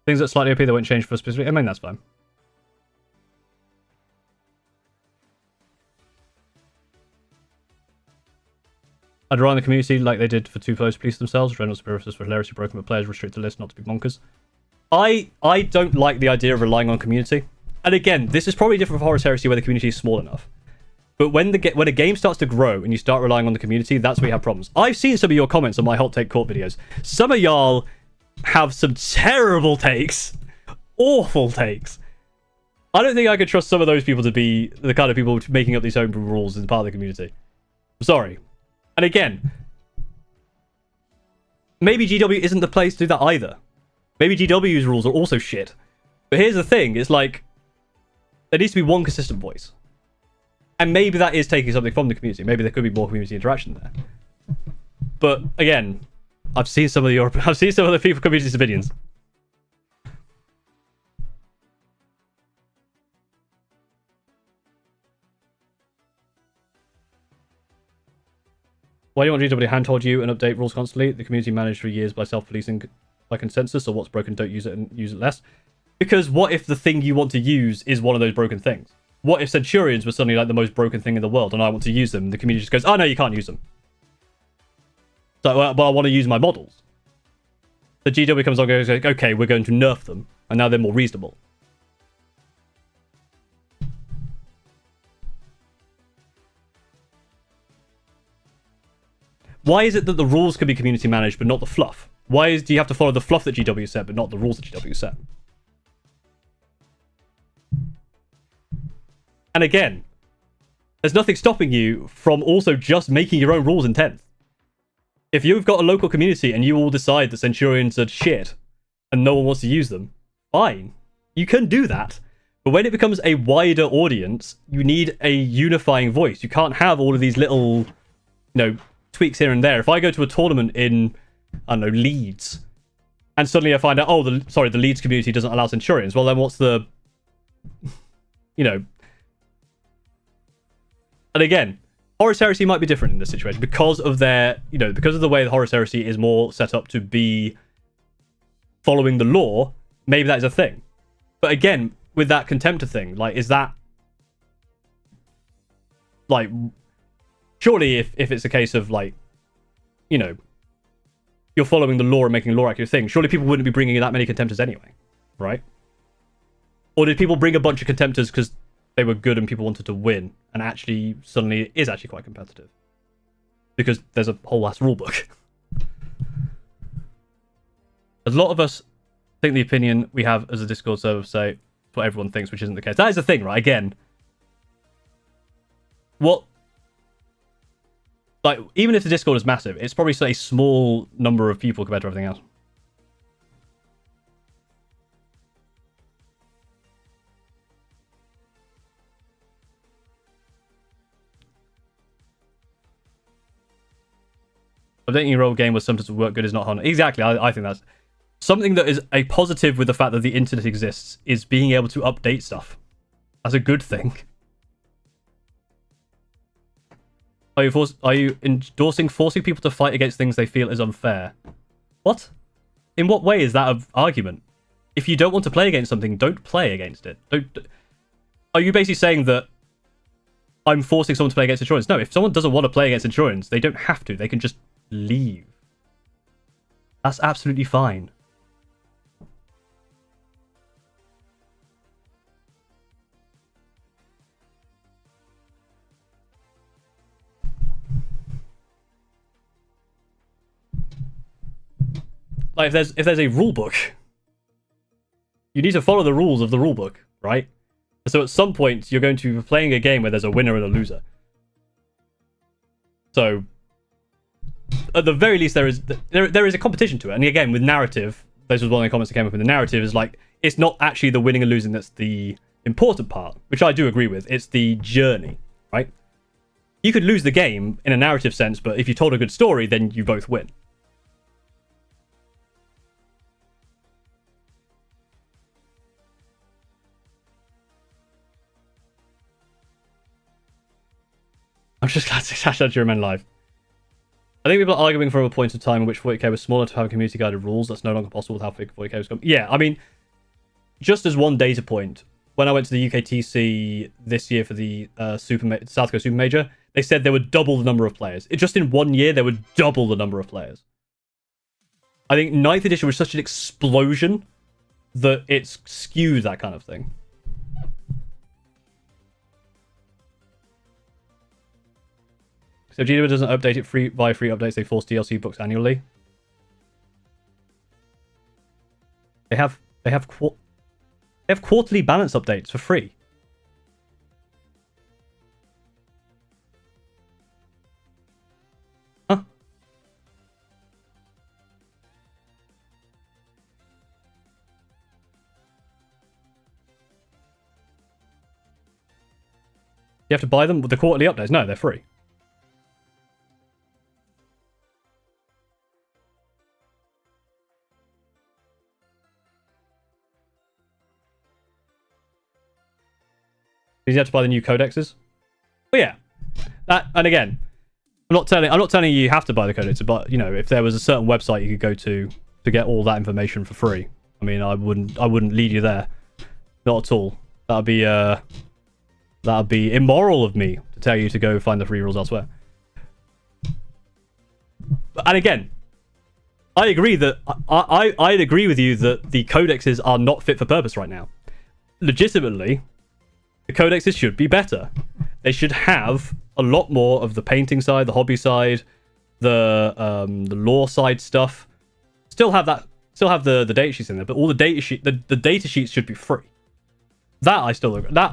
Speaker 1: Things that slightly OP that won't change for specific. I mean, that's fine. I'd run the community like they did for 2 players police themselves. General Spiritus for hilarity broken, but players restrict the list not to be bonkers. I don't like the idea of relying on community. And again, this is probably different for Horus Heresy where the community is small enough. But when a game starts to grow and you start relying on the community, that's where you have problems. I've seen some of your comments on my Hot Take Court videos. Some of y'all have some terrible takes. Awful takes. I don't think I could trust some of those people to be the kind of people making up these homebrew rules as part of the community. I'm sorry. And again, maybe GW isn't the place to do that either. Maybe GW's rules are also shit. But here's the thing, it's like, there needs to be one consistent voice. And maybe that is taking something from the community. Maybe there could be more community interaction there. But again, I've seen some of the people community's opinions. Why do you want GW to handhold you and update rules constantly? The community managed for years by self-policing by consensus, so what's broken, don't use it and use it less. Because what if the thing you want to use is one of those broken things? What if Centurions were suddenly like the most broken thing in the world and I want to use them? The community just goes, oh no, you can't use them. So, but I want to use my models. The GW comes along and goes, okay, we're going to nerf them, and now they're more reasonable. Why is it that the rules can be community managed, but not the fluff? Why do you have to follow the fluff that GW set, but not the rules that GW set? And again, there's nothing stopping you from also just making your own rules in 10th. If you've got a local community and you all decide that Centurions are shit and no one wants to use them, fine. You can do that. But when it becomes a wider audience, you need a unifying voice. You can't have all of these little, tweaks here and there. If I go to a tournament in, I don't know, Leeds, and suddenly I find out, oh, the Leeds community doesn't allow Centurions. Well, then what's the, you know? And again, Horus Heresy might be different in this situation because of their, you know, because of the way the Horus Heresy is more set up to be following the law. Maybe that is a thing. But again, with that Contemptor thing, like, is that, like, surely if it's a case of, like, you know, you're following the law and making a law accurate thing, surely people wouldn't be bringing in that many Contemptors anyway, right? Or did people bring a bunch of Contemptors because they were good and people wanted to win, and actually suddenly it is actually quite competitive because there's a whole ass rulebook? A lot of us think the opinion we have as a Discord server say what everyone thinks, which isn't the case. That is the thing, right? Again, what, like, even if the Discord is massive, it's probably a small number of people compared to everything else. Updating your old game with something to work good is not harm. Exactly, I think that's something that is a positive with the fact that the internet exists, is being able to update stuff. That's a good thing. Are you endorsing forcing people to fight against things they feel is unfair? What? In what way is that an argument? If you don't want to play against something, don't play against it. Are you basically saying that I'm forcing someone to play against Centurions? No, if someone doesn't want to play against Centurions, they don't have to. They can just leave. That's absolutely fine. Like, if there's a rule book, you need to follow the rules of the rule book, right? So at some point you're going to be playing a game where there's a winner and a loser. So at the very least there is a competition to it. And again, with narrative, this was one of the comments that came up in the narrative, is like, it's not actually the winning and losing that's the important part, which I do agree with. It's the journey, right? You could lose the game in a narrative sense, but if you told a good story, then you both win. I'm just glad to catch that during live. I think people are arguing from a point of time in which 40k was smaller to have community guided rules. That's no longer possible with how big 40k was going. Yeah, I mean, just as one data point, when I went to the UKTC this year for the South Coast Super Major, they said there would double the number of players. Just in 1 year, there would double the number of players. I think 9th edition was such an explosion that it's skewed that kind of thing. So GW doesn't update it via free updates. They force DLC books annually. They have quarterly balance updates for free. Huh? You have to buy them with the quarterly updates? No, they're free. You have to buy the new codexes. But yeah, and again, I'm not telling you have to buy the codexes, but you know, if there was a certain website you could go to get all that information for free, I mean, I wouldn't lead you there, not at all. That'd be immoral of me to tell you to go find the free rules elsewhere. And again, I agree that I'd agree with you that the codexes are not fit for purpose right now. Legitimately, the codexes should be better. They should have a lot more of the painting side, the hobby side, the lore side stuff. Still have the data sheets in there, but all the data sheets should be free. That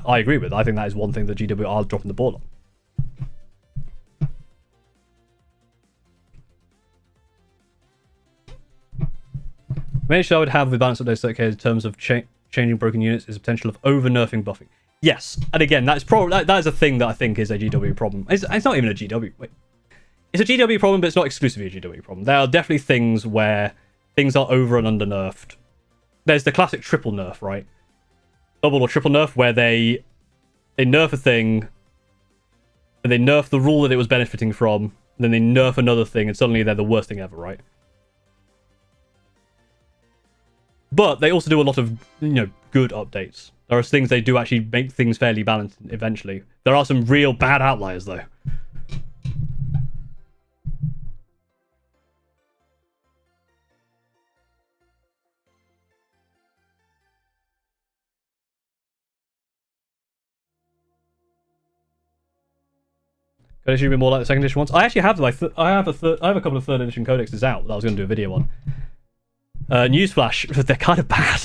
Speaker 1: I agree with. I think that is one thing that GW are dropping the ball on. The main issue I would have with balance updates in terms of changing broken units is the potential of over-nerfing buffing. Yes, and again, that is a thing that I think is a GW problem. It's not even a GW. Wait, it's a GW problem, but it's not exclusively a GW problem. There are definitely things where things are over and under nerfed. There's the classic triple nerf, right? Double or triple nerf, where they nerf a thing, and they nerf the rule that it was benefiting from, and then they nerf another thing, and suddenly they're the worst thing ever, right? But they also do a lot of, good updates. There are things they do actually make things fairly balanced eventually. There are some real bad outliers, though. Codex should be more like the second edition ones. I actually have I have a couple of third edition codexes out that I was going to do a video on. Newsflash, they're kind of bad.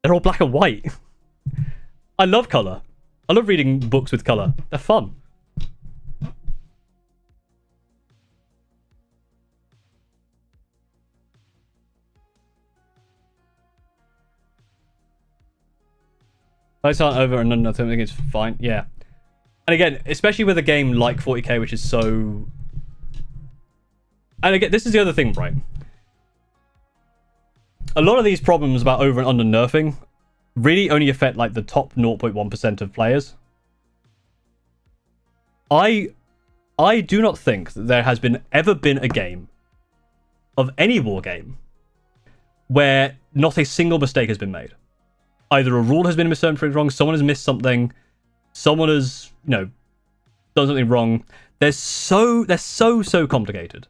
Speaker 1: They're all black and white. I love color. I love reading books with color. They're fun. Lights aren't over and none, I think it's fine. Yeah. And again, especially with a game like 40k, which is so... And again, this is the other thing, right? A lot of these problems about over and under nerfing really only affect like the top 0.1% of players. I do not think that there has ever been a game of any war game where not a single mistake has been made. Either a rule has been misinterpreted wrong, someone has missed something, someone has, done something wrong. They're so complicated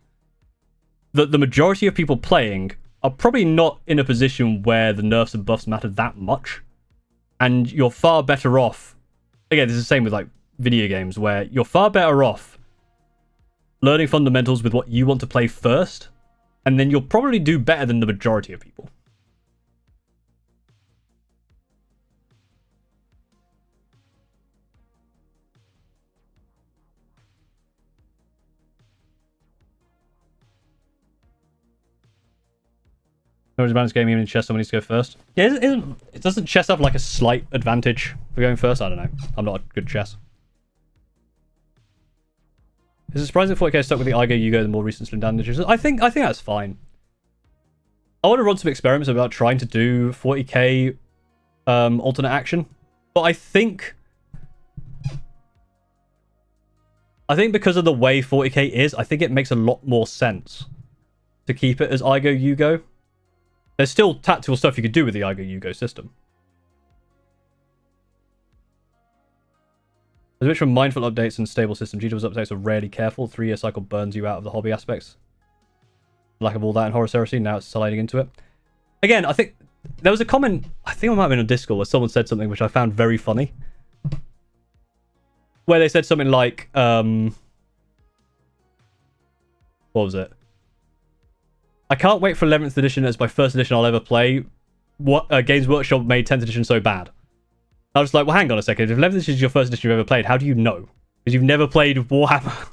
Speaker 1: that the majority of people playing are probably not in a position where the nerfs and buffs matter that much. And you're far better off... Again, this is the same with like video games, where you're far better off learning fundamentals with what you want to play first, and then you'll probably do better than the majority of people. No advantage game even in chess, someone needs to go first. Yeah, it doesn't chess have like a slight advantage for going first? I don't know. I'm not a good chess. Is it surprising that 40k stuck with the Igo Yugo the more recent slim down editions? I think that's fine. I want to run some experiments about trying to do 40k alternate action, but I think because of the way 40k is, I think it makes a lot more sense to keep it as Igo Yugo. There's still tactical stuff you could do with the Igo Yugo system. As which from mindful updates and stable system, GW's updates are rarely careful. 3-year cycle burns you out of the hobby aspects. Lack of all that in Horus Heresy, now it's sliding into it. Again, I think there was a comment, I think it might have been on Discord, where someone said something which I found very funny. Where they said something like, what was it? I can't wait for 11th edition as my first edition I'll ever play. What Games Workshop made 10th edition so bad? I was like, well, hang on a second. If 11th edition is your first edition you've ever played, how do you know? Because you've never played Warhammer.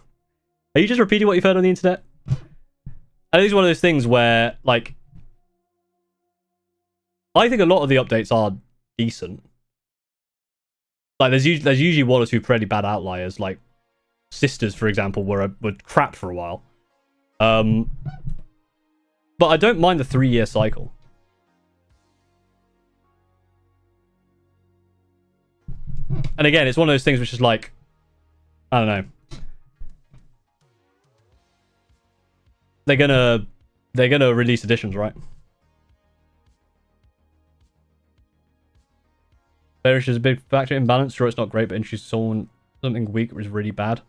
Speaker 1: Are you just repeating what you've heard on the internet? I think it's one of those things where, like, I think a lot of the updates are decent. Like, there's usually one or two pretty bad outliers. Like, Sisters, for example, were crap for a while. But I don't mind the 3-year cycle. And again, it's one of those things which is like, I don't know. They're gonna release editions, right? Bearish is a big factor in balance. Sure, it's not great, but introduce something weak is really bad.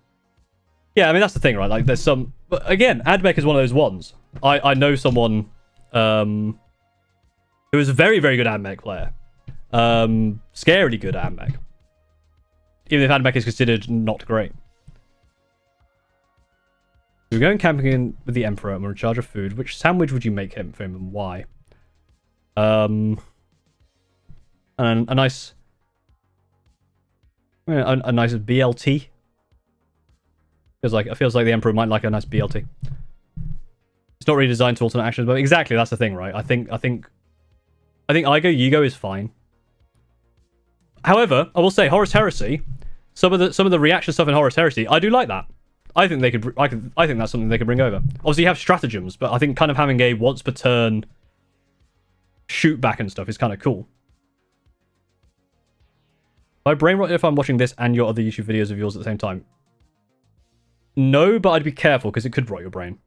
Speaker 1: Yeah, I mean, that's the thing, right? Like, there's some... But again, Admech is one of those ones. I know someone who is a very, very good Admech player. Scarily good at Admech. Even if Admech is considered not great. We're going camping in with the Emperor and we're in charge of food. Which sandwich would you make him for him and why? And a nice... A nice BLT. It feels like the Emperor might like a nice BLT. It's not really designed to alternate actions, but exactly, that's the thing, right? I think Igo Yugo is fine. However, I will say Horus Heresy, some of the reaction stuff in Horus Heresy, I do like that. I think they could. I think that's something they could bring over. Obviously, you have stratagems, but I think kind of having a once per turn shoot back and stuff is kind of cool. My brain rot if I'm watching this and your other YouTube videos of yours at the same time. No, but I'd be careful because it could rot your brain.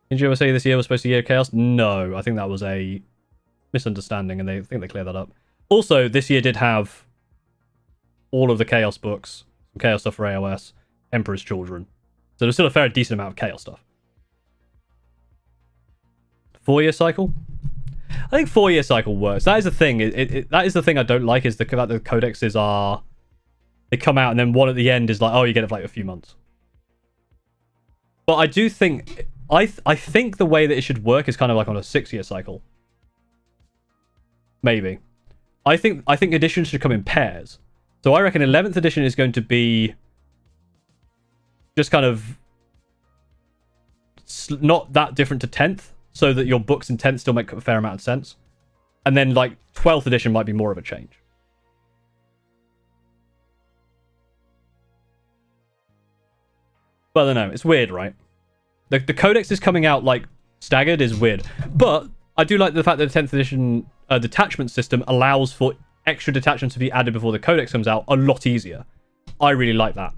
Speaker 1: Did you ever say this year was supposed to be Year of Chaos? No, I think that was a misunderstanding, and I think they cleared that up. Also, this year did have all of the Chaos books, Chaos stuff for AOS, Emperor's Children. So there's still a fair decent amount of Chaos stuff. 4-year cycle? I think 4-year cycle works. That is the thing. That is the thing I don't like, is that the codexes are... They come out and then one at the end is like, oh, you get it for like a few months. But I do think... I think the way that it should work is kind of like on a 6-year cycle. Maybe. I think editions should come in pairs. So I reckon 11th edition is going to be just kind of not that different to 10th, so that your books in 10th still make a fair amount of sense. And then like 12th edition might be more of a change. But I don't know, it's weird, right? The codex is coming out like staggered is weird. But I do like the fact that the 10th edition detachment system allows for extra detachments to be added before the codex comes out a lot easier. I really like that.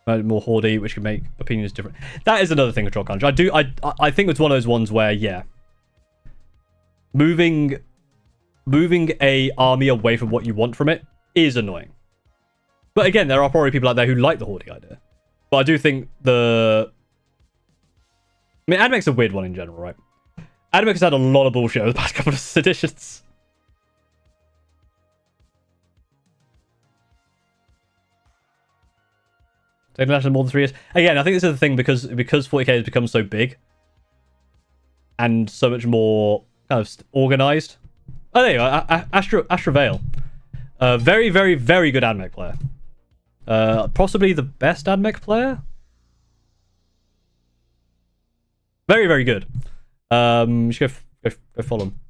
Speaker 1: More hoardy, which can make opinions different. That is another thing with Troll Country. I think it's one of those ones where, yeah, moving a army away from what you want from it is annoying. But again, there are probably people out there who like the hoarding idea. But I do think I mean, Admech's a weird one in general, right? Admech has had a lot of bullshit over the past couple of editions. Taking that more than 3 years. Again, I think this is the thing, because 40k has become so big and so much more kind of organized. Oh, there you go. Astra Vale. Very, very, very good Admech player. Possibly the best Admech player. Very, very good. You should go follow him.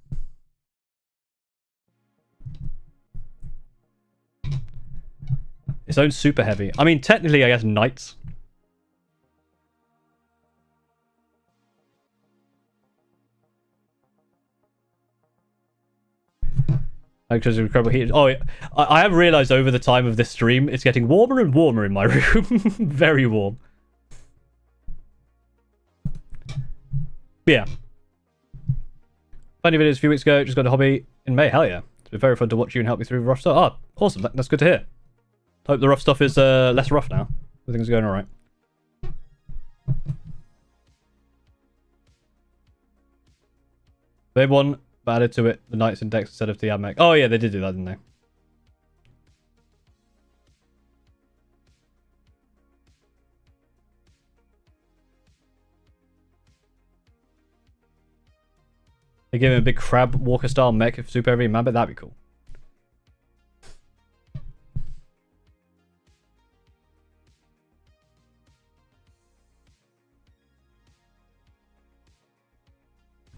Speaker 1: Its own super heavy. I mean, technically, I guess knights. Because of incredible heat. Oh, I have realized over the time of this stream, it's getting warmer and warmer in my room. Very warm. But yeah. Funny videos a few weeks ago. Just got a hobby in May. Hell yeah. It's been very fun to watch you and help me through rough stuff. Oh, awesome. That's good to hear. Hope the rough stuff is less rough now. Everything's going alright. They won, but added to it the Knights Index instead of the Admech. Oh yeah, they did do that, didn't they? They give him a big crab walker style mech if super heavy man, but that'd be cool.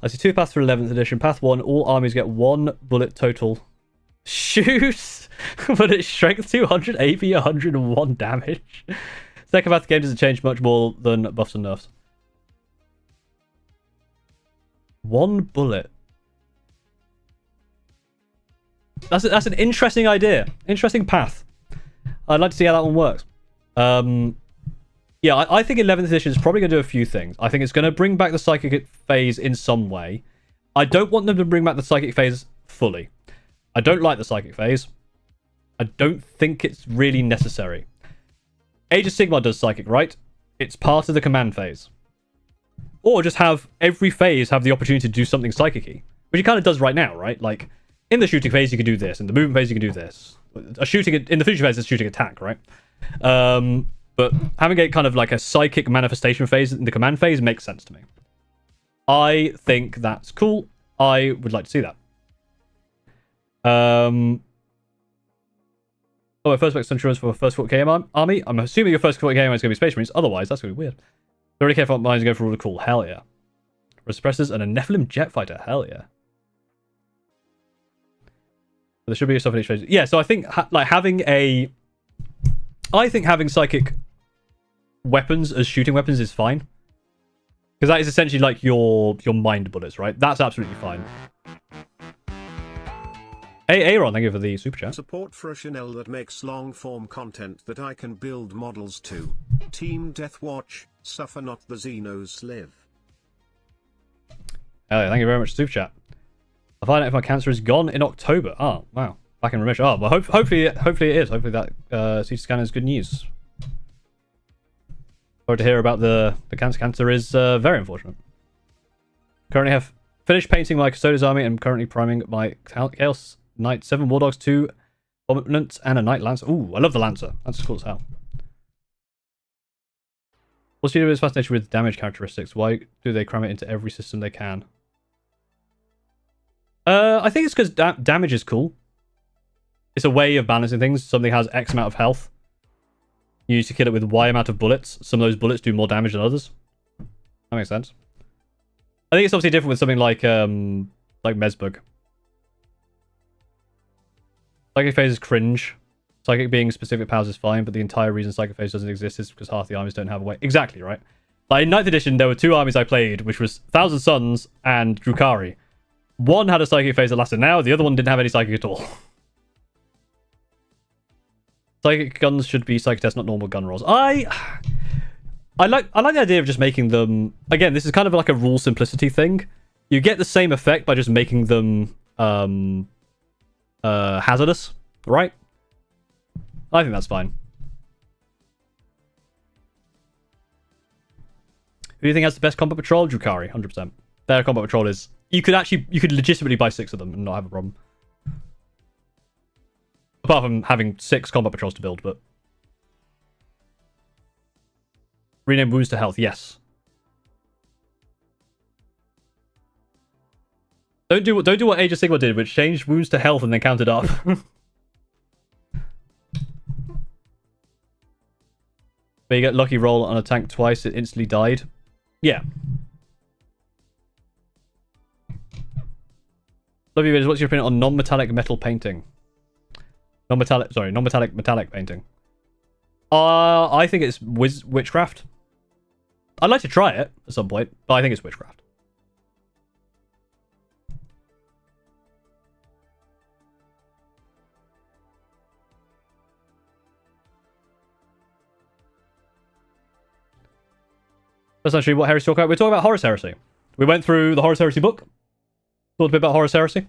Speaker 1: I see 2 paths for 11th edition. Path 1, all armies get 1 bullet total. Shoot! But its strength 200, AP 101 damage. Second path, the game doesn't change much more than buffs and nerfs. 1 bullet. That's an interesting idea. Interesting path. I'd like to see how that one works. Yeah, I think 11th edition is probably going to do a few things. I think it's going to bring back the psychic phase in some way. I don't want them to bring back the psychic phase fully. I don't like the psychic phase. I don't think it's really necessary. Age of Sigmar does psychic, right? It's part of the command phase. Or just have every phase have the opportunity to do something psychic-y. Which it kind of does right now, right? Like, in the shooting phase, you can do this. In the movement phase, you can do this. In the shooting phase, it's shooting attack, right? But having a kind of like a psychic manifestation phase in the command phase makes sense to me. I think that's cool. I would like to see that. Oh, my first spec insurance for my first 40k army. I'm assuming your first 40k army is going to be Space Marines. Otherwise, that's going to be weird. Don't really care if mine's going for all the cool. Hell yeah. Suppressors and a Nephilim jet fighter. Hell yeah. There should be a stuff in each phase. Yeah, so I think like having psychic weapons as shooting weapons is fine. Because that is essentially like your mind bullets, right? That's absolutely fine. Hey, Aaron, thank you for the super chat.
Speaker 2: Support for a channel that makes long-form content that I can build models to. Team Deathwatch, suffer not the Xenos live.
Speaker 1: Thank you very much, super chat. I'll find out if my cancer is gone in October. Oh, wow. Back in remission. Oh, well, hopefully it is. Hopefully that CT scan is good news. Sorry to hear about the cancer. Cancer is very unfortunate. Currently have finished painting my Custodes army and currently priming my Chaos Knight 7 War Dogs, 2 Bombardments, and a Knight Lancer. Ooh, I love the Lancer. That's cool as hell. What's your is fascinated with damage characteristics? Why do they cram it into every system they can? I think it's because damage is cool. It's a way of balancing things. Something has X amount of health. You use to kill it with Y amount of bullets. Some of those bullets do more damage than others. That makes sense. I think it's obviously different with something like Mesbug. Psychic phase is cringe. Psychic being specific powers is fine, but the entire reason Psychic phase doesn't exist is because half the armies don't have a way. Exactly, right? Like in 9th edition, there were 2 armies I played, which was Thousand Suns and Drukhari. One had a Psychic phase that lasted an hour, the other one didn't have any Psychic at all. Psychic guns should be Psychic tests, not normal gun rolls. I like the idea of just making them... Again, this is kind of like a rule simplicity thing. You get the same effect by just making them hazardous, right? I think that's fine. Who do you think has the best combat patrol? Drukhari, 100%. Their combat patrol is... You could legitimately buy 6 of them and not have a problem. Apart from having 6 combat patrols to build, but... Rename wounds to health, yes. Don't do what Age of Sigmar did, which changed wounds to health and then counted up. But you get lucky roll on a tank twice, it instantly died. Yeah. Love you, videos. What's your opinion on non-metallic metal painting? Non-metallic metallic painting. I think it's witchcraft. I'd like to try it at some point, but I think it's witchcraft. That's actually what Heresy talk about. We're talking about Horus Heresy. We went through the Horus Heresy book. Talked a bit about Horus Heresy.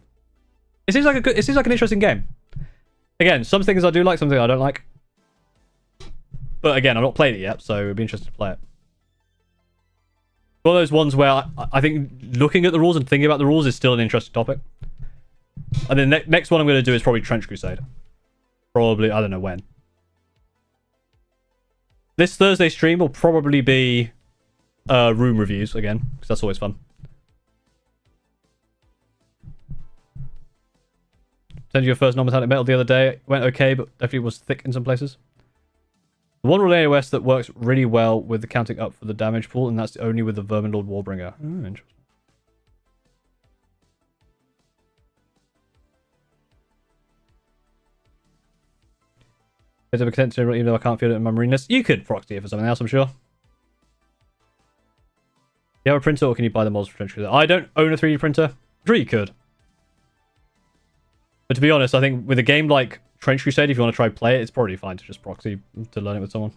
Speaker 1: It seems like an interesting game. Again, some things I do like, some things I don't like. But again, I've not played it yet, so it'd be interesting to play it. One of those ones where I think looking at the rules and thinking about the rules is still an interesting topic. And then next one I'm going to do is probably Trench Crusade. Probably, I don't know when. This Thursday stream will probably be room reviews again, because that's always fun. Sent you your first non-metallic metal the other day. It went okay, but definitely was thick in some places. The one rule in AOS that works really well with the counting up for the damage pool, and that's only with the Vermin Lord Warbringer. Oh, interesting. Bit of a content, even though I can't feel it in my marineness. You could proxy it for something else, I'm sure. You have a printer, or can you buy the models for Trench Crusade? I don't own a 3D printer. I'm sure you could. But to be honest, I think with a game like Trench Crusade, if you want to try play it, it's probably fine to just proxy to learn it with someone.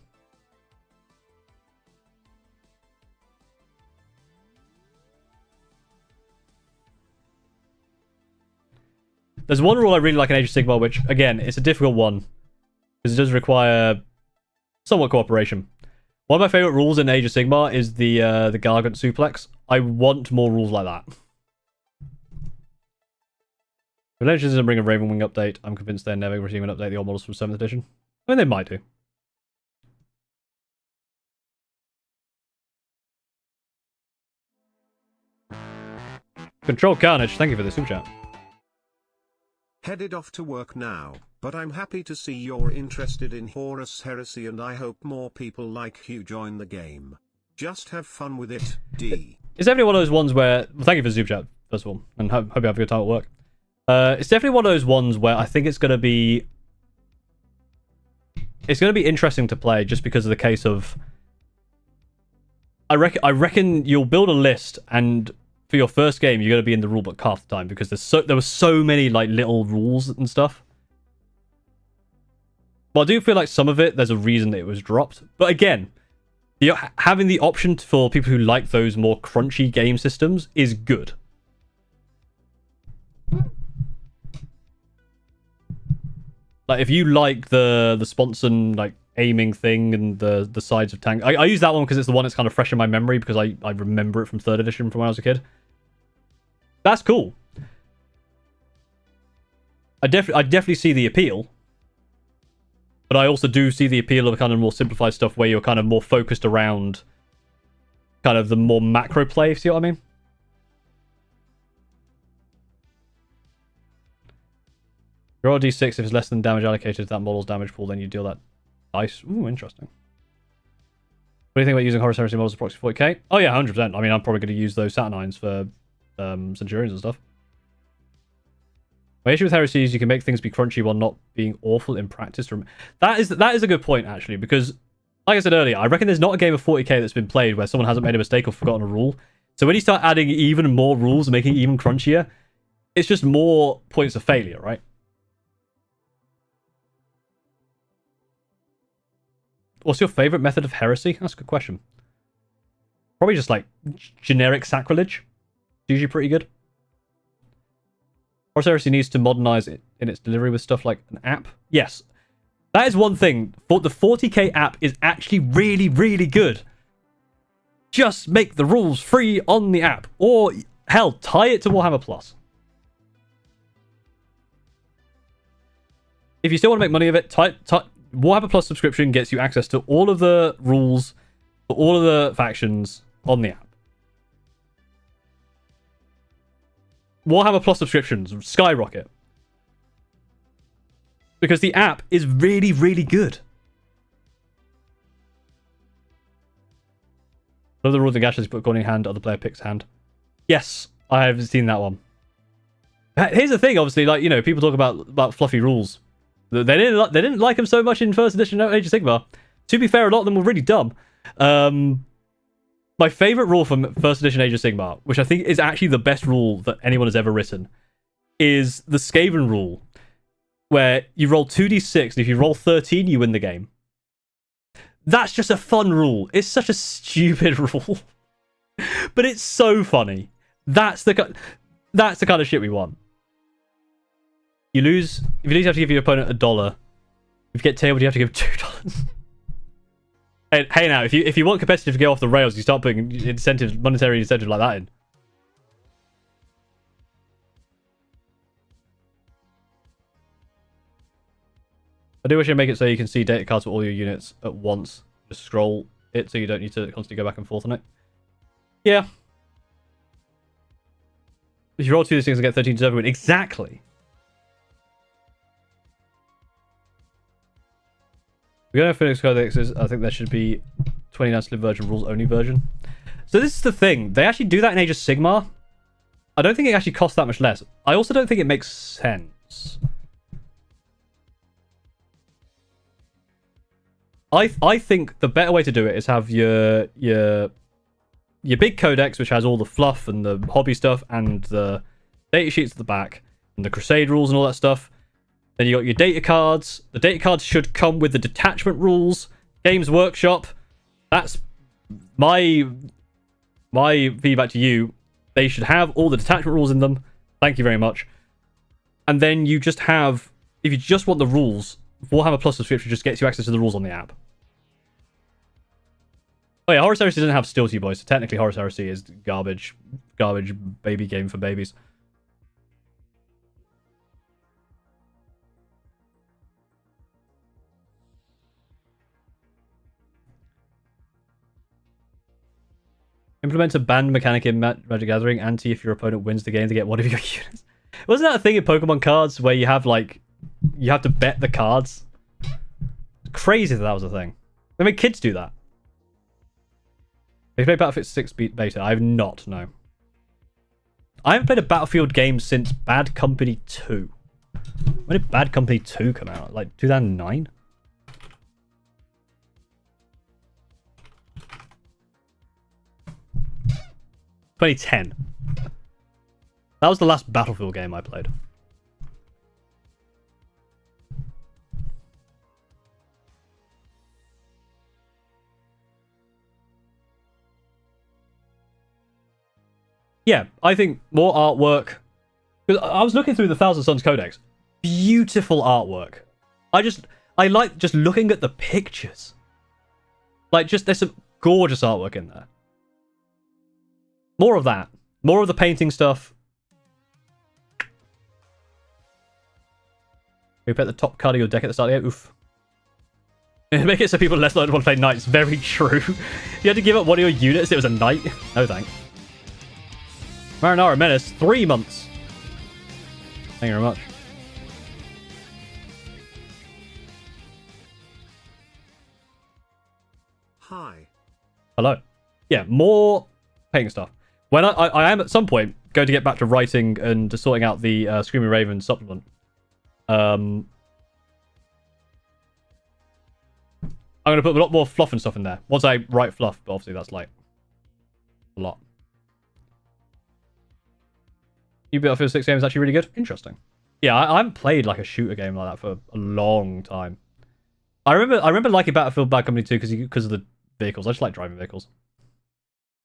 Speaker 1: There's one rule I really like in Age of Sigmar, which, again, it's a difficult one. Because it does require somewhat cooperation. One of my favorite rules in Age of Sigmar is the Gargant Suplex. I want more rules like that. If Legends doesn't bring a Ravenwing update, I'm convinced they're never receiving an update the old models from 7th edition. I mean, they might do. Control Carnage, thank you for the super chat.
Speaker 2: Headed off to work now, but I'm happy to see you're interested in Horus Heresy and I hope more people like you join the game. Just have fun with it, D.
Speaker 1: It's definitely one of those ones where... Well, thank you for the super chat, first of all, and hope you have a good time at work. It's definitely one of those ones where I think it's going to be interesting to play just because of the case of I reckon you'll build a list, and for your first game you're going to be in the rulebook half the time because there were so many like little rules and stuff. Well, I do feel like some of it there's a reason that it was dropped, but again, having the option for people who like those more crunchy game systems is good. Like if you like the sponson like aiming thing and the sides of tank, I use that one because it's the one that's kind of fresh in my memory because I remember it from 3rd edition from when I was a kid. That's cool. I definitely see the appeal, but I also do see the appeal of kind of more simplified stuff where you're kind of more focused around kind of the more macro play. See what I mean? Roll a d6 if it's less than damage allocated to that model's damage pool, then you deal that dice. Ooh, interesting. What do you think about using Horus Heresy models of proxy 40k? Oh yeah, 100%. I mean, I'm probably going to use those Saturnines for Centurions and stuff. My issue with Heresy is you can make things be crunchy while not being awful in practice. That is a good point, actually, because, like I said earlier, I reckon there's not a game of 40k that's been played where someone hasn't made a mistake or forgotten a rule. So when you start adding even more rules and making it even crunchier, it's just more points of failure, right? What's your favorite method of heresy? That's a good question. Probably just like generic sacrilege. It's usually pretty good. Horus Heresy needs to modernize it in its delivery with stuff like an app. Yes, that is one thing. The 40k app is actually really, really good. Just make the rules free on the app, or hell, tie it to Warhammer Plus. If you still want to make money of it, Warhammer Plus subscription gets you access to all of the rules for all of the factions on the app. Warhammer Plus subscriptions skyrocket. Because the app is really, really good. One of the rules in Gashes, put Gauntlet in hand, other player picks hand. Yes, I have seen that one. Here's the thing, obviously, like, you know, people talk about fluffy rules. They didn't like them so much in first edition Age of Sigmar. To be fair, a lot of them were really dumb. My favorite rule from first edition Age of Sigmar, which I think is actually the best rule that anyone has ever written, is the Skaven rule, where you roll 2d6, and if you roll 13, you win the game. That's just a fun rule. It's such a stupid rule, but it's so funny. That's the kind of shit we want. You lose. If you lose, you have to give your opponent $1. If you get tabled, you have to give $2. Hey, now, if you want competitive to go off the rails, you start putting incentives, monetary incentive like that in. I do wish I'd make it so you can see data cards for all your units at once. Just scroll it so you don't need to constantly go back and forth on it. Yeah. If you roll 2 of these things and get 13 to win. Exactly. We're going to Phoenix Codexes. I think there should be 29 slip version, rules only version. So this is the thing. They actually do that in Age of Sigmar. I don't think it actually costs that much less. I also don't think it makes sense. I think the better way to do it is have your big codex, which has all the fluff and the hobby stuff and the data sheets at the back and the crusade rules and all that stuff. Then you got your data cards. The data cards should come with the detachment rules. Games Workshop. That's my feedback to you. They should have all the detachment rules in them. Thank you very much. And then you just have, if you just want the rules, Warhammer Plus subscription just gets you access to the rules on the app. Oh yeah, Horus Heresy doesn't have Steel to you boys, so technically Horus Heresy is garbage baby game for babies. Implement a banned mechanic in Magic Gathering. Anti if your opponent wins the game to get one of your units. Wasn't that a thing in Pokemon cards where you have like you have to bet the cards? It's crazy that was a thing. I mean, kids do that. Have you played Battlefield 6 beta? I have not, no. I haven't played a Battlefield game since Bad Company 2. When did Bad Company 2 come out? Like 2009? (2010). That was the last Battlefield game I played. Yeah, I think more artwork. Because I was looking through the Thousand Sons Codex. Beautiful artwork. I like just looking at the pictures. Like, just, there's some gorgeous artwork in there. More of that. More of the painting stuff. We put the top card of your deck at the start of the game. Oof. Make it so people less likely to want to play knights. Very true. You had to give up one of your units, it was a knight. No thanks. Marinara Menace, 3 months. Thank you very much.
Speaker 2: Hi.
Speaker 1: Hello. Yeah, more painting stuff. When I am at some point going to get back to writing and to sorting out the Screaming Raven supplement. I'm going to put a lot more fluff and stuff in there. Once I write fluff, but obviously that's like a lot. New Battlefield 6 game is actually really good. Interesting. Yeah, I haven't played like a shooter game like that for a long time. I remember liking Battlefield Bad Company 2 because of the vehicles. I just like driving vehicles.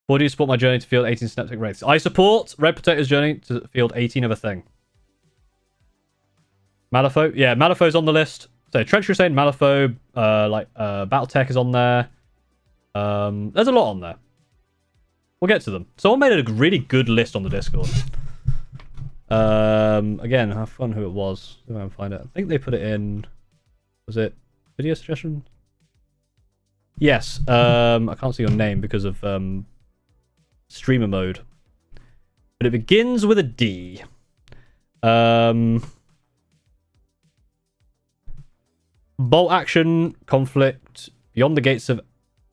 Speaker 1: Or do you support my journey to field 18 synaptic wraiths? I support Red Potato's journey to field 18 of a thing. Malifaux? Yeah, Malifaux's on the list. So Trench Crusade, Malifaux, Battletech is on there. There's a lot on there. We'll get to them. Someone made a really good list on the Discord. Again, have fun who it was. See if I can find it. I think they put it in. Was it video suggestion? Yes. I can't see your name because of streamer mode. But it begins with a D. Bolt Action, Conflict, Beyond the Gates of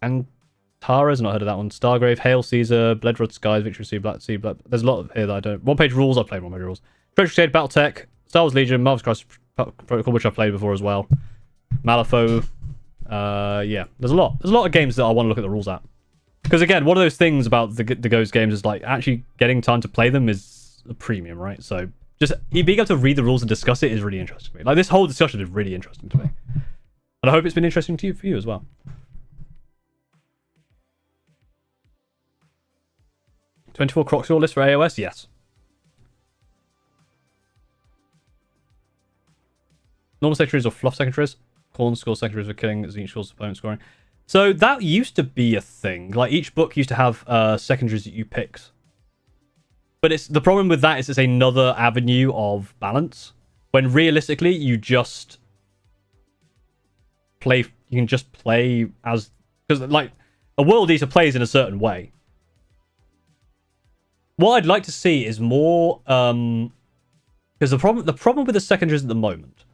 Speaker 1: Antares, not heard of that one. Stargrave, Hail Caesar, Bloodred Skies, Victory Sea, Black Sea, Black... There's a lot here that I don't... One page rules, I've played one page rules. Treasure Crusade, Battletech, Star Wars Legion, Marvel's Crisis Protocol, which I've played before as well. Malifaux. Yeah, there's a lot. There's a lot of games that I want to look at the rules at. Because again, one of those things about the Ghost games is like actually getting time to play them is a premium, right? So just being able to read the rules and discuss it is really interesting to me. Like this whole discussion is really interesting to me. And I hope it's been interesting to you for you as well. 24 Crocshaw list for AOS? Yes. Normal secondaries or fluff secondaries? Corn score secondaries for killing as each scores opponent scoring. So that used to be a thing. Like each book used to have secondaries that you picked. But it's the problem with that is it's another avenue of balance. When realistically you just play, you can just play as, because like a world eater plays in a certain way. What I'd like to see is more because the problem with the secondaries at the moment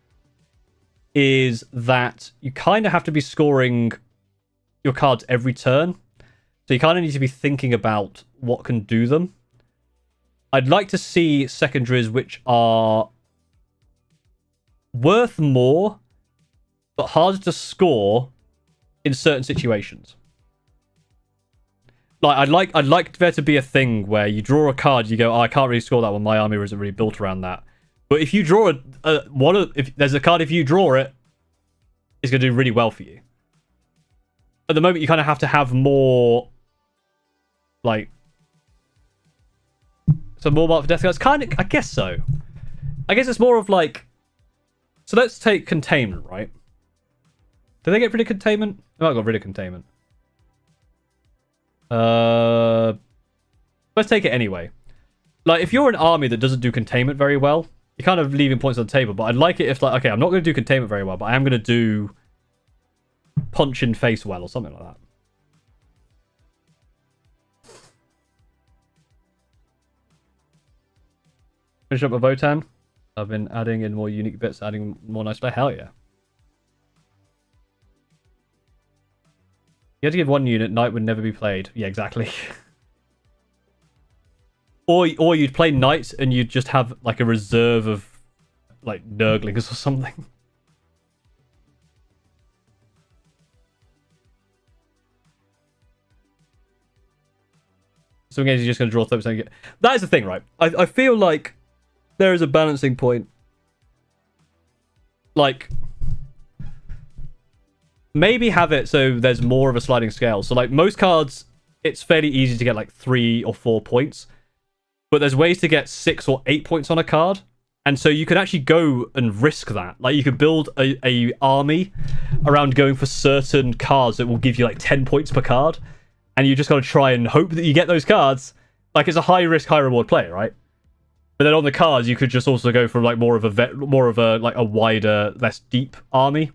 Speaker 1: is that you kind of have to be scoring your cards every turn. So you kind of need to be thinking about what can do them. I'd like to see secondaries which are worth more, but harder to score in certain situations. Like I'd like there to be a thing where you draw a card, you go, oh, I can't really score that one. My army isn't really built around that. But if you draw if there's a card, if you draw it, it's going to do really well for you. At the moment, you kind of have to have more, like, some more mark for death cards. Kind of, I guess so. I guess it's more of like, so let's take containment, right? Did they get rid of containment? They might have got rid of containment. Let's take it anyway. Like, if you're an army that doesn't do containment very well, you're kind of leaving points on the table. But I'd like it if, like, okay, I'm not going to do containment very well, but I am going to do punch in face well or something like that. Finish up with Votan. I've been adding in more unique bits, adding more nice play. Hell yeah. You had to give one unit, Knight would never be played. Yeah, exactly. Or you'd play knights and you'd just have like a reserve of like nurglings or something. Some games you're just going to draw 30%. That is the thing, right? I feel like there is a balancing point. Like, maybe have it so there's more of a sliding scale. So like most cards, it's fairly easy to get like 3 or 4 points. But there's ways to get 6 or 8 points on a card. And so you can actually go and risk that. Like you could build a army around going for certain cards that will give you like 10 points per card. And you just got to try and hope that you get those cards. Like it's a high risk, high reward play, right? But then on the cards, you could just also go for like more of a like a wider, less deep army.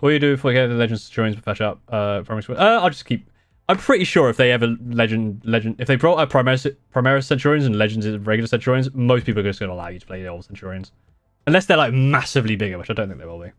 Speaker 1: What do you do if we get the Legends Centurions fetch up? I'll just keep. I'm pretty sure if they ever if they brought out Primaris Centurions and Legends regular Centurions, most people are just going to allow you to play the old Centurions, unless they're like massively bigger, which I don't think they will be.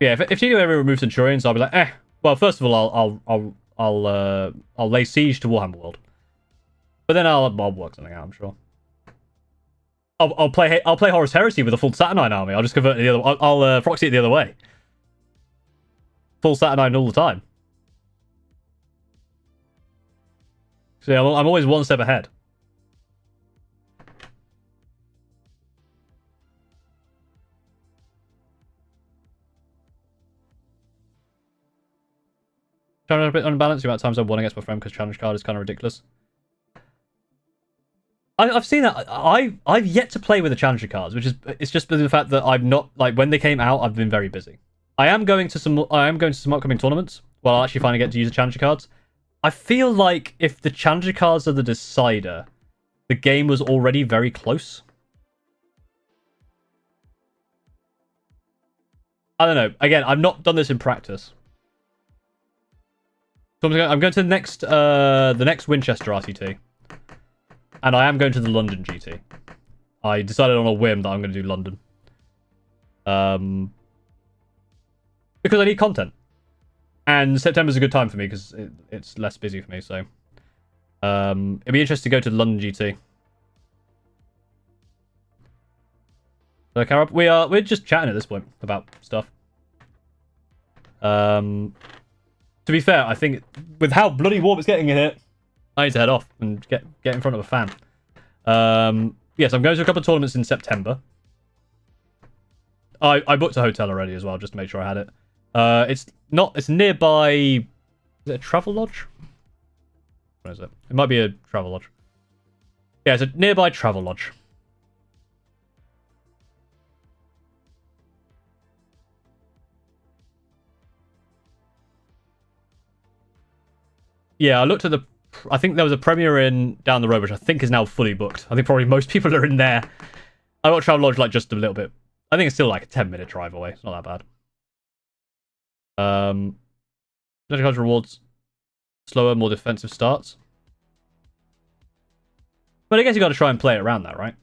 Speaker 1: Yeah, if you ever remove Centurions, I'll be like, eh. Well, first of all, I'll lay siege to Warhammer World, but then I'll work something out. I'm sure. I'll play Horus Heresy with a full Saturnine army. I'll just convert it the other. I'll proxy it the other way. Full Saturnine all the time. So yeah, I'm always one step ahead. Trying to a bit unbalanced. The amount of times I won against my friend because challenge card is kind of ridiculous. I've seen that. I've yet to play with the challenger cards, which is it's just the fact that I've not like when they came out. I've been very busy. I am going to some upcoming tournaments. Well, I'll actually finally get to use the challenger cards. I feel like if the challenger cards are the decider, the game was already very close. I don't know. Again, I've not done this in practice. So I'm going to the next Winchester RTT, and I am going to the London GT. I decided on a whim that I'm going to do London, because I need content, and September's a good time for me because it's less busy for me. So it'd be interesting to go to the London GT. So, Carol, we're just chatting at this point about stuff. To be fair, I think with how bloody warm it's getting in here, I need to head off and get in front of a fan. Yes, I'm going to a couple of tournaments in September. I booked a hotel already as well, just to make sure I had it. It's nearby. Is it a travel lodge? What is it? It might be a travel lodge. Yeah, it's a nearby travel lodge. Yeah, I looked at I think there was a premiere in down the road, which I think is now fully booked. I think probably most people are in there. I got Travel Lodge like just a little bit. I think it's still like a 10-minute drive away. It's not that bad. Legend cards rewards slower, more defensive starts. But I guess you got to try and play it around that, right?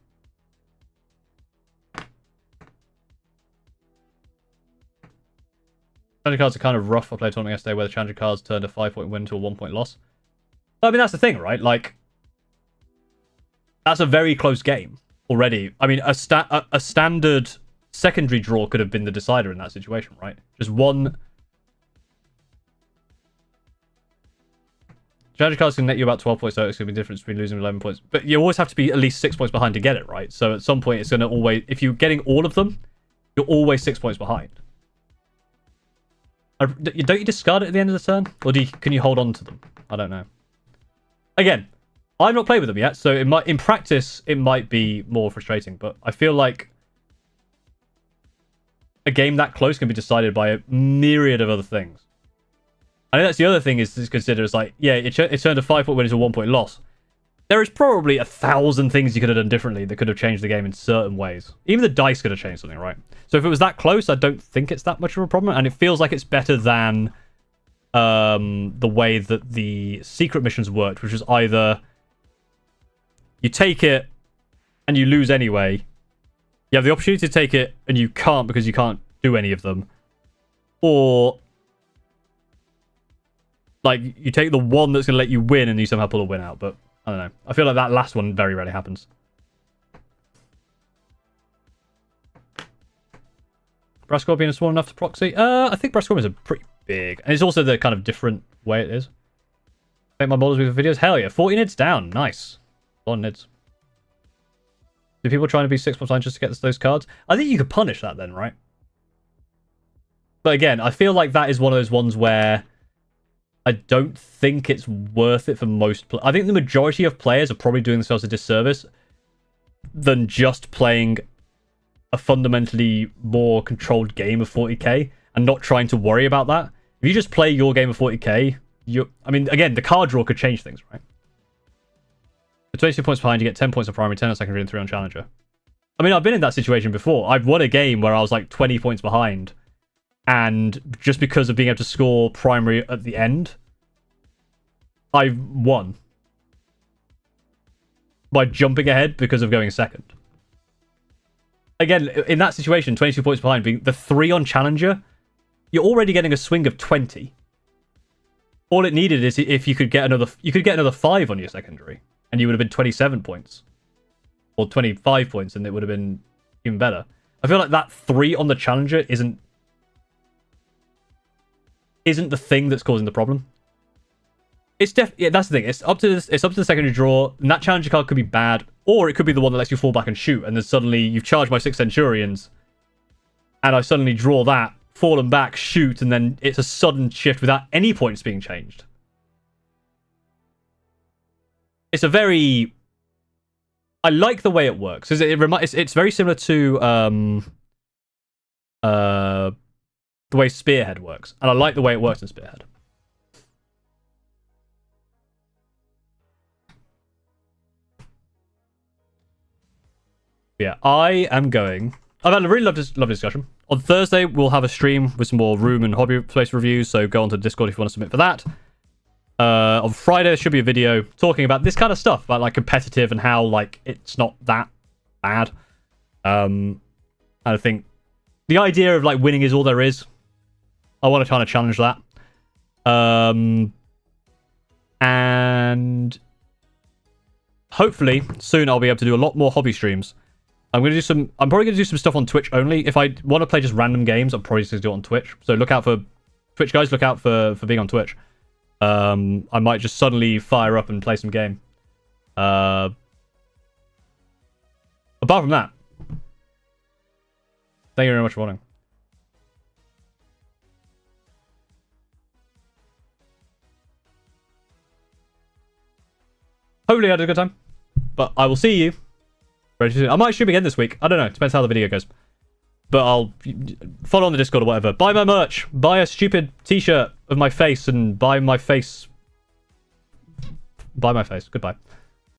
Speaker 1: Challenger cards are kind of rough. I played a tournament yesterday where the challenger cards turned a 5-point win to a 1-point loss. I mean, that's the thing, right? Like, that's a very close game already. I mean, a standard secondary draw could have been the decider in that situation, right? Just one. Challenger cards can net you about 12 points, so it's going to be the difference between losing 11 points. But you always have to be at least 6 points behind to get it, right? So at some point, it's going to always... If you're getting all of them, you're always 6 points behind. Don't you discard it at the end of the turn? Or can you hold on to them? I don't know. Again, I've not played with them yet, so in practice, it might be more frustrating. But I feel like a game that close can be decided by a myriad of other things. I think that's the other thing is to consider. It's like, yeah, it turned a 5-point win into a 1-point loss. There is probably 1,000 things you could have done differently that could have changed the game in certain ways. Even the dice could have changed something, right? So if it was that close, I don't think it's that much of a problem, and it feels like it's better than the way that the secret missions worked, which was either you take it and you lose anyway. You have the opportunity to take it and you can't because you can't do any of them. Or like you take the one that's going to let you win and you somehow pull a win out. But I don't know. I feel like that last one very rarely happens. Brass Scorpion is small enough to proxy? I think Brass Scorpion is a pretty big. And it's also the kind of different way it is. Make my models with videos? Hell yeah. 40 nids down. Nice. A lot of nids. Do people trying to be 6 plus just to get those cards? I think you could punish that then, right? But again, I feel like that is one of those ones where I don't think it's worth it for most I think the majority of players are probably doing themselves a disservice than just playing a fundamentally more controlled game of 40k and not trying to worry about that. If you just play your game of 40k, I mean, again, the card draw could change things, right? For 22 points behind, you get 10 points on primary, 10 on secondary, and 3 on challenger. I mean, I've been in that situation before. I've won a game where I was like 20 points behind, and just because of being able to score primary at the end, I won by jumping ahead because of going second. Again, in that situation, 22 points behind, being the 3 on challenger, you're already getting a swing of 20. All it needed is if you could get another 5 on your secondary, and you would have been 27 points. Or 25 points, and it would have been even better. I feel like that 3 on the challenger isn't the thing that's causing the problem. It's that's the thing. It's up to the secondary draw, and that challenger card could be bad, or it could be the one that lets you fall back and shoot, and then suddenly you've charged my 6 Centurions, and I suddenly draw that, fallen back, shoot, and then it's a sudden shift without any points being changed. It's a very... I like the way it works. It's very similar to the way Spearhead works, and I like the way it works in Spearhead. Yeah, I am going... I've had a really lovely discussion. On Thursday, we'll have a stream with some more room and hobby place reviews, so go onto Discord if you want to submit for that. On Friday, there should be a video talking about this kind of stuff, about like competitive and how like it's not that bad. And I think the idea of like winning is all there is. I want to kind of challenge that. And hopefully soon I'll be able to do a lot more hobby streams. I'm probably gonna do some stuff on Twitch only. If I want to play just random games, I'm probably just gonna do it on Twitch. So look out for Twitch guys. Look out for being on Twitch. I might just suddenly fire up and play some game. Apart from that, thank you very much for watching. Hopefully I had a good time, but I will see you very soon. I might stream again this week. I don't know. Depends how the video goes. But I'll follow on the Discord or whatever. Buy my merch. Buy a stupid t-shirt of my face and buy my face. Buy my face. Goodbye.